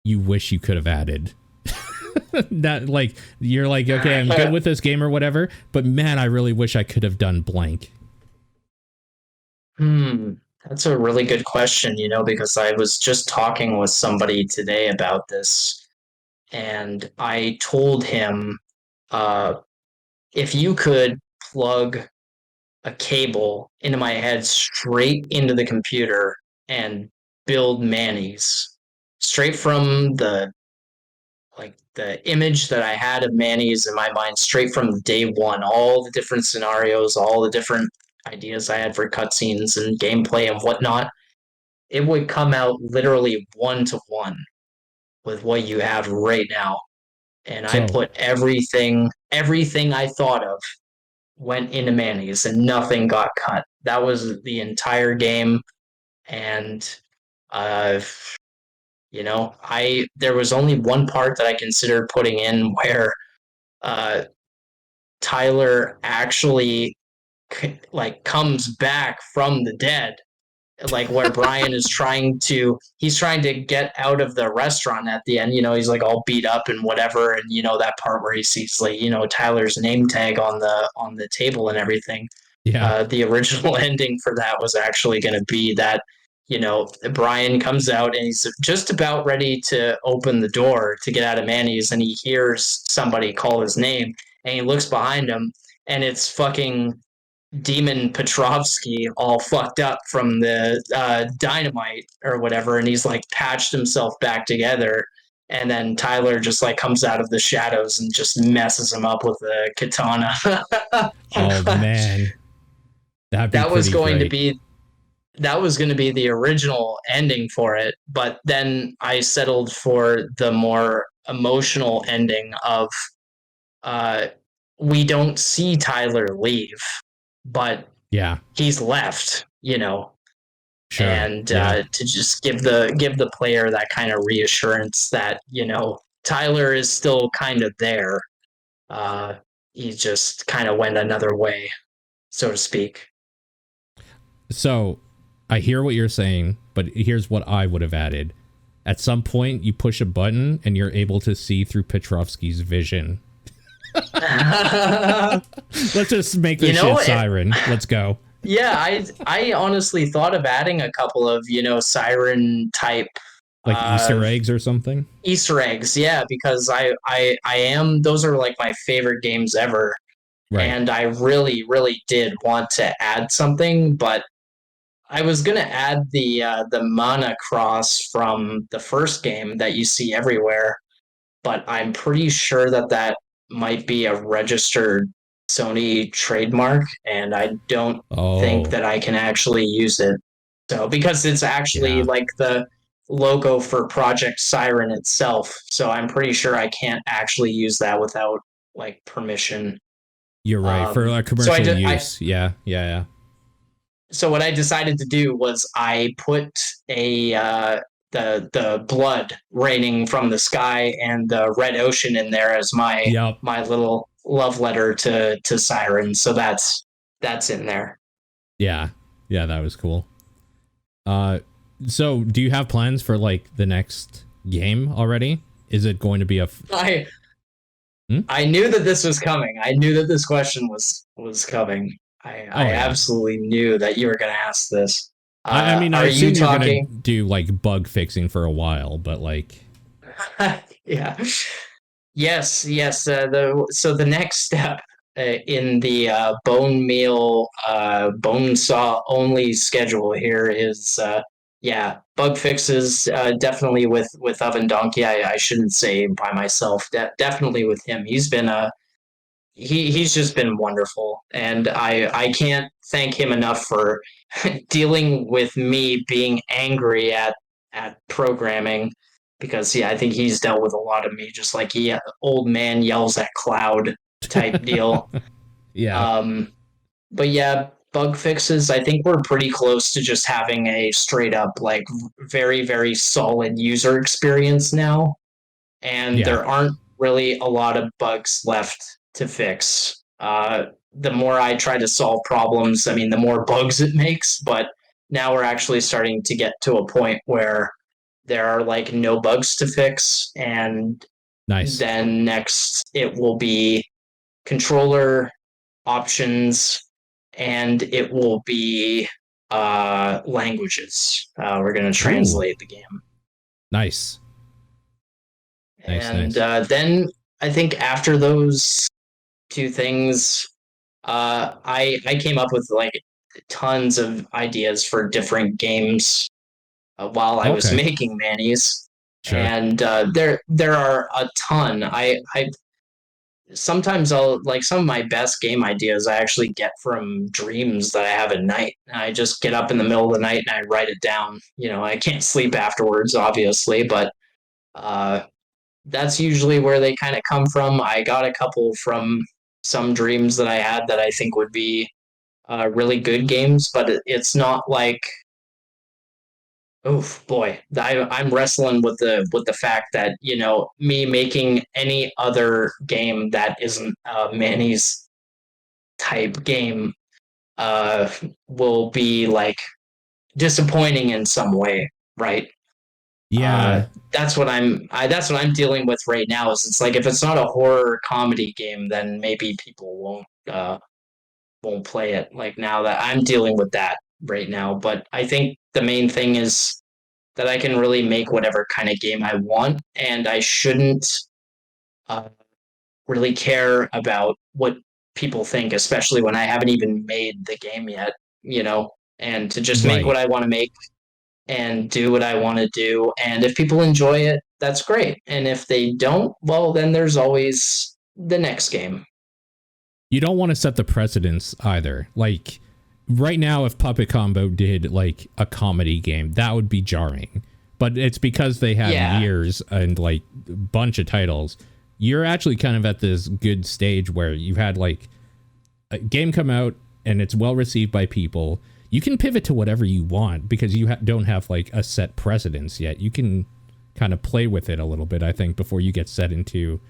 you wish you could have added? That like you're like, okay, I'm good with this game or whatever, but man, I really wish I could have done blank. That's a really good question, because I was just talking with somebody today about this, and I told him if you could plug a cable into my head straight into the computer and build Manny's straight from the image that I had of Manny's in my mind straight from day one, all the different scenarios, all the different ideas I had for cutscenes and gameplay and whatnot, it would come out literally 1-to-1 with what you have right now. And I So put everything I thought of went into Manny's and nothing got cut. That was the entire game. And uh there was only one part that I considered putting in where uh Tyler actually comes back from the dead, like where Brian is he's trying to get out of the restaurant at the end. He's like all beat up and whatever, and that part where he sees like Tyler's name tag on the table and everything. yeah, The original ending for that was actually going to be that Brian comes out and he's just about ready to open the door to get out of Manny's, and he hears somebody call his name, and he looks behind him, and it's fucking Demon Petrovsky all fucked up from the dynamite or whatever, and he's like patched himself back together. And then Tyler just like comes out of the shadows and just messes him up with a katana. Oh man, that'd be that was pretty going great. to be that was going to be the original ending for it, but then I settled for the more emotional ending of uh, we don't see Tyler leave, but Yeah, he's left, sure. and Yeah, to just give the player that kind of reassurance that Tyler is still kind of there. Uh, he just kind of went another way, so to speak. so I hear what you're saying, but here's what I would have added. At some point, you push a button and you're able to see through Petrovsky's vision. Let's just make this shit Siren. Let's go. Yeah, I honestly thought of adding a couple of Siren type Like Easter eggs or something. Easter eggs, yeah, because I am those are like my favorite games ever, Right. and I really really did want to add something, but I was gonna add the mana cross from the first game that you see everywhere, but I'm pretty sure that might be a registered Sony trademark, and I don't think Oh, that I can actually use it. So because it's actually yeah. like the logo for Project Siren itself, so I'm pretty sure I can't actually use that without like permission. You're right. For like So commercial use. Yeah, yeah, yeah. so what I decided to do was I put a the blood raining from the sky and the red ocean in there as my Yep. my little love letter to Siren. So that's in there. Yeah. Yeah, that was cool. So do you have plans for like the next game already? Is it going to be a I knew that this was coming. I knew that this question was coming. I Oh yeah. absolutely knew that you were going to ask this. I mean, I Are you assume you're gonna talking? do like bug fixing for a while, but like, Yeah. Yes. The next step in the bone meal bone saw only schedule here is bug fixes definitely with Oven Donkey. I shouldn't say by myself. Definitely with him. He's just been wonderful, and I can't thank him enough for dealing with me being angry at programming, because I think he's dealt with a lot of me just like old man yells at cloud type deal. yeah. But yeah, bug fixes, I think we're pretty close to just having a straight up like very very solid user experience now, and Yeah. there aren't really a lot of bugs left to fix. The more I try to solve problems, I mean, the more bugs it makes. But now we're actually starting to get to a point where there are like no bugs to fix, and Nice. then next it will be controller options, and it will be languages. We're going to Ooh. translate the game. Nice. And Nice. then I think after those two things, I came up with like tons of ideas for different games while I was Okay. making Manny's, Sure. and there are a ton. I sometimes I'll like some of my best game ideas I actually get from dreams that I have at night. I just get up in the middle of the night and I write it down. I can't sleep afterwards, obviously, but uh, that's usually where they kind of come from. I got a couple from some dreams that I had that I think would be really good games, but it's not like, oh boy, I'm wrestling with the fact that me making any other game that isn't Manny's type game uh, will be like disappointing in some way, right? Yeah. That's what I'm dealing with right now. Is it's like if it's not a horror comedy game, then maybe people won't play it. Like now that I'm dealing with that right now, but I think the main thing is that I can really make whatever kind of game I want, and I shouldn't uh, really care about what people think, especially when I haven't even made the game yet, and to just make Right. what I want to make and do what I want to do. And if people enjoy it, that's great. And if they don't, well, then there's always the next game. You don't want to set the precedence either. Like right now, if Puppet Combo did like a comedy game, that would be jarring. But it's because they have years and like a bunch of titles. You're actually kind of at this good stage where you've had like a game come out and it's well received by people. You can pivot to whatever you want because you don't have like a set precedence yet. You can kind of play with it a little bit, I think, before you get set into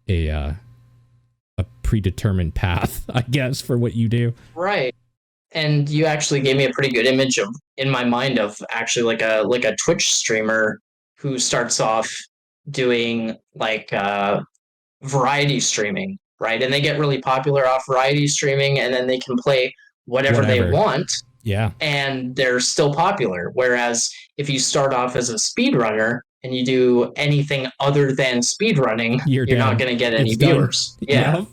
a predetermined path, I guess, for what you do. Right. And you actually gave me a pretty good image of in my mind of actually like a Twitch streamer who starts off doing like variety streaming, right? And they get really popular off variety streaming, and then they can play whatever. They want. Yeah. And they're still popular. Whereas if you start off as a speedrunner and you do anything other than speedrunning, you're not going to get any viewers. Yeah.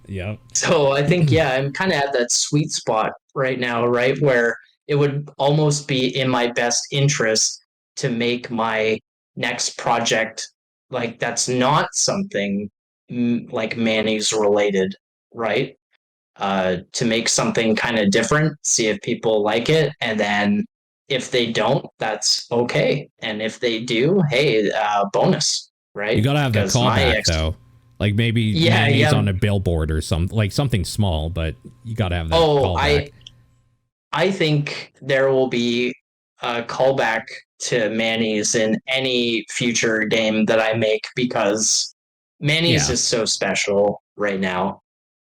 Yeah. So I think, I'm kind of at that sweet spot right now, right? Where it would almost be in my best interest to make my next project like that's not something like Manny's related, right? To make something kind of different, see if people like it, and then if they don't, that's okay. And if they do, hey, bonus, right? You gotta have that callback though. Like maybe Manny's on a billboard or something, like something small, but you gotta have that callback. I think there will be a callback to Manny's in any future game that I make because Manny's is so special right now.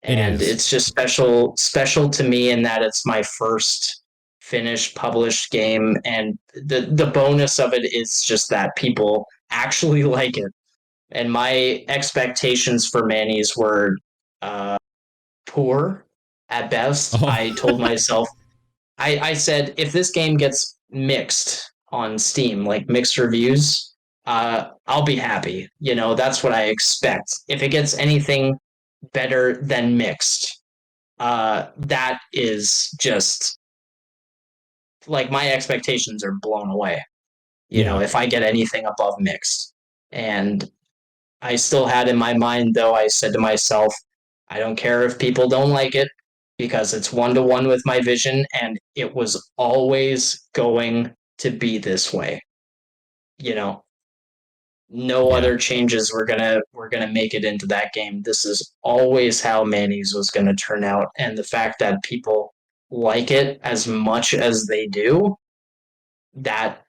And it's just special to me in that it's my first finished published game, and the bonus of it is just that people actually like it. And my expectations for Manny's were poor at best. I told myself, I said, if this game gets mixed on Steam, like mixed reviews, I'll be happy. That's what I expect. If it gets anything better than mixed, that is just like my expectations are blown away. If I get anything above mixed. And I still had in my mind, though, I said to myself, I don't care if people don't like it because it's 1-to-1 with my vision, and it was always going to be this way. No other changes were gonna make it into that game. This is always how Manny's was gonna turn out, and the fact that people like it as much as they do, that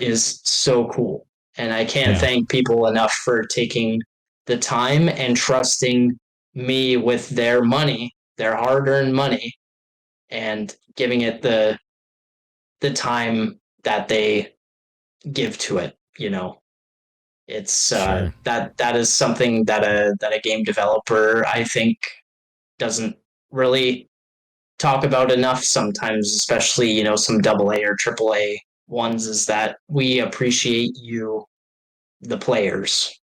is so cool. And I can't thank people enough for taking the time and trusting me with their money, their hard-earned money, and giving it the time that they give to it. It's that is something that a game developer, I think, doesn't really talk about enough sometimes, especially some AA or AAA ones, is that we appreciate you, the players,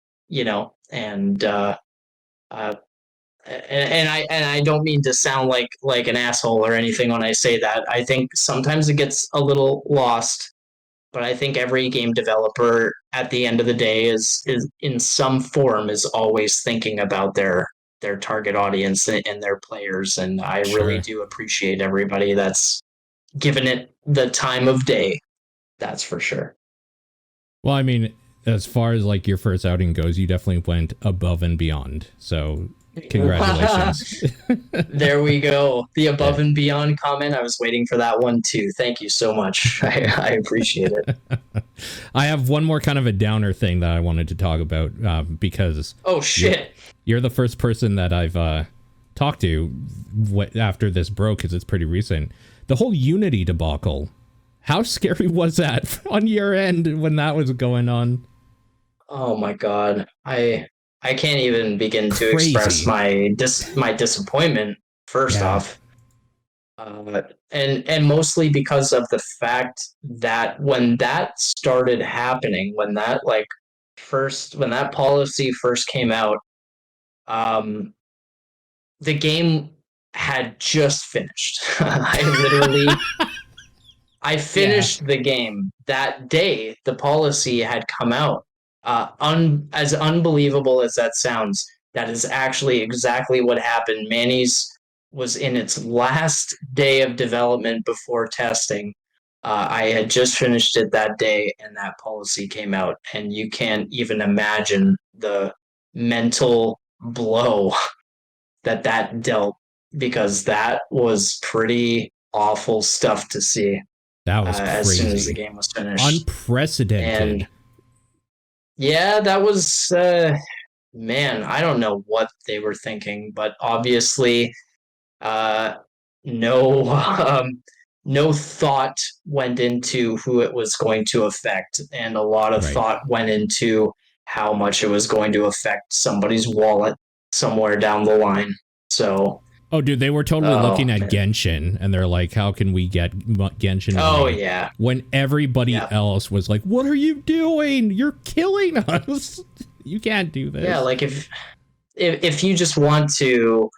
and I don't mean to sound like an asshole or anything when I say that. I think sometimes it gets a little lost. But I think every game developer at the end of the day is in some form is always thinking about their target audience and their players. And I really do appreciate everybody that's given it the time of day. That's for sure. Well, I mean, as far as like your first outing goes, you definitely went above and beyond. So congratulations. There we go. The above and beyond comment. I was waiting for that one too. Thank you so much. I appreciate it. I have one more kind of a downer thing that I wanted to talk about because you're the first person that I've talked to after this broke, because it's pretty recent. The whole Unity debacle. How scary was that on your end when that was going on? Oh my God. I can't even begin to express my disappointment, first off. And mostly because of the fact that when that started happening, when that policy first came out, the game had just finished. I Yeah. finished the game that day. The policy had come out. As unbelievable as that sounds, that is actually exactly what happened. Manny's was in its last day of development before testing. I had just finished it that day, and that policy came out, and you can't even imagine the mental blow that dealt, because that was pretty awful stuff to see That was as soon as the crazy. game was finished. And Unprecedented. yeah, that was man, I don't know what they were thinking, but obviously uh, no no thought went into who it was going to affect, and a lot of Right. thought went into how much it was going to affect somebody's wallet somewhere down the line. So, Oh, dude, they were totally oh looking at man. Genshin, and they're like, how can we get Genshin Oh money? yeah. When everybody Yeah. else was like, what are you doing? You're killing us. You can't do Yeah, this. like if you just want to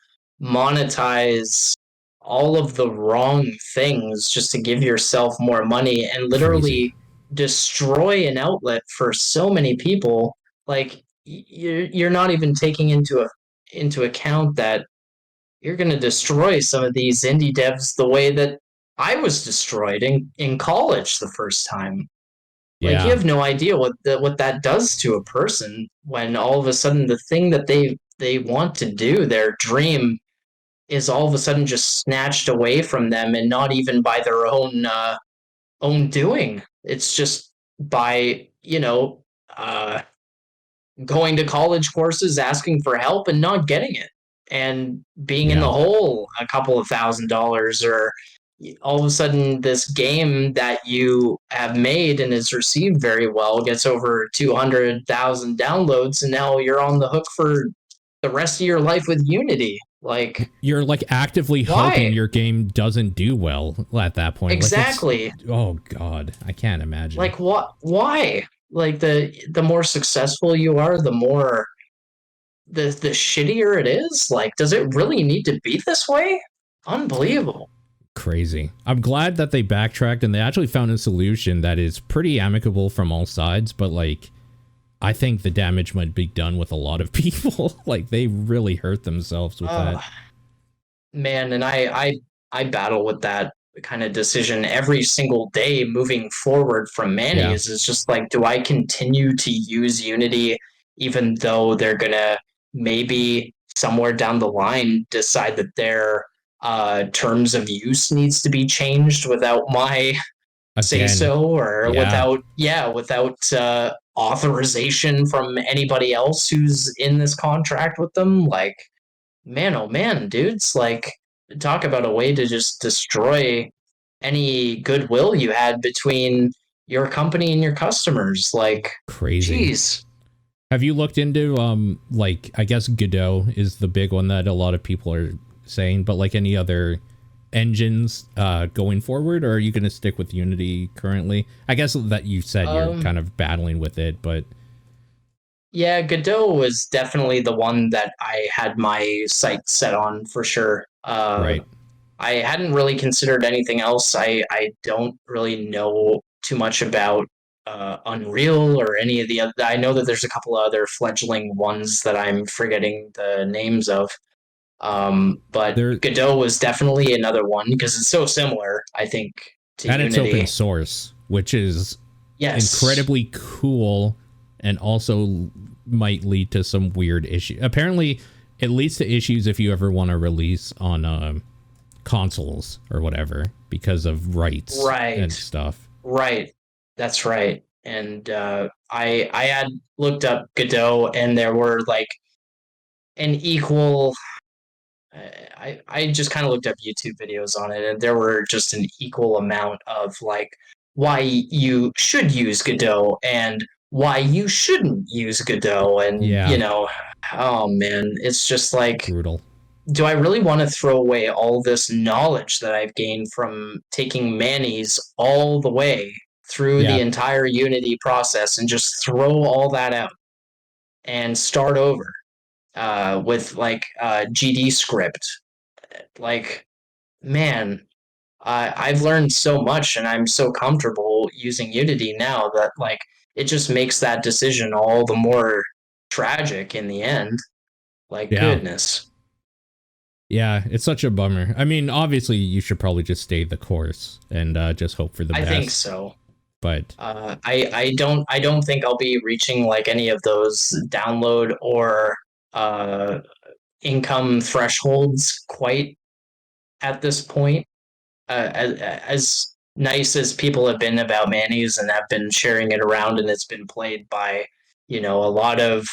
monetize all of the wrong things just to give yourself more money and Crazy. literally destroy an outlet for so many people, like you're not even taking into account that you're going to destroy some of these indie devs the way that I was destroyed in college the first time. Like you Yeah. have no idea what that does to a person when all of a sudden the thing that they want to do, their dream, is all of a sudden just snatched away from them, and not even by their own doing. It's just by going to college courses, asking for help, and not getting it, and being in the Yeah. hole a couple of $1,000s, or all of a sudden this game that you have made and is received very well gets over 200,000 downloads, and now you're on the hook for the rest of your life with Unity. Like, You're like actively hoping why? your game doesn't do well at that point. Like, it's, Exactly. oh, God. I can't imagine. Like, what? Why? Like, the more successful you are, the more the shittier it is. Like, does it really need to be this way? Unbelievable. Crazy. I'm glad that they backtracked and they actually found a solution that is pretty amicable from all sides, but like, I think the damage might be done with a lot of people. Like, they really hurt themselves with that. Man, and I battle with that kind of decision every single day moving forward from Yeah. Manny's. Is just like, do I continue to use Unity even though they're gonna maybe somewhere down the line decide that their terms of use needs to be changed without my say Again. so, or Yeah. without authorization from anybody else who's in this contract with them? Like, man, oh man, dudes, like, talk about a way to just destroy any goodwill you had between your company and your customers. Like, Crazy. geez. Have you looked into, like, I guess Godot is the big one that a lot of people are saying, but like any other engines going forward, or are you going to stick with Unity currently? I guess that you said you're Um, kind of battling with it, but yeah, Godot was definitely the one that I had my sights set on for sure. right. I hadn't really considered anything else. I don't really know too much about Unreal or any of the other. I know that there's a couple of other fledgling ones that I'm forgetting the names of. But There, Godot was definitely another one because it's so similar, I think, to and it's open Unity. source, which is Yes. incredibly cool and also might lead to some weird issue. Apparently, it leads to issues if you ever want to release on consoles or whatever because of rights and Right. stuff. Right. That's right. And I had looked up Godot, and there were like an equal. I just kind of looked up YouTube videos on it, and there were just an equal amount of like why you should use Godot and why you shouldn't use Godot, and Yeah, oh man, it's just like, brutal. do I really want to throw away all this knowledge that I've gained from taking Manny's all the way through the Yeah, entire Unity process and just throw all that out and start over? with like GD script. Like, man, I've learned so much, and I'm so comfortable using Unity now that like it just makes that decision all the more tragic in the end. Like, Yeah. goodness. Yeah, it's such a bummer. I mean, obviously, you should probably just stay the course and just hope for the I think best. so. But I don't think I'll be reaching like any of those download or uh, income thresholds quite at this point. As nice as people have been about Manny's and have been sharing it around, and it's been played by a lot of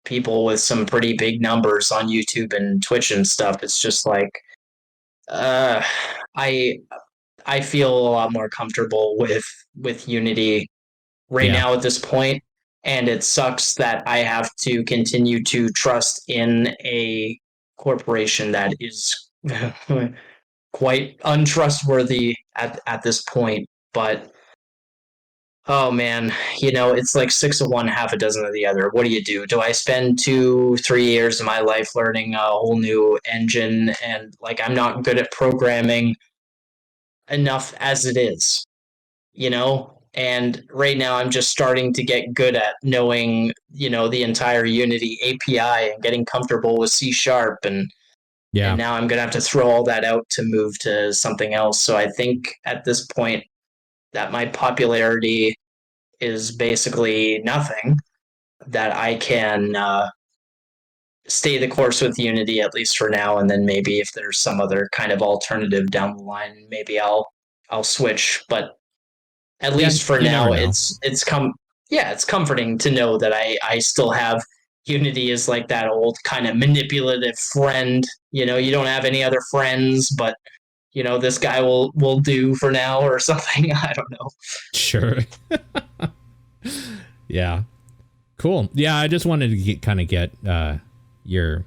people with some pretty big numbers on YouTube and Twitch and stuff. It's just like uh, I I feel a lot more comfortable with Unity right yeah, now at this point, and it sucks that I have to continue to trust in a corporation that is quite untrustworthy at this point. But oh man, it's like six of one, half a dozen of the other. What do you do? Do I spend 2, 3 years of my life learning a whole new engine, and like I'm not good at programming enough as it is, and right now I'm just starting to get good at knowing the entire Unity API and getting comfortable with C sharp, and yeah, now I'm gonna have to throw all that out to move to something else. So I think at this point that my popularity is basically nothing, that I can stay the course with Unity at least for now, and then maybe if there's some other kind of alternative down the line, maybe I'll switch. But at yeah. least for You never now, know. it's comforting to know that I still have Unity as like that old kind of manipulative friend. You don't have any other friends, but this guy will do for now or something. I don't know. Sure. Yeah. Cool. Yeah, I just wanted to kind of get your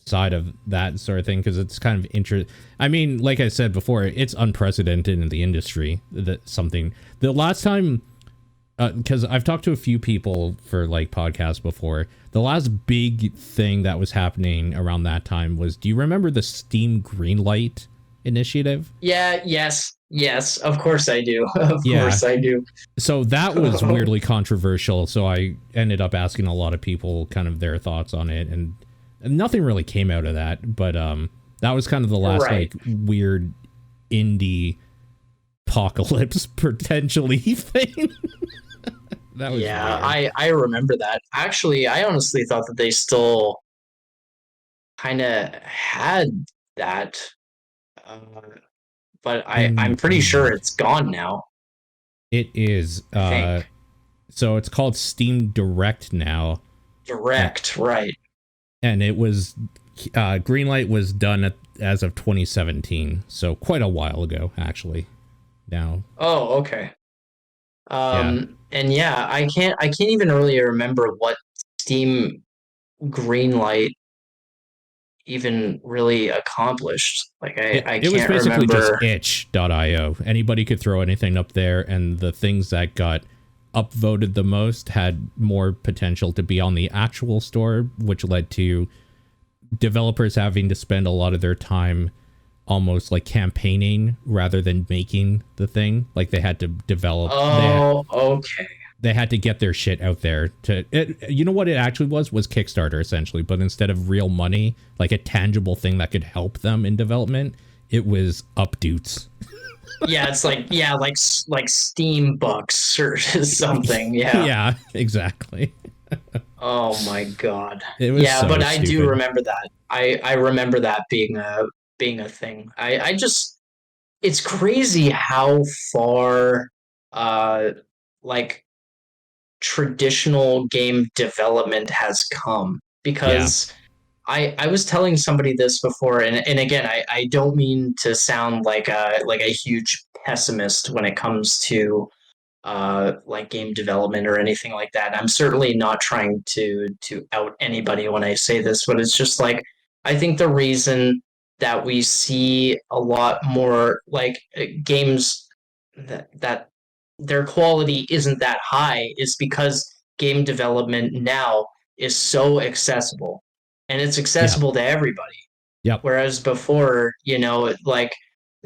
side of that sort of thing because it's kind of interesting. I mean, like I said before, it's unprecedented in the industry. That something the last time, because I've talked to a few people for like podcasts before. The last big thing that was happening around that time was, do you remember the Steam Greenlight initiative? Yeah. Yes. Of course I do. Of Yeah. course I do. So that was weirdly controversial. So I ended up asking a lot of people kind of their thoughts on it, and nothing really came out of that. But that was kind of the last Right. like weird indie apocalypse potentially thing. That was Yeah, weird. I remember that. Actually, I honestly thought that they still kind of had that, uh, but I'm In pretty sure it's gone now. it is I think so it's called Steam Direct now, a- direct, right? and it was Greenlight was done as of 2017, so quite a while ago actually. Now, Oh, okay. yeah. And yeah, I can't even really remember what Steam Greenlight even really accomplished. Like I It was can't basically just remember. itch.io. Anybody could throw anything up there, and the things that got upvoted the most had more potential to be on the actual store, which led to developers having to spend a lot of their time almost like campaigning rather than making the thing. Like they had to develop Oh, okay. they had to get their shit out there to it. You know what it actually was Kickstarter essentially, but instead of real money, like a tangible thing that could help them in development, it was updates. Yeah, it's like Steam Bucks or something. Yeah. Yeah, exactly. Oh my god. It was Yeah, so but I do stupid. remember that. I remember that being a thing. I just it's crazy how far uh like traditional game development has come, Yeah. because I was telling somebody this before, and again, I don't mean to sound like a huge pessimist when it comes to like game development or anything like that. I'm certainly not trying to out anybody when I say this, but it's just like I think the reason that we see a lot more like games that their quality isn't that high is because game development now is so accessible. and it's Yeah. accessible to everybody. Yep. Whereas before, like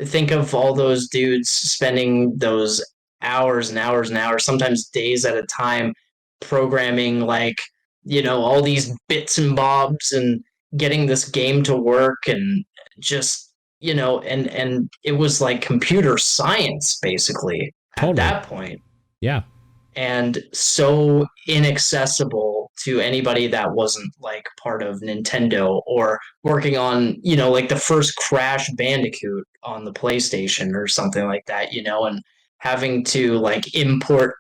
think of all those dudes spending those hours and hours and hours, sometimes days at a time, programming like, all these bits and bobs and getting this game to work and just, and it was like computer science basically at Totally. that point, Yeah. and so inaccessible to anybody that wasn't like part of Nintendo or working on, like the first Crash Bandicoot on the PlayStation or something like that, and having to like import,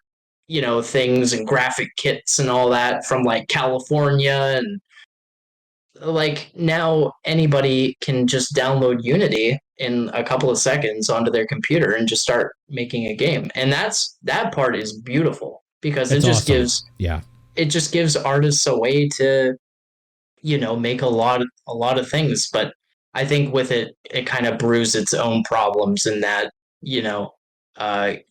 things and graphic kits and all that from like California. And like now anybody can just download Unity in a couple of seconds onto their computer and just start making a game. And that part is beautiful because It's awesome. Yeah. it just gives artists a way to, make a lot of things. But I think with it kind of brews its own problems in that,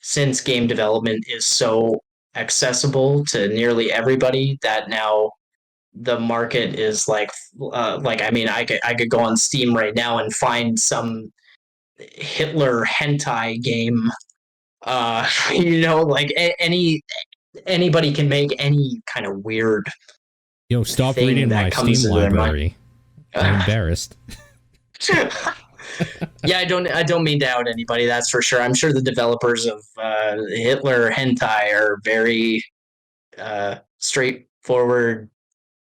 since game development is so accessible to nearly everybody, that now the market is like I mean, I could go on Steam right now and find some Hitler hentai game. Like anybody can make any kind of weird Yo, stop thing reading my that comes Steam into their mind. library. I'm embarrassed. Yeah, I don't mean to out anybody, that's for sure. I'm sure the developers of Hitler hentai are very straightforward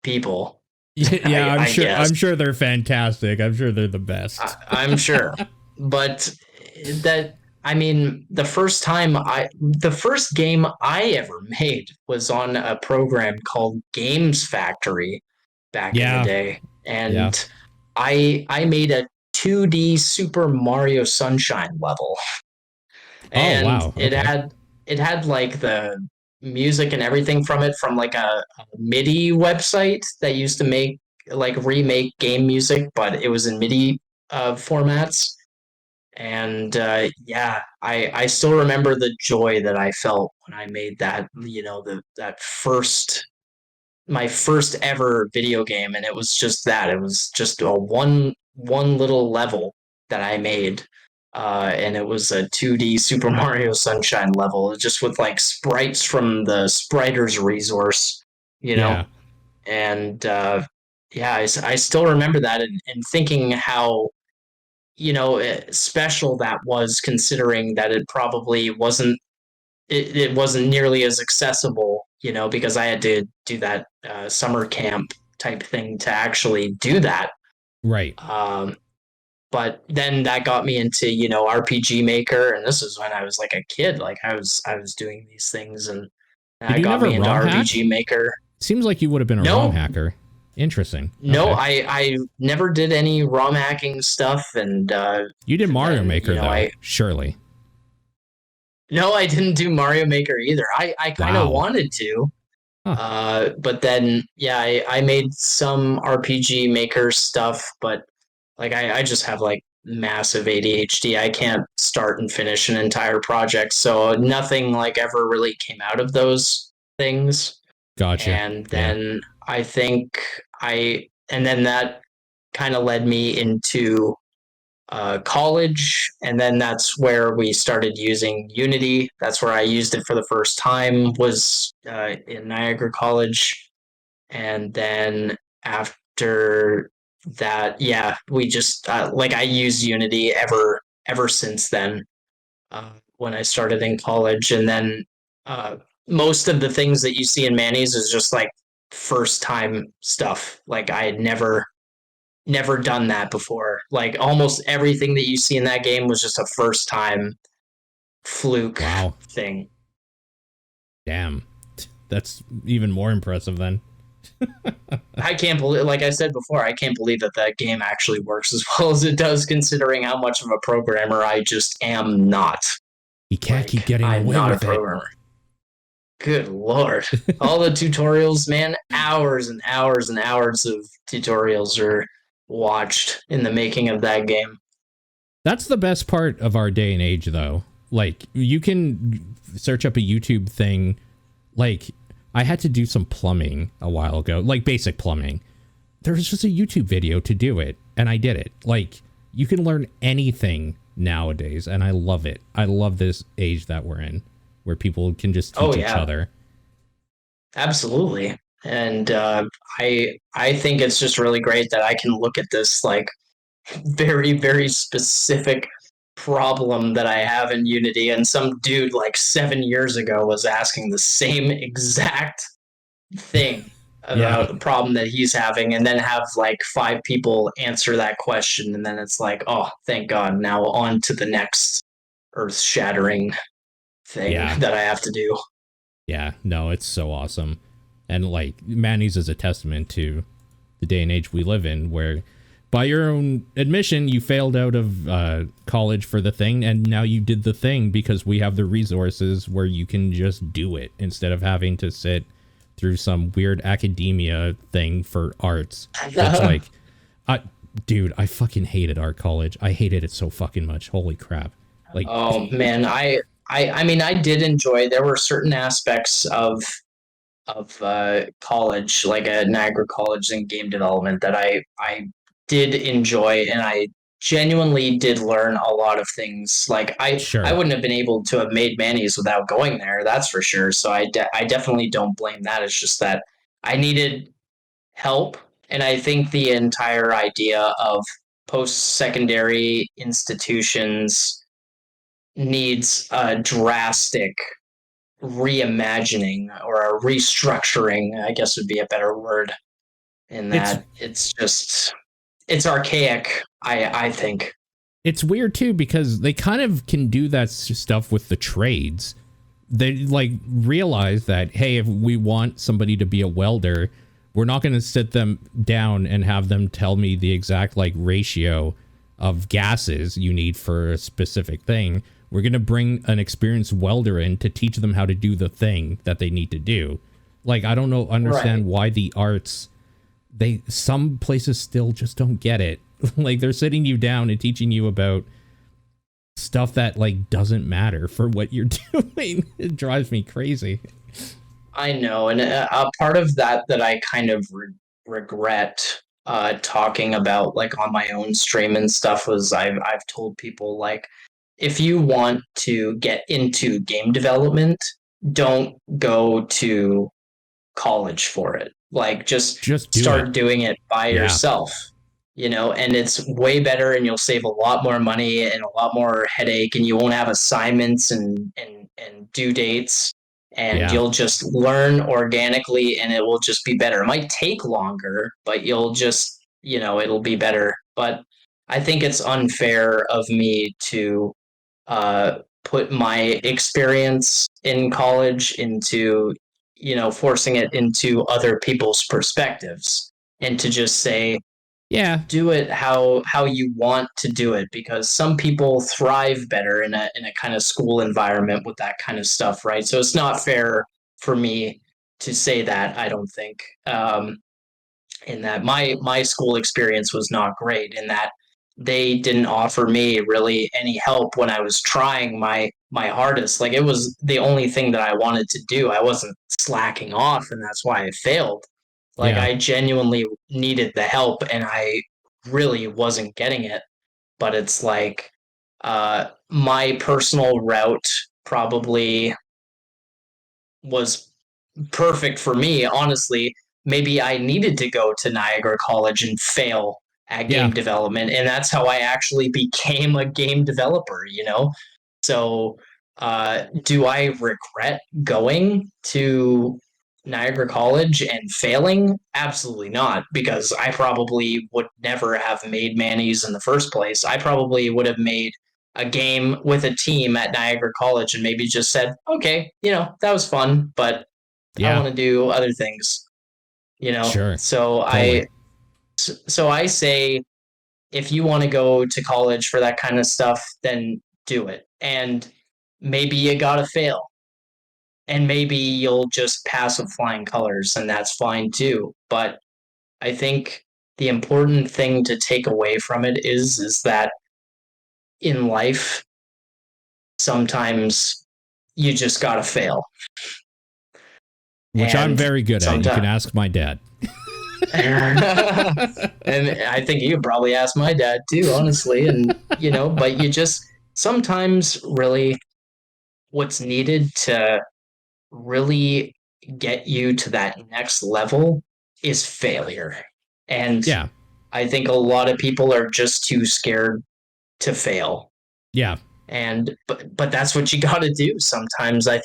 people. Yeah, I guess. I'm sure they're fantastic. I'm sure they're the best. I'm sure, but that I mean, the first game I ever made was on a program called Games Factory back in the Yeah. day, Yeah. and I made a 2D Super Mario Sunshine level, Oh, and wow. it Okay. had it had like the music and everything from it from like a MIDI website that used to remake game music, but it was in MIDI formats. And yeah, I still remember the joy that I felt when I made that, that my first ever video game. And it was just that. It was just a one little level that I made. And it was a 2D Super Mario Sunshine level, just with like sprites from the Spriters resource, you know? Yeah. And yeah, I still remember that, and thinking how, special that was, considering that it wasn't nearly as accessible, because I had to do that summer camp type thing to actually do that. Right. But then that got me into, RPG Maker, and this is when I was like a kid. Like I was doing these things, and Did that you got never me into ROM hack? RPG Maker. Seems like you would have been a ROM No, hacker. Interesting. no, Okay. I never did any ROM hacking stuff, and You did Mario then Maker, though. I Surely. no, I didn't do Mario Maker either. I kind of Wow. wanted to, Huh. but then yeah, I made some RPG Maker stuff, but like I just have like massive ADHD. I can't start and finish an entire project, so nothing like ever really came out of those things. Gotcha. And Yeah. then I think and then that kind of led me into college, and then that's where we started using Unity. That's where I used it for the first time, was in Niagara College. And then after that, yeah, we just like I used Unity ever since then, when I started in college. And then most of the things that you see in Manny's is just like first time stuff. Like I had never done that before. Like almost everything that you see in that game was just a first time fluke Wow. thing. Damn. That's even more impressive then. I can't believe, like I said before, I can't believe that game actually works as well as it does, considering how much of a programmer I just am not. You can't keep getting I'm away not a with it. programmer. Good lord. All the tutorials, man, hours and hours and hours of tutorials are watched in the making of that game. That's the best part of our day and age, though. Like, you can search up a YouTube thing. Like, I had to do some plumbing a while ago, like basic plumbing. there's just a YouTube video to do it, and I did it. Like, you can learn anything nowadays, and I love it. I love this age that we're in, where people can just teach each other. Absolutely. And I think it's just really great that I can look at this like very, very specific problem that I have in Unity, and some dude like 7 years ago was asking the same exact thing about the problem that he's having, and then have like 5 people answer that question, and then it's like, oh, thank God, now on to the next earth-shattering thing that I have to do. Yeah, no, it's so awesome. And like, Manny's is a testament to the day and age we live in, where by your own admission, you failed out of college for the thing, and now you did the thing because we have the resources where you can just do it instead of having to sit through some weird academia thing for arts. It's like, dude, I fucking hated art college. I hated it so fucking much. Holy crap. Like, oh man, I mean, I did enjoy, there were certain aspects of college, like at Niagara College in game development, that I did enjoy, and I genuinely did learn a lot of things. Like I wouldn't have been able to have made Manny's without going there, that's for sure. So I definitely don't blame that. It's just that I needed help, and I think the entire idea of post-secondary institutions needs a drastic reimagining, or a restructuring, I guess would be a better word, in that it's archaic, I think. It's weird too, because they kind of can do that stuff with the trades. They like realize that, hey, if we want somebody to be a welder, we're not going to sit them down and have them tell me the exact like ratio of gases you need for a specific thing. We're going to bring an experienced welder in to teach them how to do the thing that they need to do. Like, I don't understand why the arts, some places still just don't get it. Like, they're sitting you down and teaching you about stuff that like doesn't matter for what you're doing. It drives me crazy. I know. And a part of that I kind of regret talking about, like on my own stream and stuff, was I've told people, like, if you want to get into game development, don't go to college for it. Like, just start doing it by yourself, you know, and it's way better, and you'll save a lot more money and a lot more headache, and you won't have assignments and due dates, and you'll just learn organically, and it will just be better. It might take longer, but you'll just, you know, it'll be better. But I think it's unfair of me to put my experience in college into, you know, forcing it into other people's perspectives, and to just say, do it how you want to do it, because some people thrive better in a kind of school environment with that kind of stuff, right? So it's not fair for me to say that, I don't think. In that my school experience was not great, in that they didn't offer me really any help when I was trying my hardest. Like, it was the only thing that I wanted to do. I wasn't slacking off, and that's why I failed. Like, I genuinely needed the help, and I really wasn't getting it. But it's like, my personal route probably was perfect for me, honestly. Maybe I needed to go to Niagara College and fail at game development, and that's how I actually became a game developer, you know? So do I regret going to Niagara College and failing? Absolutely not, because I probably would never have made Manny's in the first place. I probably would have made a game with a team at Niagara College and maybe just said, okay, you know, that was fun, but I want to do other things, you know? So totally. So I say, if you want to go to college for that kind of stuff, then do it. And maybe you gotta fail. And maybe you'll just pass with flying colors, and that's fine too. But I think the important thing to take away from it is that in life, sometimes you just gotta fail. Which I'm very good at. You can ask my dad. And I think you could probably ask my dad too, honestly. And, but you just sometimes really what's needed to really get you to that next level is failure. And Yeah. I think a lot of people are just too scared to fail. Yeah. And but that's what you got to do sometimes. I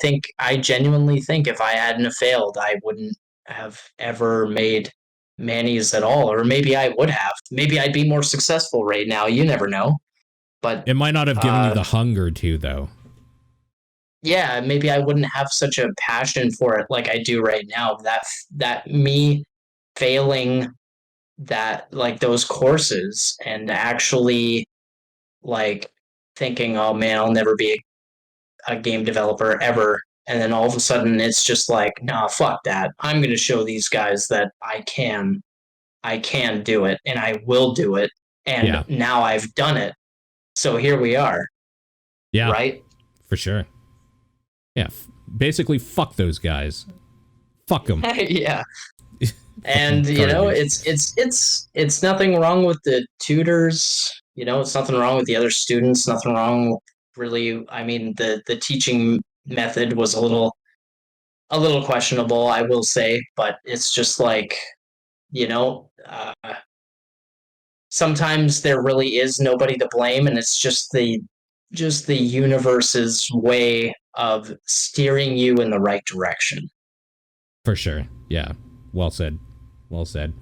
genuinely think if I hadn't have failed, I wouldn't have ever made Manny's at all, or maybe I would have. Maybe I'd be more successful right now. You never know. But It might not have given you the hunger to, though. yeah, maybe I wouldn't have such a passion for it like I do right now. That me failing that like those courses and actually like thinking, oh man, I'll never be a game developer ever. And then all of a sudden it's just like, nah, fuck that. I'm going to show these guys that I can do it and I will do it. And now I've done it. So here we are. Yeah. Right? For sure. Yeah. Basically, fuck those guys. Fuck them. Yeah. And it's nothing wrong with the tutors. It's nothing wrong with the other students. Nothing wrong, really. I mean, the teaching method was a little questionable, I will say, but it's just like, sometimes there really is nobody to blame, and it's just the universe's way of steering you in the right direction. For sure. Yeah. Well said. Well said.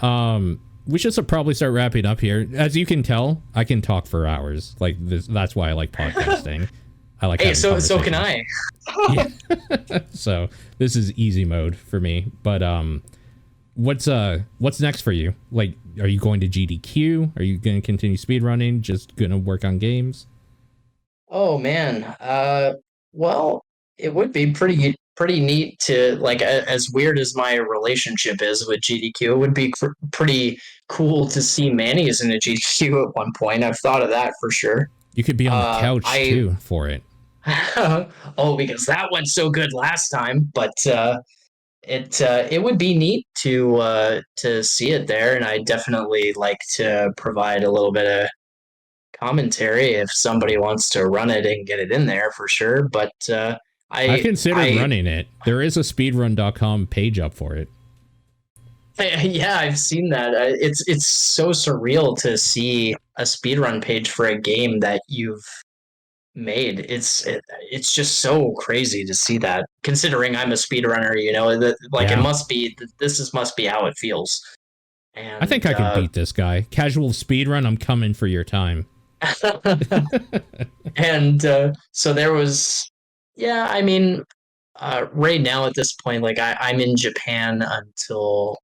We should probably start wrapping up here. As you can tell, I can talk for hours. Like this, that's why I like podcasting. I like. Hey, so can I. Yeah. So this is easy mode for me. But what's next for you? Like, are you going to GDQ? Are you going to continue speedrunning? Just going to work on games? Oh man. Well, it would be pretty neat to like as weird as my relationship is with GDQ. It would be pretty cool to see Manny is in a GDQ at one point. I've thought of that for sure. You could be on the couch too for it. Oh, because that went so good last time. But it would be neat to see it there, and I definitely like to provide a little bit of commentary if somebody wants to run it and get it in there for sure. But I considered running it. There is a speedrun.com page up for it. Yeah, I've seen that. It's so surreal to see a speedrun page for a game that you've made. It's just so crazy to see that, considering I'm a speedrunner, it must be, must be how it feels. And I think I can beat this guy. Casual speedrun, I'm coming for your time. And so there was, yeah, I mean, right now at this point, like I'm in Japan until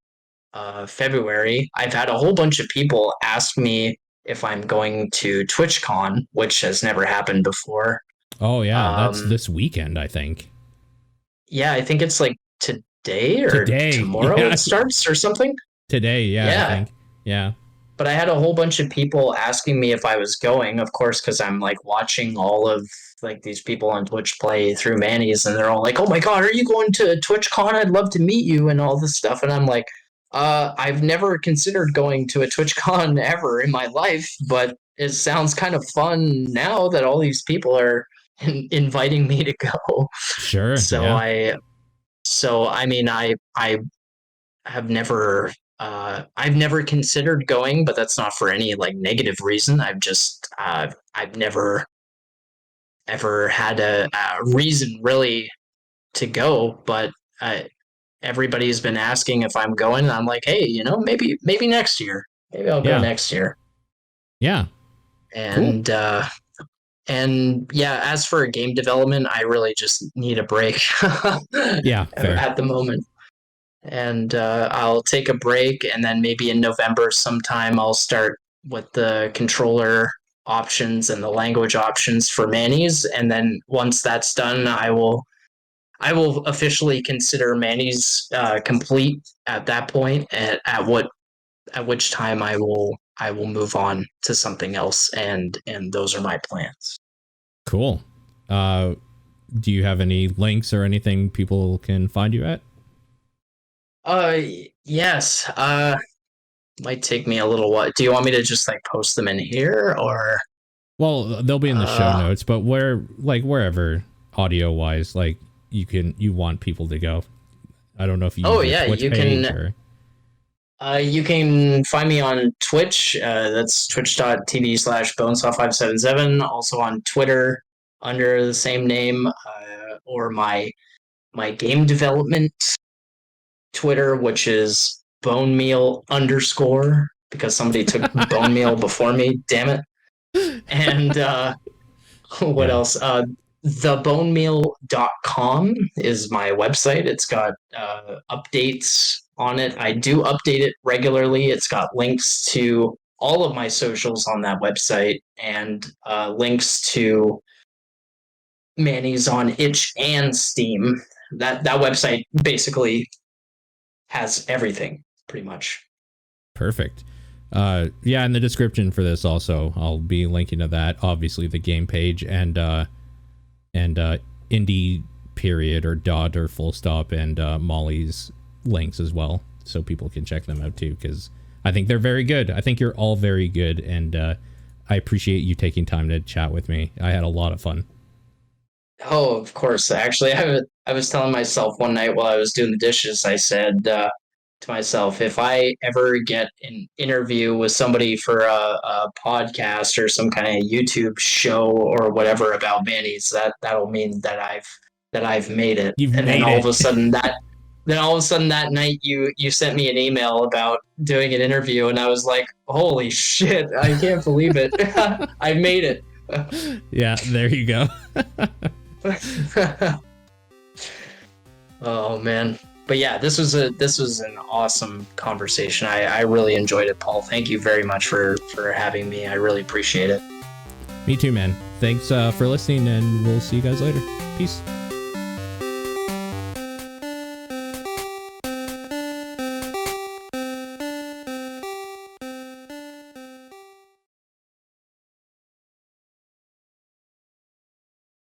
February. I've had a whole bunch of people ask me if I'm going to TwitchCon, which has never happened before. Oh yeah, that's this weekend, I think. Yeah, I think it's like today or tomorrow it starts or something. Today, yeah. I think. Yeah. But I had a whole bunch of people asking me if I was going, of course, because I'm like watching all of like these people on Twitch play through Manny's, and they're all like, "Oh my god, are you going to TwitchCon? I'd love to meet you," and all this stuff. And I'm like, I've never considered going to a TwitchCon ever in my life, but it sounds kind of fun now that all these people are inviting me to go. Sure. So yeah. I mean, I have never. I've never considered going, but that's not for any like negative reason. I've never ever had a reason really to go, but everybody's been asking if I'm going, and I'm like, hey, maybe next year. Maybe I'll go next year. Yeah. And cool. And yeah, as for game development, I really just need a break. Yeah, fair. At the moment. And I'll take a break, and then maybe in November sometime I'll start with the controller options and the language options for Manny's, and then once that's done, I will officially consider Manny's complete at that point. At which time I will move on to something else, and those are my plans. Cool. Do you have any links or anything people can find you at? Uh, yes. Might take me a little while. Do you want me to just like post them in here or? Well, they'll be in the show notes, but wherever audio wise, like you want people to go. I don't know if you use your Twitch page or. You can find me on Twitch. That's twitch.tv/Bonesaw577. Also on Twitter under the same name, or my game development Twitter, which is bonemeal_, because somebody took bone meal before me. Damn it. And what else? Thebonemeal.com is my website. It's got updates on it. I do update it regularly. It's got links to all of my socials on that website, and links to Manny's on Itch and Steam. That website basically has everything, pretty much. Perfect. Yeah, in the description for this also, I'll be linking to that. Obviously, the game page and indie period or dot or full stop and Molly's links as well, so people can check them out too, because I think they're very good. I think you're all very good, and I appreciate you taking time to chat with me. I had a lot of fun. Oh, of course. Actually, I was telling myself one night while I was doing the dishes, I said to myself, if I ever get an interview with somebody for a podcast or some kind of YouTube show or whatever about Manny's, that'll mean that I've made it. You've and made then all it. of a sudden that night you sent me an email about doing an interview, and I was like, holy shit, I can't believe it. I made it. Yeah, there you go. Oh man. But yeah, this was an awesome conversation. I really enjoyed it, Paul. Thank you very much for having me. I really appreciate it. Me too, man. Thanks for listening, and we'll see you guys later. Peace.